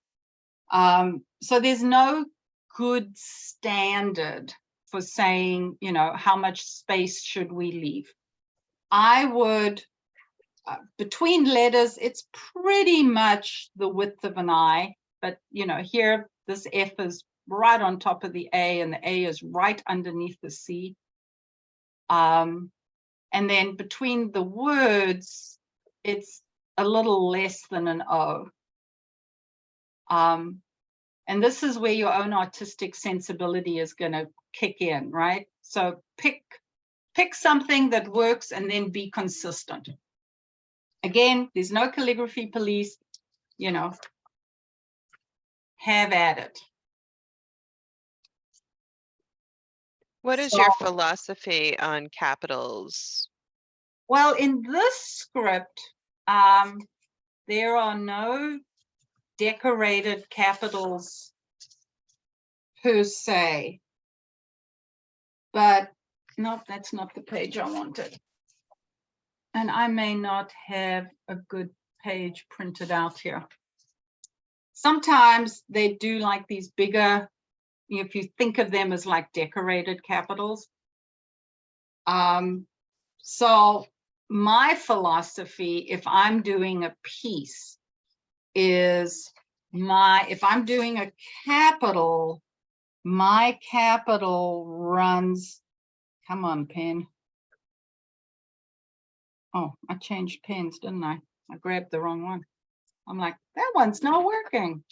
So there's no good standard for saying, you know, how much space should we leave? I would, between letters, it's pretty much the width of an I, but you know, here this F is right on top of the A and the A is right underneath the C. And then between the words, it's a little less than an O. And this is where your own artistic sensibility is going to kick in, right? So pick something that works and then be consistent. Again, there's no calligraphy police. you know, have at it. What is your philosophy on capitals? Well, in this script, there are no decorated capitals per se. But no, that's not the page I wanted. And I may not have a good page printed out here. Sometimes they do like these bigger, if you think of them as like decorated capitals. So my philosophy, if I'm doing a piece, is if I'm doing a capital, my capital runs, come on, pen. Oh, I changed pens, didn't I? I grabbed the wrong one. I'm like, that one's not working.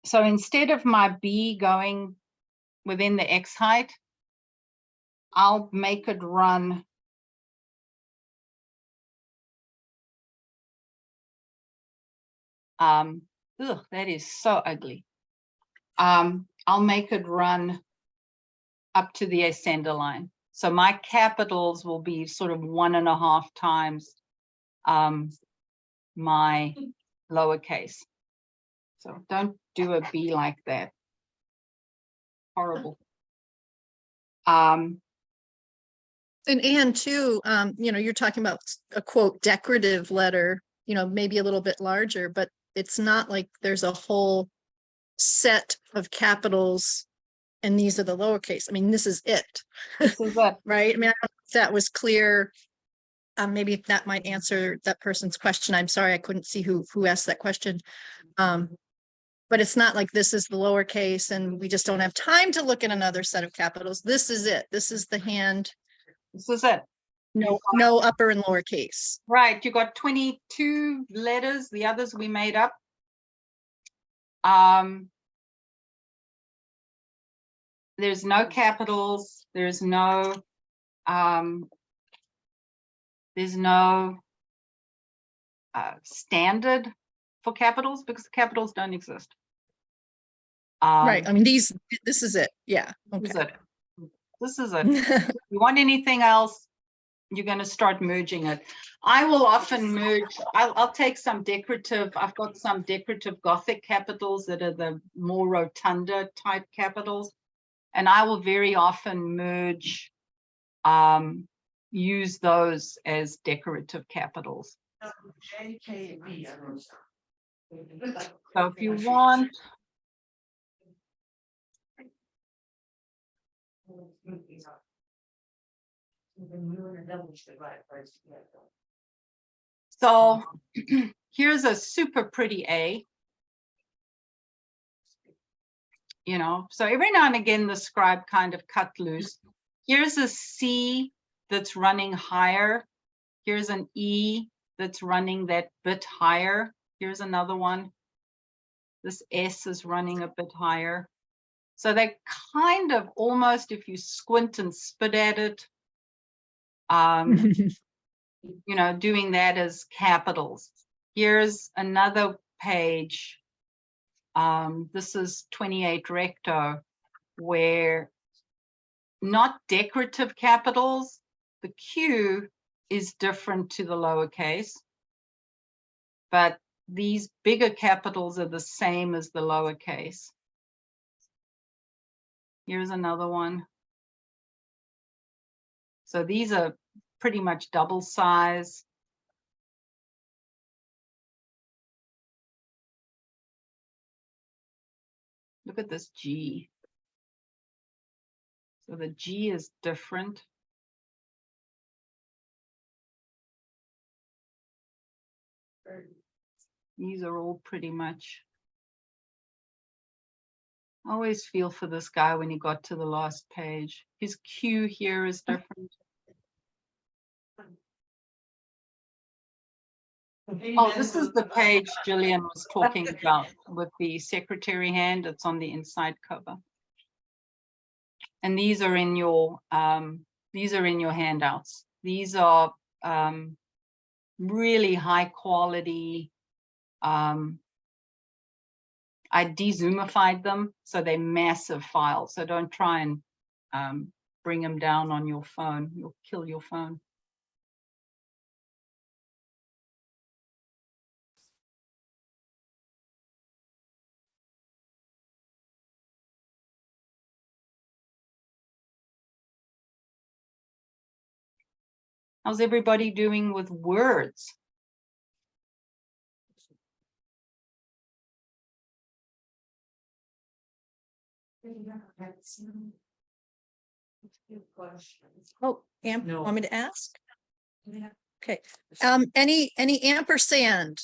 So instead of my B going within the X height, I'll make it run that is so ugly. I'll make it run up to the ascender line. So my capitals will be sort of 1.5 times my lowercase. So don't do a B like that. Horrible. And Anne too, you know, you're talking about a quote decorative letter, you know, maybe a little bit larger, but it's not like there's a whole set of capitals and these are the lowercase. I mean, this is it. This is it. Right? I mean, I don't know if that was clear. Maybe that might answer that person's question. I'm sorry, I couldn't see who asked that question. But it's not like this is the lowercase and we just don't have time to look at another set of capitals. This is it. This is the hand. This is it. No upper and lower case. Right. You got 22 letters. The others we made up. There's no capitals. There's no standard for capitals because capitals don't exist. Right. I mean, this is it. Yeah. Okay. This is it. If you want anything else, you're going to start merging it. I will often merge. I'll take some decorative. I've got some decorative Gothic capitals that are the more rotunda type capitals. And I will very often merge, use those as decorative capitals. So if you want, so here's a super pretty A. You know, so every now and again, the scribe kind of cut loose. Here's a C that's running higher. Here's an E that's running that bit higher. Here's another one. This S is running a bit higher. So they kind of almost, if you squint and spit at it, you know, doing that as capitals. Here's another page. This is 28 recto, where not decorative capitals, the Q is different to the lowercase, but these bigger capitals are the same as the lowercase. Here's another one. So these are pretty much double size. Look at this G. So the G is different. These are all pretty much. I always feel for this guy when he got to the last page. His Q here is different. Oh, this is the page Gillian was talking about with the secretary hand. It's on the inside cover. And these are in your These are in your handouts. These are really high quality. I de-zoomified them, so they're massive files. So don't try and bring them down on your phone. You'll kill your phone. How's everybody doing with words? Oh, No. want me to ask? Okay, any ampersand?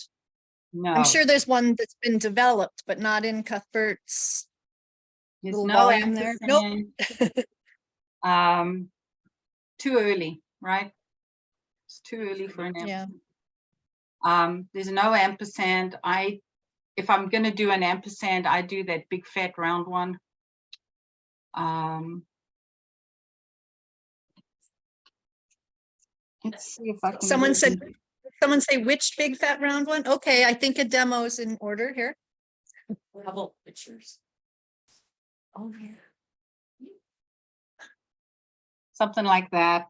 No. I'm sure there's one that's been developed, but not in Cuthbert's There's little no volume there. Nope. ampersand. Too early, right? It's too early for an ampersand. Yeah. There's no ampersand. If I'm going to do an ampersand, I do that big fat round one. Let's see if I can. Someone say which big fat round one? Okay, I think a demo is in order here. Level pictures. Oh, yeah. Something like that.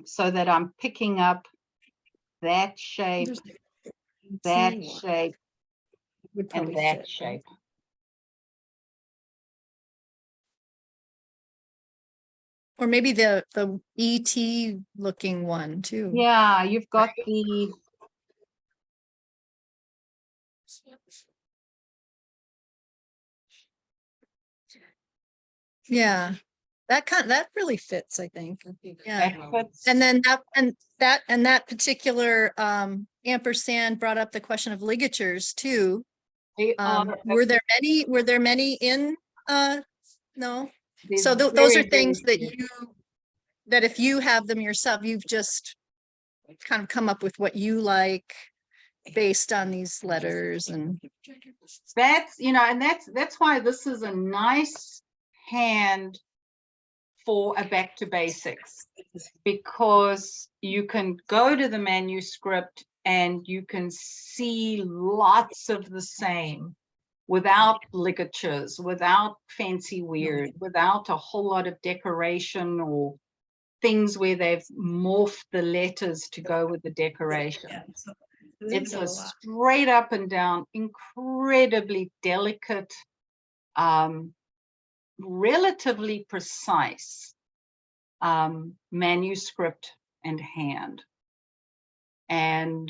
So that I'm picking up that shape, that shape, and that shape. Or maybe the ET looking one too. Yeah, you've got the. Yeah, that really fits, I think. Yeah. That fits. And then that particular ampersand brought up the question of ligatures too. Were there many in no? So those are things that that if you have them yourself, you've just kind of come up with what you like based on these letters. And that's, and that's why this is a nice hand for a back to basics, because you can go to the manuscript and you can see lots of the same without ligatures, without fancy weird, without a whole lot of decoration or things where they've morphed the letters to go with the decoration. It's a straight up and down, incredibly delicate, relatively precise manuscript and hand. And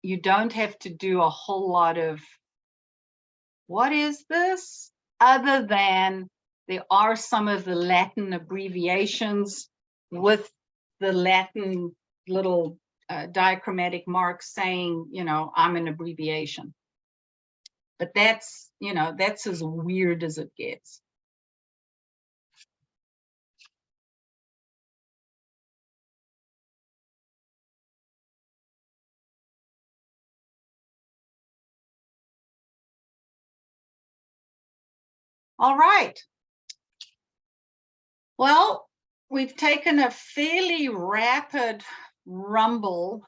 you don't have to do a whole lot of, what is this? Other than there are some of the Latin abbreviations with the Latin little diachromatic marks saying, I'm an abbreviation. But that's as weird as it gets. All right. Well, we've taken a fairly rapid rumble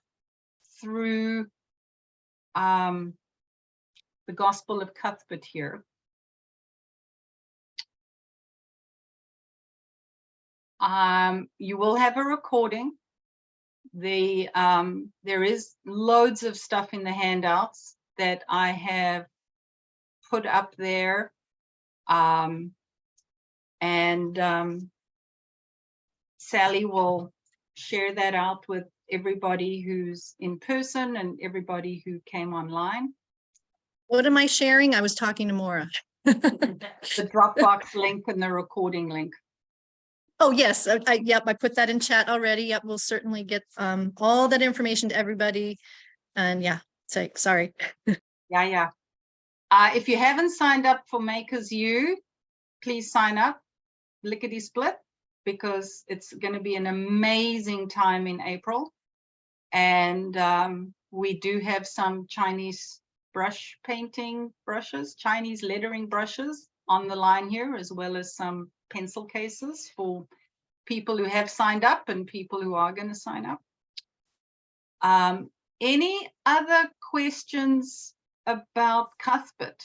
through the Gospel of Cuthbert here. You will have a recording. There is loads of stuff in the handouts that I have put up there. Sally will share that out with everybody who's in person and everybody who came online. What am I sharing? I was talking to Maura. The Dropbox link and the recording link. Oh, yes. Yep, I put that in chat already. Yep, we'll certainly get all that information to everybody. And yeah, sorry. Yeah. If you haven't signed up for Makers U, please sign up, lickety split, because it's going to be an amazing time in April. And we do have some Chinese brush painting brushes, Chinese lettering brushes on the line here, as well as some pencil cases for people who have signed up and people who are going to sign up. Any other questions about Cuthbert?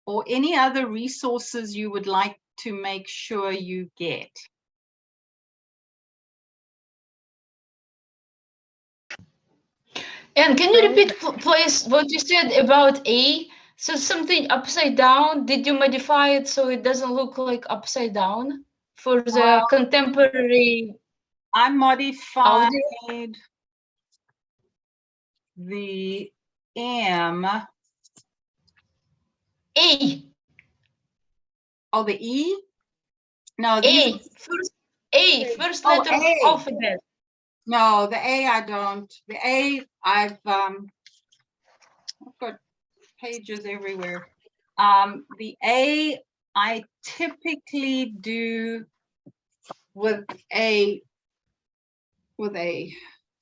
Or any other resources you would like to make sure you get? And can you repeat, please, what you said about A? So something upside down, did you modify it so it doesn't look like upside down for the contemporary? I modified audio? the M. E. Oh, the E? No, A. First letter of alphabet. No, the A I don't. The A, I've got pages everywhere. The A I typically do with a, is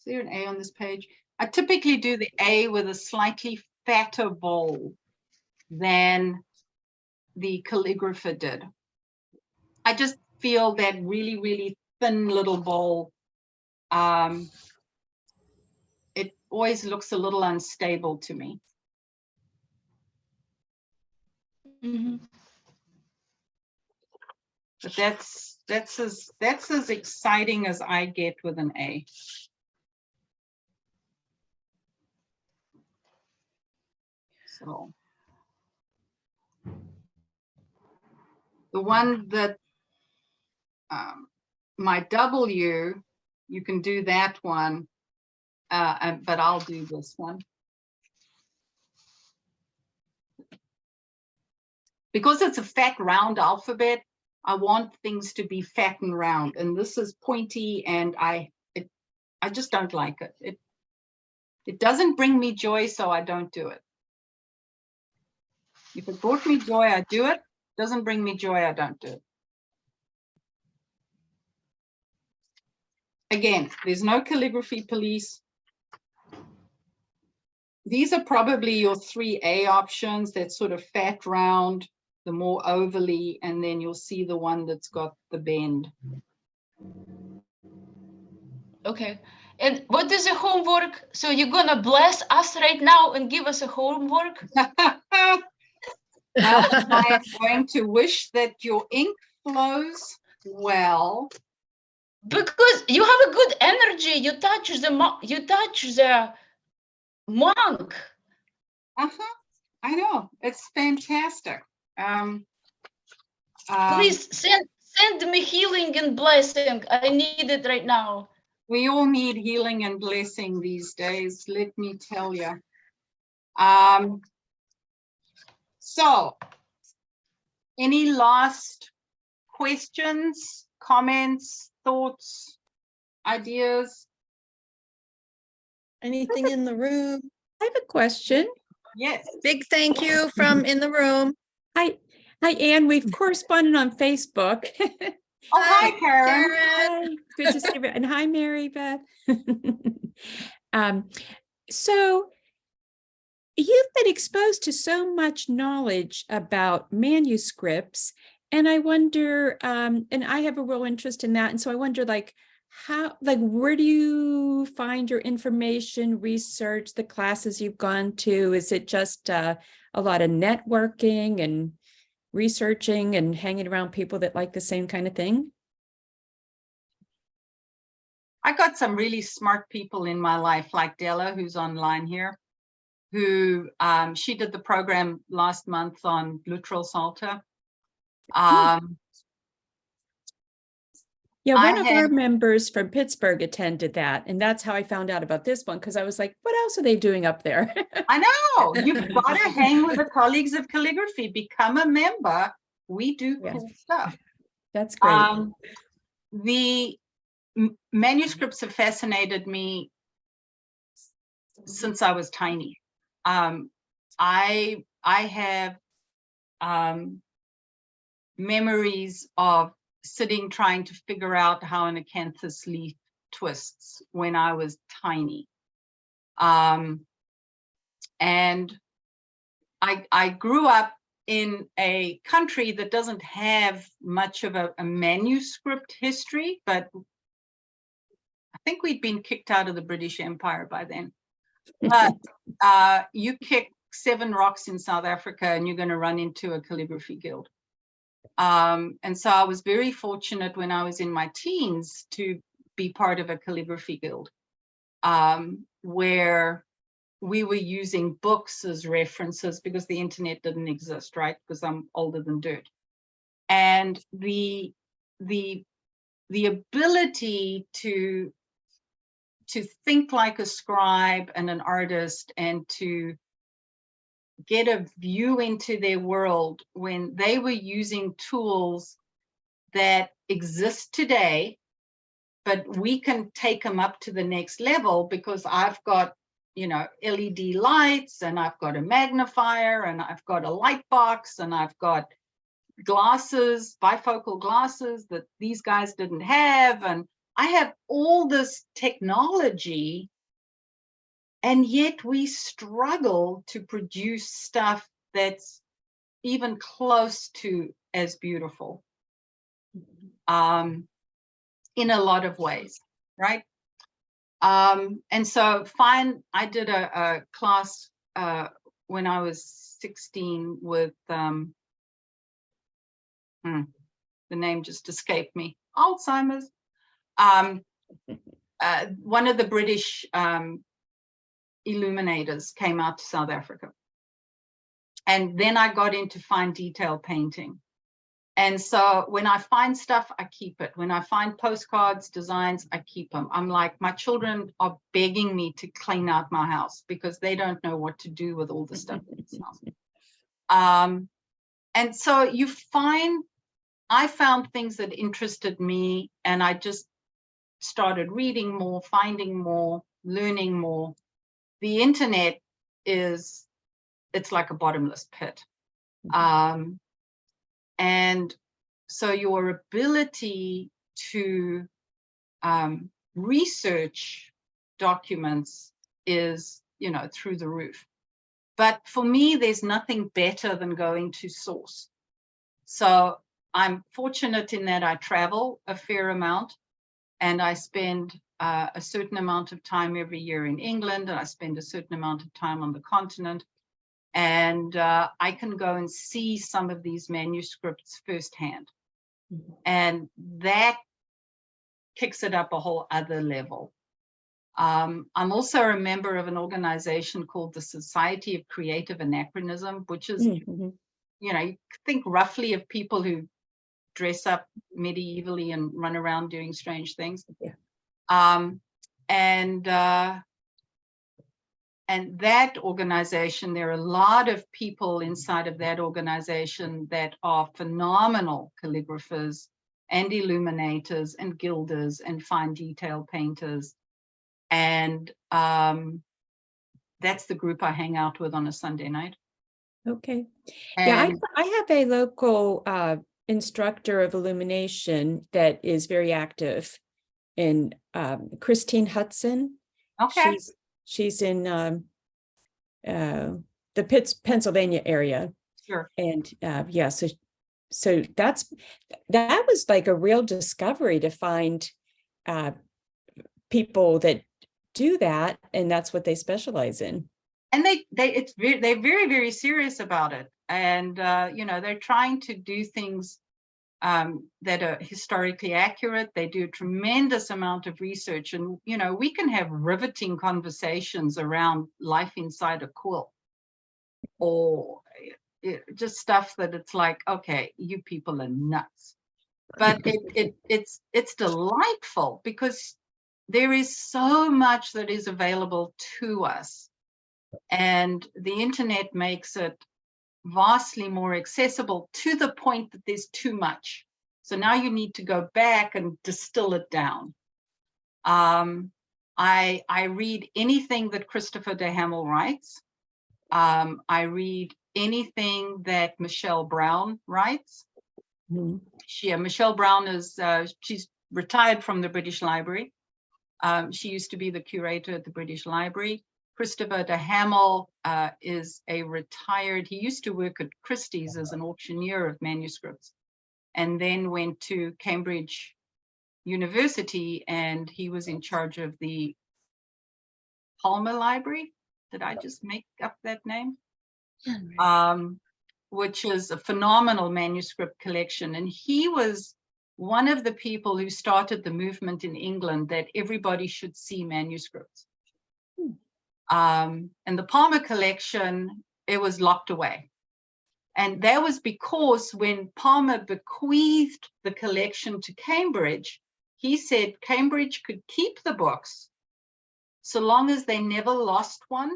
there an A on this page? I typically do the A with a slightly fatter bowl than the calligrapher did. I just feel that really, really thin little bowl, it always looks a little unstable to me. But that's as exciting as I get with an A. So the one that my W, you can do that one, but I'll do this one. Because it's a fat round alphabet, I want things to be fat and round, and this is pointy, and I just don't like it. It doesn't bring me joy, so I don't do it. If it brought me joy, I do it. Doesn't bring me joy, I don't do it. Again, there's no calligraphy police. These are probably your 3A options. That sort of fat round, the more ovally, and then you'll see the one that's got the bend. Okay. And what is the homework? So you're gonna bless us right now and give us a homework? I am going to wish that your ink flows well. Because you have a good energy. You touch the monk. I know, it's fantastic. Please send me healing and blessing. I need it right now. We all need healing and blessing these days, let me tell you. So, any last questions, comments, thoughts, ideas? Anything in the room? I have a question. Yes. Big thank you from in the room. Hi, Anne. We've corresponded on Facebook. Oh, hi, Karen. Hi, good to see you. And hi, Mary Beth. So you've been exposed to so much knowledge about manuscripts, and I wonder, and I have a real interest in that. And so I wonder, where do you find your information, research, the classes you've gone to? Is it just a lot of networking and researching and hanging around people that like the same kind of thing? I got some really smart people in my life, like Della, who's online here, who she did the program last month on Luttrell Psalter. Yeah, one of our members from Pittsburgh attended that, and that's how I found out about this one, because I was like, what else are they doing up there? I know, you've got to hang with the colleagues of calligraphy, become a member. We do cool stuff. That's great. The manuscripts have fascinated me since I was tiny. I have memories of sitting trying to figure out how an acanthus leaf twists when I was tiny. And I grew up in a country that doesn't have much of a manuscript history, but I think we'd been kicked out of the British Empire by then. But you kick 7 rocks in South Africa and you're going to run into a calligraphy guild. And so I was very fortunate when I was in my teens to be part of a calligraphy guild, where we were using books as references because the internet didn't exist, right? Because I'm older than dirt. And the ability to think like a scribe and an artist and to get a view into their world when they were using tools that exist today, but we can take them up to the next level because I've got, LED lights, and I've got a magnifier, and I've got a light box, and I've got glasses, bifocal glasses that these guys didn't have. And I have all this technology, and yet we struggle to produce stuff that's even close to as beautiful in a lot of ways, right? And so I did a class when I was 16 with, the name just escaped me, Alzheimer's. One of the British illuminators came out to South Africa. And then I got into fine detail painting. And so when I find stuff, I keep it. When I find postcards, designs, I keep them. I'm like, my children are begging me to clean out my house because they don't know what to do with all the stuff in this house. And so I found things that interested me, and I just started reading more, finding more, learning more. The internet it's like a bottomless pit. And so your ability to research documents is, through the roof. But for me, there's nothing better than going to source. So I'm fortunate in that I travel a fair amount, and I spend a certain amount of time every year in England, and I spend a certain amount of time on the continent. And I can go and see some of these manuscripts firsthand. Mm-hmm. And that kicks it up a whole other level. I'm also a member of an organization called the Society of Creative Anachronism, which is, you think roughly of people who dress up medievally and run around doing strange things. Yeah. And that organization, there are a lot of people inside of that organization that are phenomenal calligraphers and illuminators and gilders and fine detail painters. And that's the group I hang out with on a Sunday night. Okay. Yeah, I have a local instructor of illumination that is very active, in Christine Hudson. Okay. She's in the Pennsylvania area. Sure. And yeah, so that was like a real discovery to find people that do that, and that's what they specialize in. And they're very, very serious about it. And they're trying to do things that are historically accurate. They do a tremendous amount of research, and we can have riveting conversations around life inside a quilt, or just stuff that it's like, okay, you people are nuts. But it's delightful because there is so much that is available to us, and the internet makes it vastly more accessible to the point that there's too much. So now you need to go back and distill it down. I read anything that Christopher de Hamel writes. I read anything that Michelle Brown writes. Mm-hmm. Michelle Brown is she's retired from the British Library. She used to be the curator at the British Library. Christopher de Hamel is a retired, he used to work at Christie's as an auctioneer of manuscripts, and then went to Cambridge University, and he was in charge of the Palmer Library. Did I just make up that name? Which is a phenomenal manuscript collection. And he was one of the people who started the movement in England that everybody should see manuscripts. And the Palmer collection, it was locked away. And that was because when Palmer bequeathed the collection to Cambridge, he said Cambridge could keep the books so long as they never lost one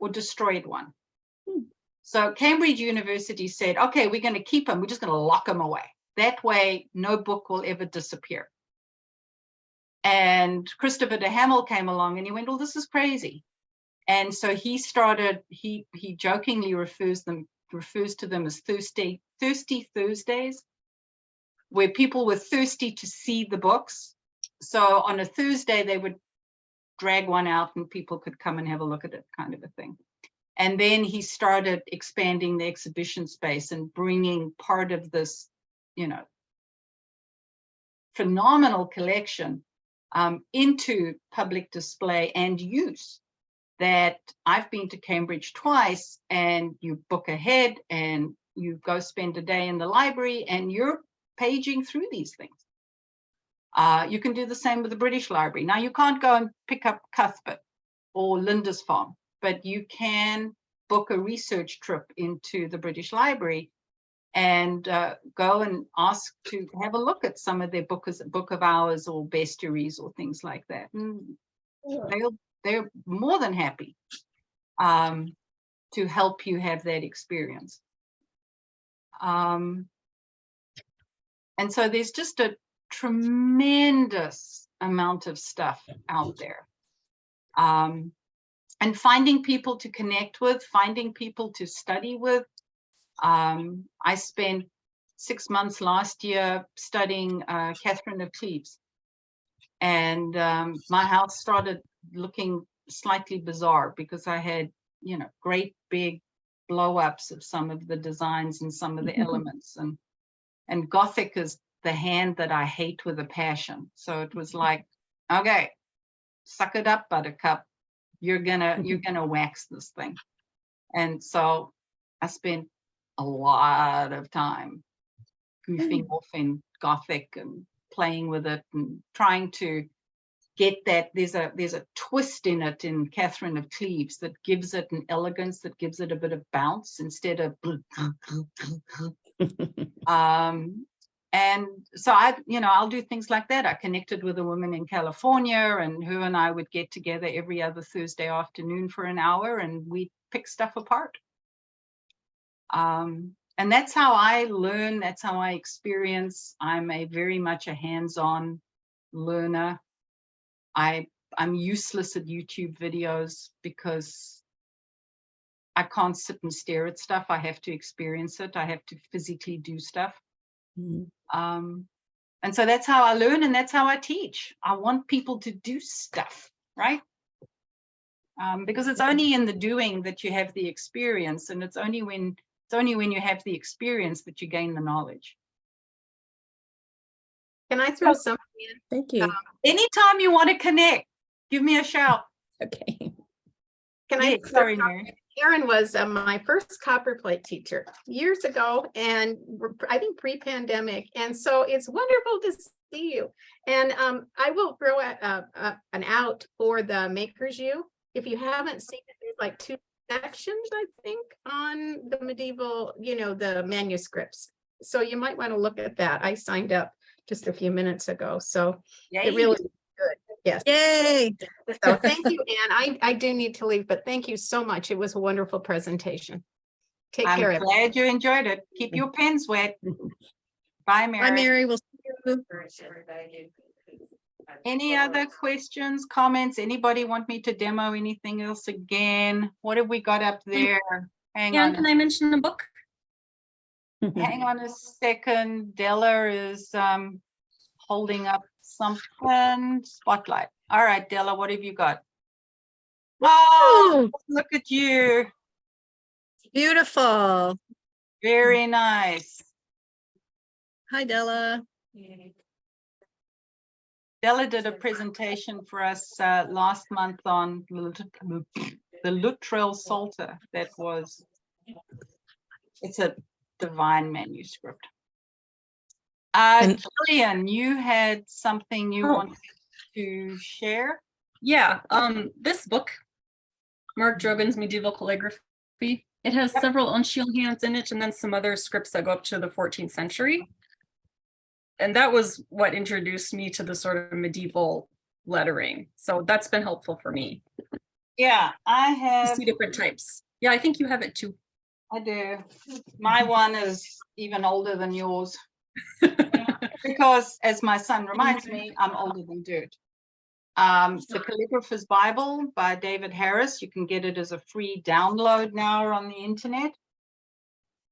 or destroyed one. So Cambridge University said, okay, we're going to keep them. We're just going to lock them away. That way, no book will ever disappear. And Christopher de Hamel came along and he went, well, this is crazy. And so he started, he jokingly refers to them as thirsty Thursdays, where people were thirsty to see the books. So on a Thursday, they would drag one out and people could come and have a look at it, kind of a thing. And then he started expanding the exhibition space and bringing part of this, you know, phenomenal collection into public display and use. That I've been to Cambridge twice, and you book ahead and you go spend a day in the library and you're paging through these things. You can do the same with the British Library. Now, you can't go and pick up Cuthbert or Lindisfarne, but you can book a research trip into the British Library and go and ask to have a look at some of their book of hours or bestiaries or things like that. And they're more than happy to help you have that experience. And so there's just a tremendous amount of stuff out there. And finding people to connect with, finding people to study with. I spent 6 months last year studying Catherine of Cleves. And my house started looking slightly bizarre because I had, you know, great big blow-ups of some of the designs and some of the elements. And Gothic is the hand that I hate with a passion. So it was like, okay, suck it up, Buttercup. You're gonna wax this thing. And so I spent a lot of time goofing off in Gothic and playing with it and trying to get that. There's a twist in it in Catherine of Cleves that gives it an elegance, that gives it a bit of bounce instead of and so I'll do things like that. I connected with a woman in California, and her and I would get together every other Thursday afternoon for an hour and we'd pick stuff apart. And that's how I learn, that's how I experience. I'm very much a hands-on learner. I'm useless at YouTube videos because I can't sit and stare at stuff. I have to experience it. I have to physically do stuff. And so that's how I learn and that's how I teach. I want people to do stuff, right? Because it's only in the doing that you have the experience, and it's only when you have the experience that you gain the knowledge. Can I throw something in? Thank you. Anytime you want to connect, give me a shout. Okay. Can Yeah, I? sorry, Mary. Erin was my first copperplate teacher years ago, and I think pre-pandemic. And so it's wonderful to see you. And I will throw an out for the Maker's U. If you haven't seen it, there's like 2 sections, I think, on the medieval, the manuscripts. So you might want to look at that. I signed up just a few minutes ago. So it really is good. Yes. Yay. So thank you, Anne. I do need to leave, but thank you so much. It was a wonderful presentation. Take care. I'm glad you enjoyed it. Keep your pens wet. Bye, Mary. Bye, Mary. We'll see you. Any other questions, comments? Anybody want me to demo anything else again? What have we got up there? Hang on. Can I mention a book? Hang on a second. Della is holding up something. Spotlight. All right, Della, what have you got? Oh, look at you. Beautiful. Very nice. Hi, Della. Della did a presentation for us last month on the Luttrell Psalter. It's a divine manuscript. Gillian, you had something you wanted to share? Yeah, this book, Mark Drogan's Medieval Calligraphy, it has several Uncial hands in it and then some other scripts that go up to the 14th century. And that was what introduced me to the sort of medieval lettering. So that's been helpful for me. Yeah, I have. See different types. Yeah, I think you have it too. I do. My one is even older than yours. Because, as my son reminds me, I'm older than dirt. The Calligrapher's Bible by David Harris. You can get it as a free download now on the internet.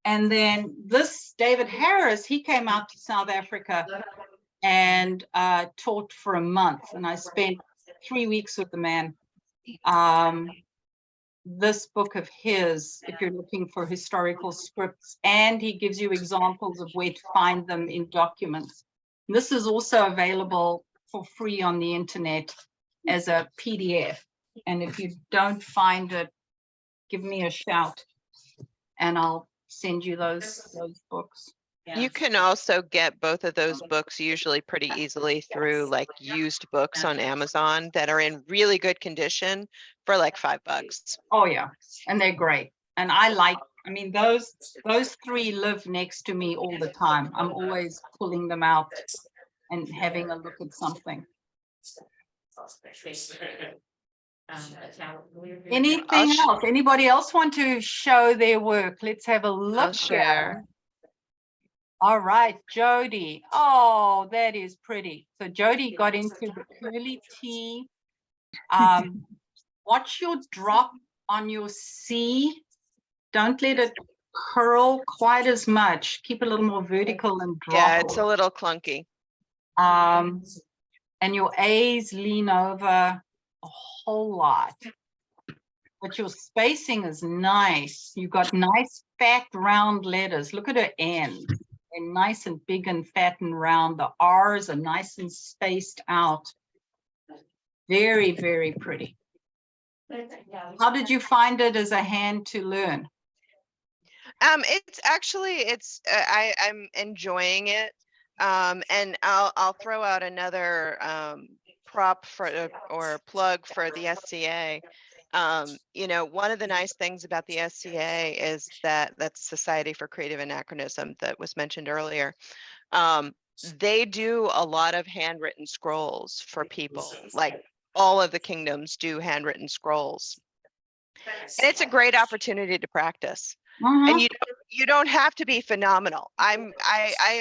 And then this David Harris, he came out to South Africa and taught for a month. And I spent 3 weeks with the man. This book of his, if you're looking for historical scripts, and he gives you examples of where to find them in documents. This is also available for free on the internet as a PDF. And if you don't find it, give me a shout and I'll send you those books. You can also get both of those books usually pretty easily through like used books on Amazon that are in really good condition for like $5. Oh yeah, and they're great. And I mean, those three live next to me all the time. I'm always pulling them out and having a look at something. Anything else? Anybody else want to show their work? Let's have a look. I'll share. All right, Jody. Oh, that is pretty. So Jody got into the curly T. Watch your drop on your C. Don't let it curl quite as much. Keep a little more vertical and drop. Yeah, it's a little clunky. And your A's lean over a whole lot. But your spacing is nice. You've got nice fat round letters. Look at her N. They're nice and big and fat and round. The R's are nice and spaced out. Very, very pretty. How did you find it as a hand to learn? It's actually, I'm enjoying it. And I'll throw out another prop for or plug for the SCA. You know, one of the nice things about the SCA is that's Society for Creative Anachronism that was mentioned earlier. They do a lot of handwritten scrolls for people. Like all of the kingdoms do handwritten scrolls. And it's a great opportunity to practice. And you don't have to be phenomenal. I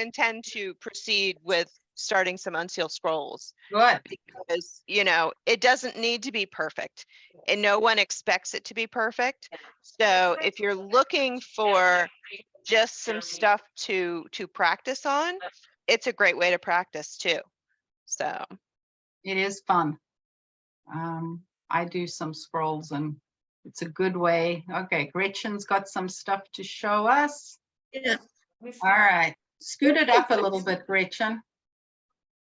intend to proceed with starting some Uncial scrolls. Good. Because, you know, it doesn't need to be perfect and no one expects it to be perfect. So if you're looking for just some stuff to practice on, it's a great way to practice too. So it is fun. I do some scrolls and it's a good way. Okay, Gretchen's got some stuff to show us. Yeah. All right, scoot it up a little bit, Gretchen.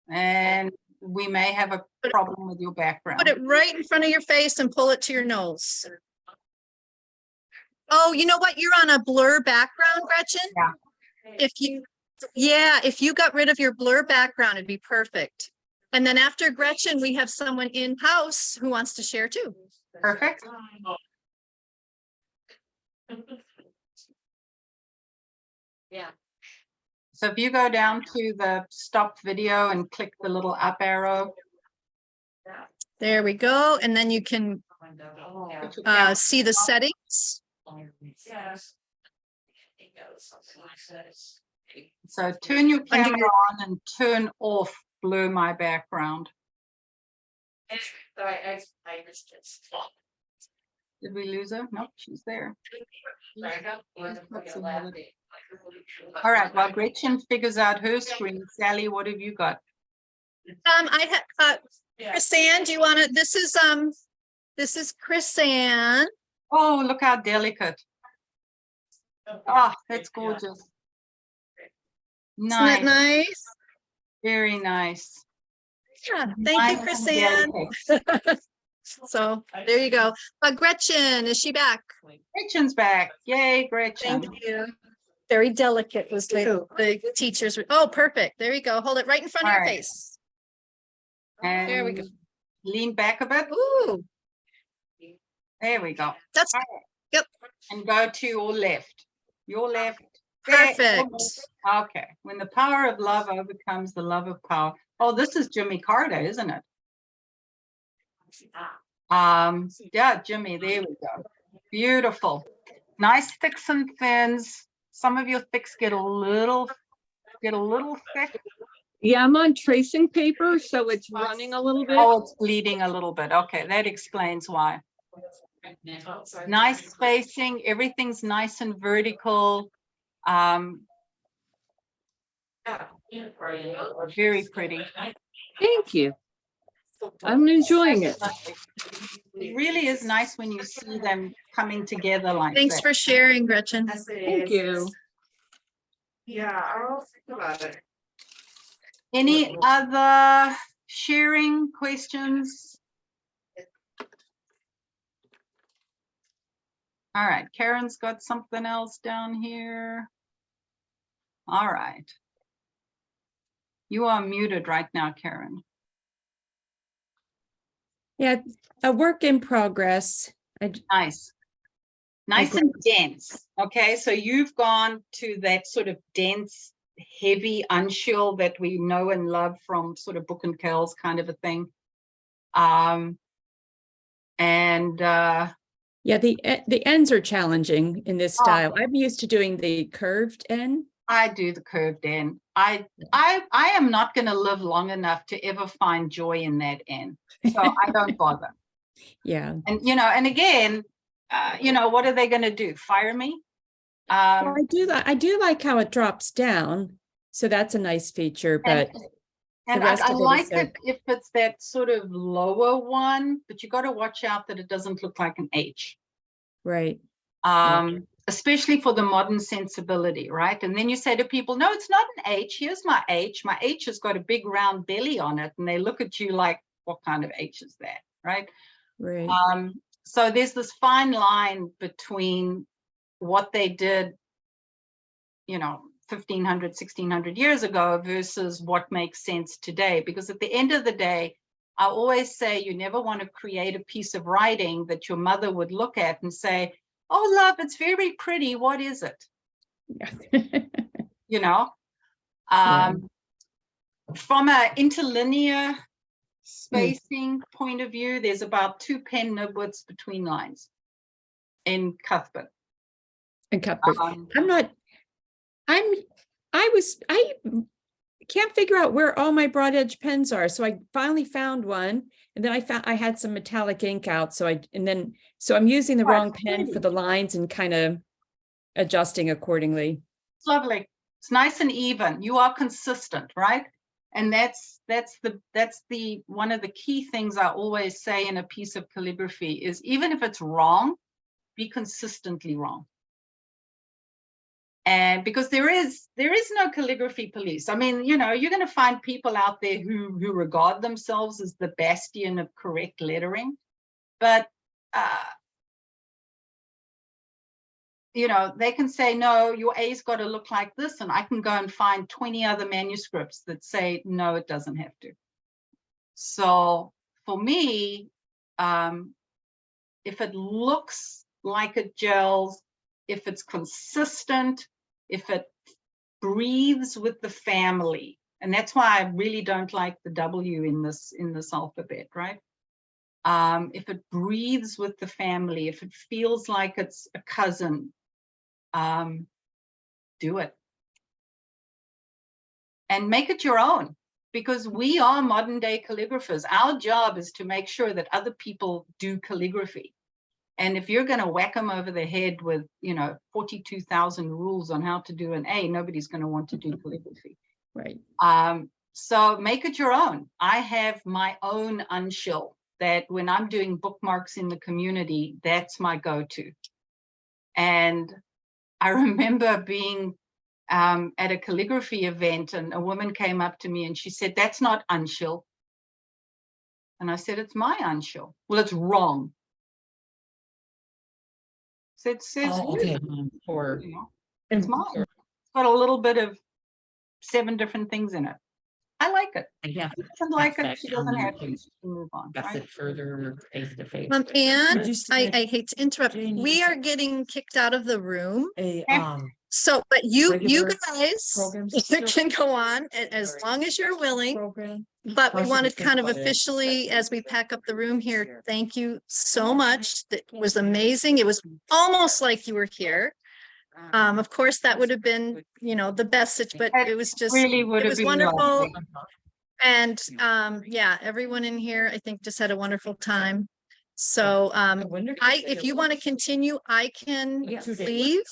And we may have a problem with your background. Put it right in front of your face and pull it to your nose. Oh, you know what? You're on a blur background, Gretchen. Yeah. If you got rid of your blur background, it'd be perfect. And then after Gretchen, we have someone in house who wants to share too. Perfect. Yeah. So if you go down to the stop video and click the little up arrow. There we go. And then you can see the settings. So turn your camera on and turn off blur my background. Did we lose her? Nope, she's there. All right, while Gretchen figures out her screen, Sally, what have you got? I have Chris-Anne, do you want to, this This is Chris Ann. Oh, look how delicate. Oh, that's gorgeous. Isn't that nice? Very nice. Yeah, thank you, Chris Ann. So there you go. Gretchen, is she back? Gretchen's back. Yay, Gretchen. Thank you. Very delicate was the teachers. Oh, perfect. There you go. Hold it right in front of your face. And there we go. Lean back a bit. Ooh. There we go. That's yep. And go to your left. Your left. Perfect. Okay. When the power of love overcomes the love of power. Oh, this is Jimmy Carter, isn't it? Yeah, Jimmy, there we go. Beautiful. Nice thicks and thins. Some of your thicks get a little thick. Yeah, I'm on tracing paper, so it's running a little bit. Oh, it's bleeding a little bit. Okay, that explains why. Nice spacing. Everything's nice and vertical. Very pretty. Thank you. I'm enjoying it. It really is nice when you see them coming together like Thanks that. for sharing, Gretchen. Thank you. Yeah, I'll think about it. Any other sharing questions? All right, Karen's got something else down here. All right. You are muted right now, Karen. Yeah, a work in progress. Nice. Nice and dense. Okay, so you've gone to that sort of dense, heavy Uncial that we know and love from sort of Book and Kells kind of a thing. Yeah, the ends are challenging in this style. I'm used to doing the curved end. I do the curved end. I am not going to live long enough to ever find joy in that end, so I don't bother. Yeah, and and again, what are they going to do? Fire me? Well, I do like how it drops down, so that's a nice feature. But and I like it if it's that sort of lower one, but you got to watch out that it doesn't look like an H. Right. Especially for the modern sensibility, right? And then you say to people, no, it's not an H. Here's my H. My H has got a big round belly on it. And they look at you like, what kind of H is that, right? Right. So there's this fine line between what they did, 1,500, 1,600 years ago versus what makes sense today. Because at the end of the day, I always say you never want to create a piece of writing that your mother would look at and say, oh, love, it's very pretty. What is it? From an interlinear spacing point of view, there's about 2 pen nib widths between lines in Cuthbert. I can't figure out where all my broad edge pens are. So I finally found one, and then I had some metallic ink out. So I'm using the wrong pen for the lines and kind of adjusting accordingly. It's lovely. It's nice and even. You are consistent, right? And that's the one of the key things I always say in a piece of calligraphy is, even if it's wrong, be consistently wrong. And because there is no calligraphy police. I mean, you're going to find people out there who regard themselves as the bastion of correct lettering, but they can say, no, your A's got to look like this, and I can go and find 20 other manuscripts that say, no, it doesn't have to. So for me, if it looks like it gels, if it's consistent, if it breathes with the family, and that's why I really don't like the W in this alphabet, right? If it breathes with the family, if it feels like it's a cousin, do it. And make it your own, because we are modern day calligraphers. Our job is to make sure that other people do calligraphy. And if you're going to whack them over the head with, 42,000 rules on how to do an A, nobody's going to want to do calligraphy. Right. So make it your own. I have my own Uncial that when I'm doing bookmarks in the community, that's my go-to. And I remember being at a calligraphy event, and a woman came up to me and she said, "That's not Uncial." And I said, "It's my Uncial." "Well, it's wrong." So it says, Okay. it's mine. It's got a little bit of 7 different things in it. I like it. Yeah. She doesn't like it, she doesn't have to. She can move on. That's Right? it further face to face. And I hate to interrupt. We are getting kicked out of the room. So, but you guys can go on as long as you're willing. But we want to kind of officially, as we pack up the room here, thank you so much. That was amazing. It was almost like you were here. Of course, that would have been, the message, but it was just, really would it have was been wonderful. lovely. And yeah, everyone in here, I think, just had a wonderful time. So if you want to continue, I can leave.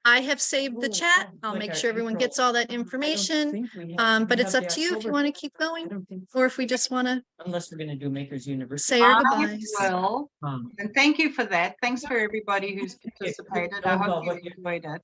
I have saved the chat. I'll make sure everyone gets all that information. But it's up to you if you want to keep going, or if we just want to. Unless we're gonna do Makers University. Say our goodbyes. Well, and thank you for that. Thanks for everybody who's participated. I hope you enjoyed it.